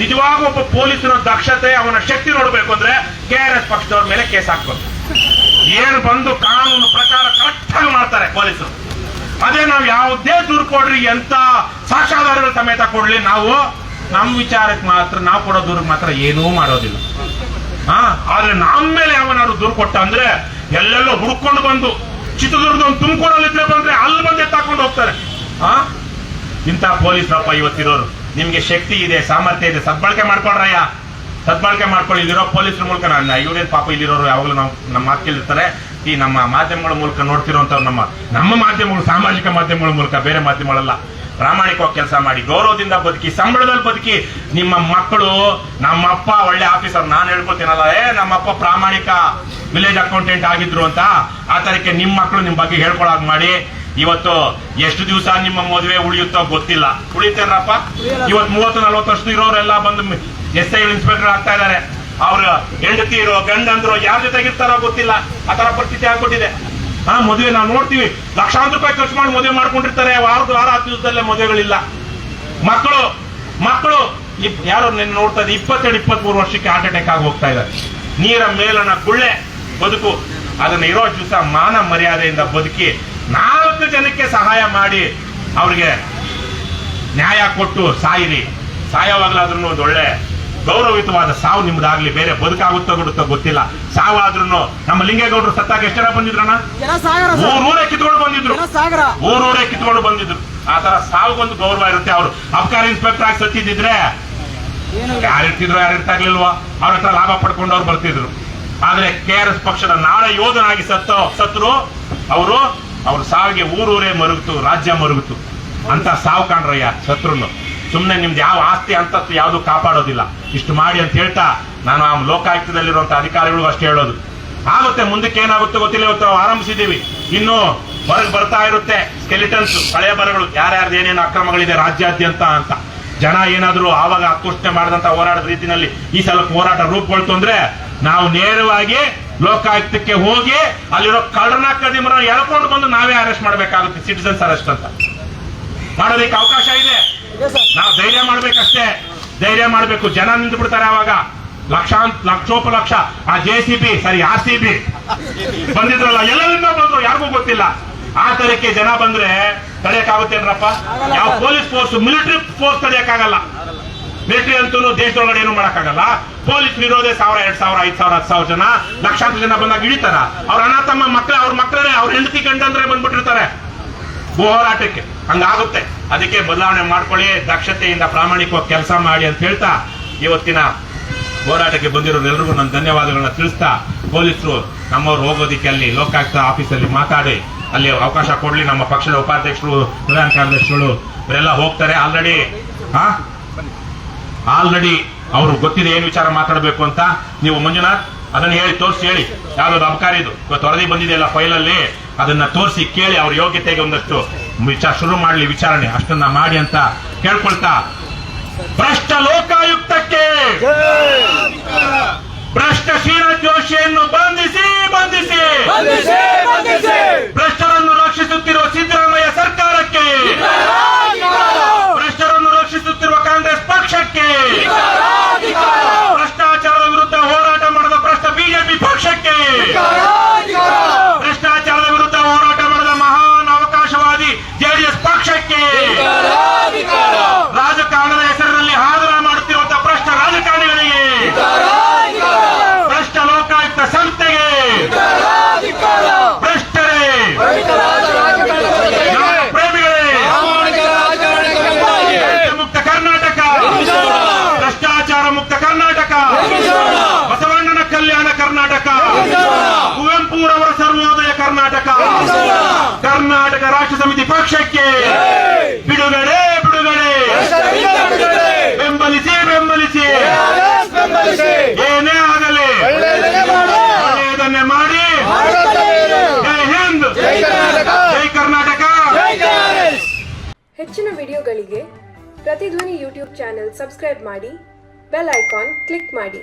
ನಿಜವಾಗ ಒಬ್ಬ ಪೊಲೀಸರ ದಕ್ಷತೆ, ಅವನ ಶಕ್ತಿ ನೋಡ್ಬೇಕು ಅಂದ್ರೆ KRS ಪಕ್ಷದವ್ರ ಮೇಲೆ ಕೇಸ್ ಹಾಕ್ಬೇಕು. ಏನು ಬಂದು ಕಾನೂನು ಪ್ರಕಾರ ಕರೆಕ್ಟ್ ಆಗಿ ಮಾಡ್ತಾರೆ ಪೊಲೀಸರು. ಅದೇ ನಾವು ಯಾವುದೇ ದೂರು ಕೊಡ್ರಿ, ಎಂತ ಸಾಕ್ಷ್ಯಾಧಾರಗಳ ಸಮೇತ ಕೊಡ್ಲಿ, ನಾವು ನಮ್ಮ ವಿಚಾರಕ್ಕೆ ಮಾತ್ರ, ನಾವು ಕೊಡೋ ದೂರಕ್ಕೆ ಮಾತ್ರ ಏನೂ ಮಾಡೋದಿಲ್ಲ. ಆದ್ರೆ ನಮ್ಮ ಮೇಲೆ ಯಾವನಾದ್ರು ದೂರು ಕೊಟ್ಟ ಅಂದ್ರೆ ಎಲ್ಲೆಲ್ಲೋ ಹುಡ್ಕೊಂಡು ಬಂದು, ಚಿತ್ರದುರ್ಗದ ತುಮಕೂರಲ್ಲಿದ್ರೆ ಬಂದ್ರೆ ಅಲ್ಲಿ ಬಂದು ಎತ್ತಾಕೊಂಡು ಹೋಗ್ತಾರೆ. ಇಂಥ ಪೊಲೀಸರಪ್ಪ ಇವತ್ತಿರೋರು. ನಿಮ್ಗೆ ಶಕ್ತಿ ಇದೆ, ಸಾಮರ್ಥ್ಯ ಇದೆ, ಸದ್ಬಳಕೆ ಮಾಡ್ಕೊಳ್ರಯ್ಯ, ಸದ್ಬಳಕೆ ಮಾಡ್ಕೊಳ್ಳಿ. ಇಲ್ಲಿರೋ ಪೊಲೀಸರ ಮೂಲಕ ಇವ್ರೇನ್ ಪಾಪ ಇಲ್ಲಿರೋರು ಯಾವಾಗಲೂ ನಾವು ನಮ್ಮ ಮಾತು ಕೇಳಿರ್ತಾರೆ. ಈ ನಮ್ಮ ಮಾಧ್ಯಮಗಳ ಮೂಲಕ ನೋಡ್ತಿರೋಂಥವ್ರು, ನಮ್ಮ ಮಾಧ್ಯಮಗಳು, ಸಾಮಾಜಿಕ ಮಾಧ್ಯಮಗಳ ಮೂಲಕ, ಬೇರೆ ಮಾಧ್ಯಮಗಳಲ್ಲ. ಪ್ರಾಮಾಣಿಕವಾಗಿ ಕೆಲಸ ಮಾಡಿ, ಗೌರವದಿಂದ ಬದುಕಿ, ಸಂಬಳದಲ್ಲಿ ಬದುಕಿ. ನಿಮ್ಮ ಮಕ್ಕಳು, ನಮ್ಮಪ್ಪ ಒಳ್ಳೆ ಆಫೀಸರ್, ನಾನು ಹೇಳ್ಕೊತೀನಲ್ಲ, ನಮ್ಮಪ್ಪ ಪ್ರಾಮಾಣಿಕ ವಿಲೇಜ್ ಅಕೌಂಟೆಂಟ್ ಆಗಿದ್ರು ಅಂತ, ಆ ತರಕ್ಕೆ ನಿಮ್ಮ ಮಕ್ಕಳು ನಿಮ್ ಬಗ್ಗೆ ಹೇಳ್ಕೊಳಕ್ ಮಾಡಿ. ಇವತ್ತು ಎಷ್ಟು ದಿವಸ ನಿಮ್ಮ ಮದುವೆ ಉಳಿಯುತ್ತೋ ಗೊತ್ತಿಲ್ಲ. ಉಳಿತೇನಪ್ಪ? ಇವತ್ತು 30-40 ವರ್ಷದ ಇರೋರೆಲ್ಲ ಬಂದು SI ಇನ್ಸ್ಪೆಕ್ಟರ್ ಆಗ್ತಾ ಇದಾರೆ. ಅವ್ರ ಹೆಂಡತಿ ಇರೋ ಗಂಡಂದ್ರು ಯಾರ ಜೊತೆಗಿರ್ತಾರೋ ಗೊತ್ತಿಲ್ಲ. ಆ ತರ ಪರಿಸ್ಥಿತಿ ಆಗ್ಬಿಟ್ಟಿದೆ. ಮದುವೆ ನಾವು ನೋಡ್ತೀವಿ, ಲಕ್ಷಾಂತರ ರೂಪಾಯಿ ಖರ್ಚು ಮಾಡಿ ಮದುವೆ ಮಾಡ್ಕೊಂಡಿರ್ತಾರೆ. ವಾರ 10 ದಿವಸದಲ್ಲೇ ಮದುವೆಗಳಿಲ್ಲ. ಮಕ್ಕಳು ಯಾರೋ ನೋಡ್ತಾ ಇದ್ದಾರೆ, 22-23 ವರ್ಷಕ್ಕೆ ಹಾರ್ಟ್ ಅಟ್ಯಾಕ್ ಆಗಿ ಹೋಗ್ತಾ ಇದ್ದಾರೆ. ನೀರ ಮೇಲನ ಗುಳ್ಳೆ ಬದುಕು. ಅದನ್ನ ಇರೋ ದಿವಸ ಮಾನ ಮರ್ಯಾದೆಯಿಂದ ಬದುಕಿ 4 ಜನಕ್ಕೆ ಸಹಾಯ ಮಾಡಿ ಅವ್ರಿಗೆ ನ್ಯಾಯ ಕೊಟ್ಟು ಸಾಯಿರಿ. ಸಾಯವಾಗ್ಲಾದ್ರೂ ಒಂದು ಒಳ್ಳೆ ಗೌರವಯುತವಾದ ಸಾವು ನಿಮ್ದಾಗ್ಲಿ. ಬೇರೆ ಬದುಕಾಗುತ್ತೋ ಬಿಡುತ್ತೋ ಗೊತ್ತಿಲ್ಲ. ಸಾವಾದ್ರೂ ನಮ್ಮ ಲಿಂಗೇಗೌಡರು ಸತ್ತಾಗ ಎಷ್ಟು ಜನ ಬಂದಿದ್ರಣ್ಣ? ಊರೂರೇ ಕಿತ್ಕೊಂಡು ಬಂದಿದ್ರು. ಆ ತರ ಸಾವಿಗೊಂದು ಗೌರವ ಇರುತ್ತೆ. ಅವ್ರು ಅಬ್ಕಾರಿ ಇನ್ಸ್ಪೆಕ್ಟರ್ ಆಗಿ ಸತ್ತಿದ್ರೆ ಯಾರು ಇರ್ತಾ ಇರ್ಲಿಲ್ವಾ, ಅವ್ರ ಹತ್ರ ಲಾಭ ಪಡ್ಕೊಂಡು ಅವ್ರು ಬರ್ತಿದ್ರು. ಆದ್ರೆ KRS ಪಕ್ಷದ ನಾಳೆ ಯೋಧನಾಗಿ ಸತ್ರು ಅವರು, ಅವ್ರ ಸಾವಿಗೆ ಊರೂರೇ ಮರುಗಿತು, ರಾಜ್ಯ ಮರುಗಿತು ಅಂತ ಸಾವು ಕಾಣ್ರಯ್ಯ ಶತ್ರುನು. ಸುಮ್ನೆ ನಿಮ್ದು ಯಾವ ಆಸ್ತಿ ಅಂತತ್ತು ಯಾವುದು ಕಾಪಾಡೋದಿಲ್ಲ. ಇಷ್ಟು ಮಾಡಿ ಅಂತ ಹೇಳ್ತಾ ನಾನು ಆ ಲೋಕಾಯುಕ್ತದಲ್ಲಿರುವಂತ ಅಧಿಕಾರಿಗಳಿಗೂ ಅಷ್ಟೇ ಹೇಳೋದು, ಆಗುತ್ತೆ ಮುಂದಕ್ಕೆ ಏನಾಗುತ್ತೆ ಗೊತ್ತಿಲ್ಲ. ಇವತ್ತು ನಾವು ಆರಂಭಿಸಿದ್ದೀವಿ, ಇನ್ನು ಹೊರಗೆ ಬರ್ತಾ ಇರುತ್ತೆ ಸ್ಕೆಲಿಟನ್ಸ್, ಹಳೆಯ ಬರಗಳು, ಯಾರ್ಯಾರ್ದು ಏನೇನು ಅಕ್ರಮಗಳಿದೆ ರಾಜ್ಯಾದ್ಯಂತ ಅಂತ. ಜನ ಏನಾದ್ರು ಆವಾಗ ಅಕ್ಕುಷ್ಟನೆ ಮಾಡಿದಂತ ಹೋರಾಟದ ರೀತಿಯಲ್ಲಿ ಈ ಸಲ ಹೋರಾಟ ರೂಪುಗೊಳ್ತು ಅಂದ್ರೆ ನಾವು ನೇರವಾಗಿ ಲೋಕಾಯುಕ್ತಕ್ಕೆ ಹೋಗಿ ಅಲ್ಲಿರೋ ಕಳ್ಳನ ಕದಿಮರ ಎಳ್ಕೊಂಡು ಬಂದು ನಾವೇ ಅರೆಸ್ಟ್ ಮಾಡಬೇಕಾಗುತ್ತೆ. ಸಿಟಿಸನ್ಸ್ ಅರೆಸ್ಟ್ ಅಂತ ಮಾಡೋದಕ್ಕೆ ಅವಕಾಶ ಇದೆ. ನಾವು ಧೈರ್ಯ ಮಾಡ್ಬೇಕಷ್ಟೇ, ಧೈರ್ಯ ಮಾಡ್ಬೇಕು. ಜನ ನಿಂತು ಬಿಡ್ತಾರೆ ಅವಾಗ. ಲಕ್ಷೋಪಲಕ್ಷ ಆ JCB ಸರಿ RCB ಬಂದಿದ್ರಲ್ಲ, ಎಲ್ಲರಿಂದ ಬಂದ್ರು ಯಾರಿಗೂ ಗೊತ್ತಿಲ್ಲ. ಆ ತರಕ್ಕೆ ಜನ ಬಂದ್ರೆ ತಡೆಯಕ್ಕಾಗುತ್ತೇನ್ರಪ್ಪ? ಯಾವ ಪೊಲೀಸ್ ಫೋರ್ಸ್, ಮಿಲಿಟರಿ ಫೋರ್ಸ್ ತಡೆಯಕ್ಕಾಗಲ್ಲ. ಮಿಲಿಟರಿ ಅಂತೂ ದೇಶದೊಳಗಡೆ ಏನು ಮಾಡಕ್ಕಾಗಲ್ಲ. ಪೊಲೀಸ್ ಇರೋದೇ 1000, 2000, 5000, 10,000 ಜನ, ಲಕ್ಷಾಂತರ ಜನ ಬಂದಾಗ ಹಿಡಿತಾರ. ಅವ್ರ ಅಣ್ಣ ತಮ್ಮ ಮಕ್ಕಳೇ, ಅವ್ರ ಮಕ್ಕಳೇ, ಅವ್ರ ಹೆಂಡತಿ ಗಂಡಂದ್ರೆ ಬಂದ್ಬಿಟ್ಟಿರ್ತಾರೆ ಹೋರಾಟಕ್ಕೆ. ಹಂಗಾಗುತ್ತೆ. ಅದಕ್ಕೆ ಬದಲಾವಣೆ ಮಾಡ್ಕೊಳ್ಳಿ, ದಕ್ಷತೆಯಿಂದ ಪ್ರಾಮಾಣಿಕವಾಗಿ ಕೆಲಸ ಮಾಡಿ ಅಂತ ಹೇಳ್ತಾ ಇವತ್ತಿನ ಹೋರಾಟಕ್ಕೆ ಬಂದಿರೋರೆಲ್ಲರಿಗೂ ನನ್ನ ಧನ್ಯವಾದಗಳನ್ನ ತಿಳಿಸ್ತಾ, ಪೊಲೀಸರು ನಮ್ಮವ್ರು ಹೋಗೋದಿಕ್ಕೆ ಅಲ್ಲಿ ಲೋಕಾಯುಕ್ತ ಆಫೀಸಲ್ಲಿ ಮಾತಾಡಿ ಅಲ್ಲಿ ಅವಕಾಶ ಕೊಡ್ಲಿ. ನಮ್ಮ ಪಕ್ಷದ ಉಪಾಧ್ಯಕ್ಷರು, ಪ್ರಧಾನ ಕಾರ್ಯದರ್ಶಿಗಳು ಇವರೆಲ್ಲ ಹೋಗ್ತಾರೆ. ಆಲ್ರೆಡಿ ಅವ್ರು ಗೊತ್ತಿದೆ ಏನ್ ವಿಚಾರ ಮಾತಾಡಬೇಕು ಅಂತ. ನೀವು ಮಂಜುನಾಥ್ ಅದನ್ನ ಹೇಳಿ ತೋರಿಸಿ, ಹೇಳಿ ಯಾವ್ದು ಅಬಕಾರಿದು ಇವತ್ತು ವರದಿ ಬಂದಿದೆಯಲ್ಲ ಫೈಲಲ್ಲಿ, ಅದನ್ನ ತೋರಿಸಿ ಕೇಳಿ ಅವ್ರ ಯೋಗ್ಯತೆಗೆ ಒಂದಷ್ಟು ವಿಚಾರ ಶುರು ಮಾಡ್ಲಿ, ವಿಚಾರಣೆ ಅಷ್ಟನ್ನ ಮಾಡಿ ಅಂತ ಕೇಳ್ಕೊಳ್ತಾ, ಭ್ರಷ್ಟ ಲೋಕಾಯುಕ್ತಕ್ಕೆ, ಭ್ರಷ್ಟ ಶ್ರೀನಾಥ್ ಜೋಶಿಯನ್ನು ಬಂಧಿಸಿ ಬಂಧಿಸಿ, ಭ್ರಷ್ಟರನ್ನು ರಕ್ಷಿಸುತ್ತಿರುವ ಸಿದ್ದರಾಮಯ್ಯ ಸರ್ಕಾರಕ್ಕೆ, ಭ್ರಷ್ಟರನ್ನು ರಕ್ಷಿಸುತ್ತಿರುವ ಕಾಂಗ್ರೆಸ್ ಪಕ್ಷಕ್ಕೆ, ಭ್ರಷ್ಟಾಚಾರದ ವಿರುದ್ಧ ಹೋರಾಟ ಮಾಡಿದ ಭ್ರಷ್ಟ ಬಿಜೆಪಿ ಪಕ್ಷಕ್ಕೆ, ಭ್ರಷ್ಟಾಚಾರದ ವಿರುದ್ಧ ಹೋರಾಟ ಮಾಡಿದ ಮಹಾನ್ ಅವಕಾಶವಾದಿ JDS ಪಕ್ಷಕ್ಕೆ, ರಾಜಕಾರಣದ ಹೆಸರಿನಲ್ಲಿ ಹಾದರ ಮಾಡುತ್ತಿರುವಂತಹ ಭ್ರಷ್ಟ ರಾಜಕಾರಣಿಗಳಿಗೆ, ಭ್ರಷ್ಟ ಲೋಕಾಯುಕ್ತ ಸಂಸ್ಥೆಗೆ, ಭ್ರಷ್ಟರೇ, ಪ್ರೇಮಿಗಳೇ, ಮುಕ್ತ ಕರ್ನಾಟಕ, ಭ್ರಷ್ಟಾಚಾರ ಮುಕ್ತ ಕರ್ನಾಟಕ, ಬಸವಣ್ಣನ ಕಲ್ಯಾಣ ಕರ್ನಾಟಕ, ಕುವೆಂಪುರವರ ಸರ್ವೋದಯ ಕರ್ನಾಟಕ, ಕರ್ನಾಟಕ ರಾಷ್ಟ್ರ ಸಮಿತಿ ಪಕ್ಷಕ್ಕೆ ಬಿಡುಗಡೆ ಬಿಡುಗಡೆ, ಬೆಂಬಲಿಸಿ ಬೆಂಬಲಿಸಿ, ಏನೇ ಆಗಲಿ ಒಳ್ಳೆಯದನ್ನೇ ಮಾಡಿ. ಜೈ ಹಿಂದ್, ಜೈ ಕರ್ನಾಟಕ. ಹೆಚ್ಚಿನ ವಿಡಿಯೋಗಳಿಗೆ ಪ್ರತಿಧ್ವನಿ ಯೂಟ್ಯೂಬ್ ಚಾನೆಲ್ ಸಬ್ಸ್ಕ್ರೈಬ್ ಮಾಡಿ, ಬೆಲ್ ಐಕಾನ್ ಕ್ಲಿಕ್ ಮಾಡಿ.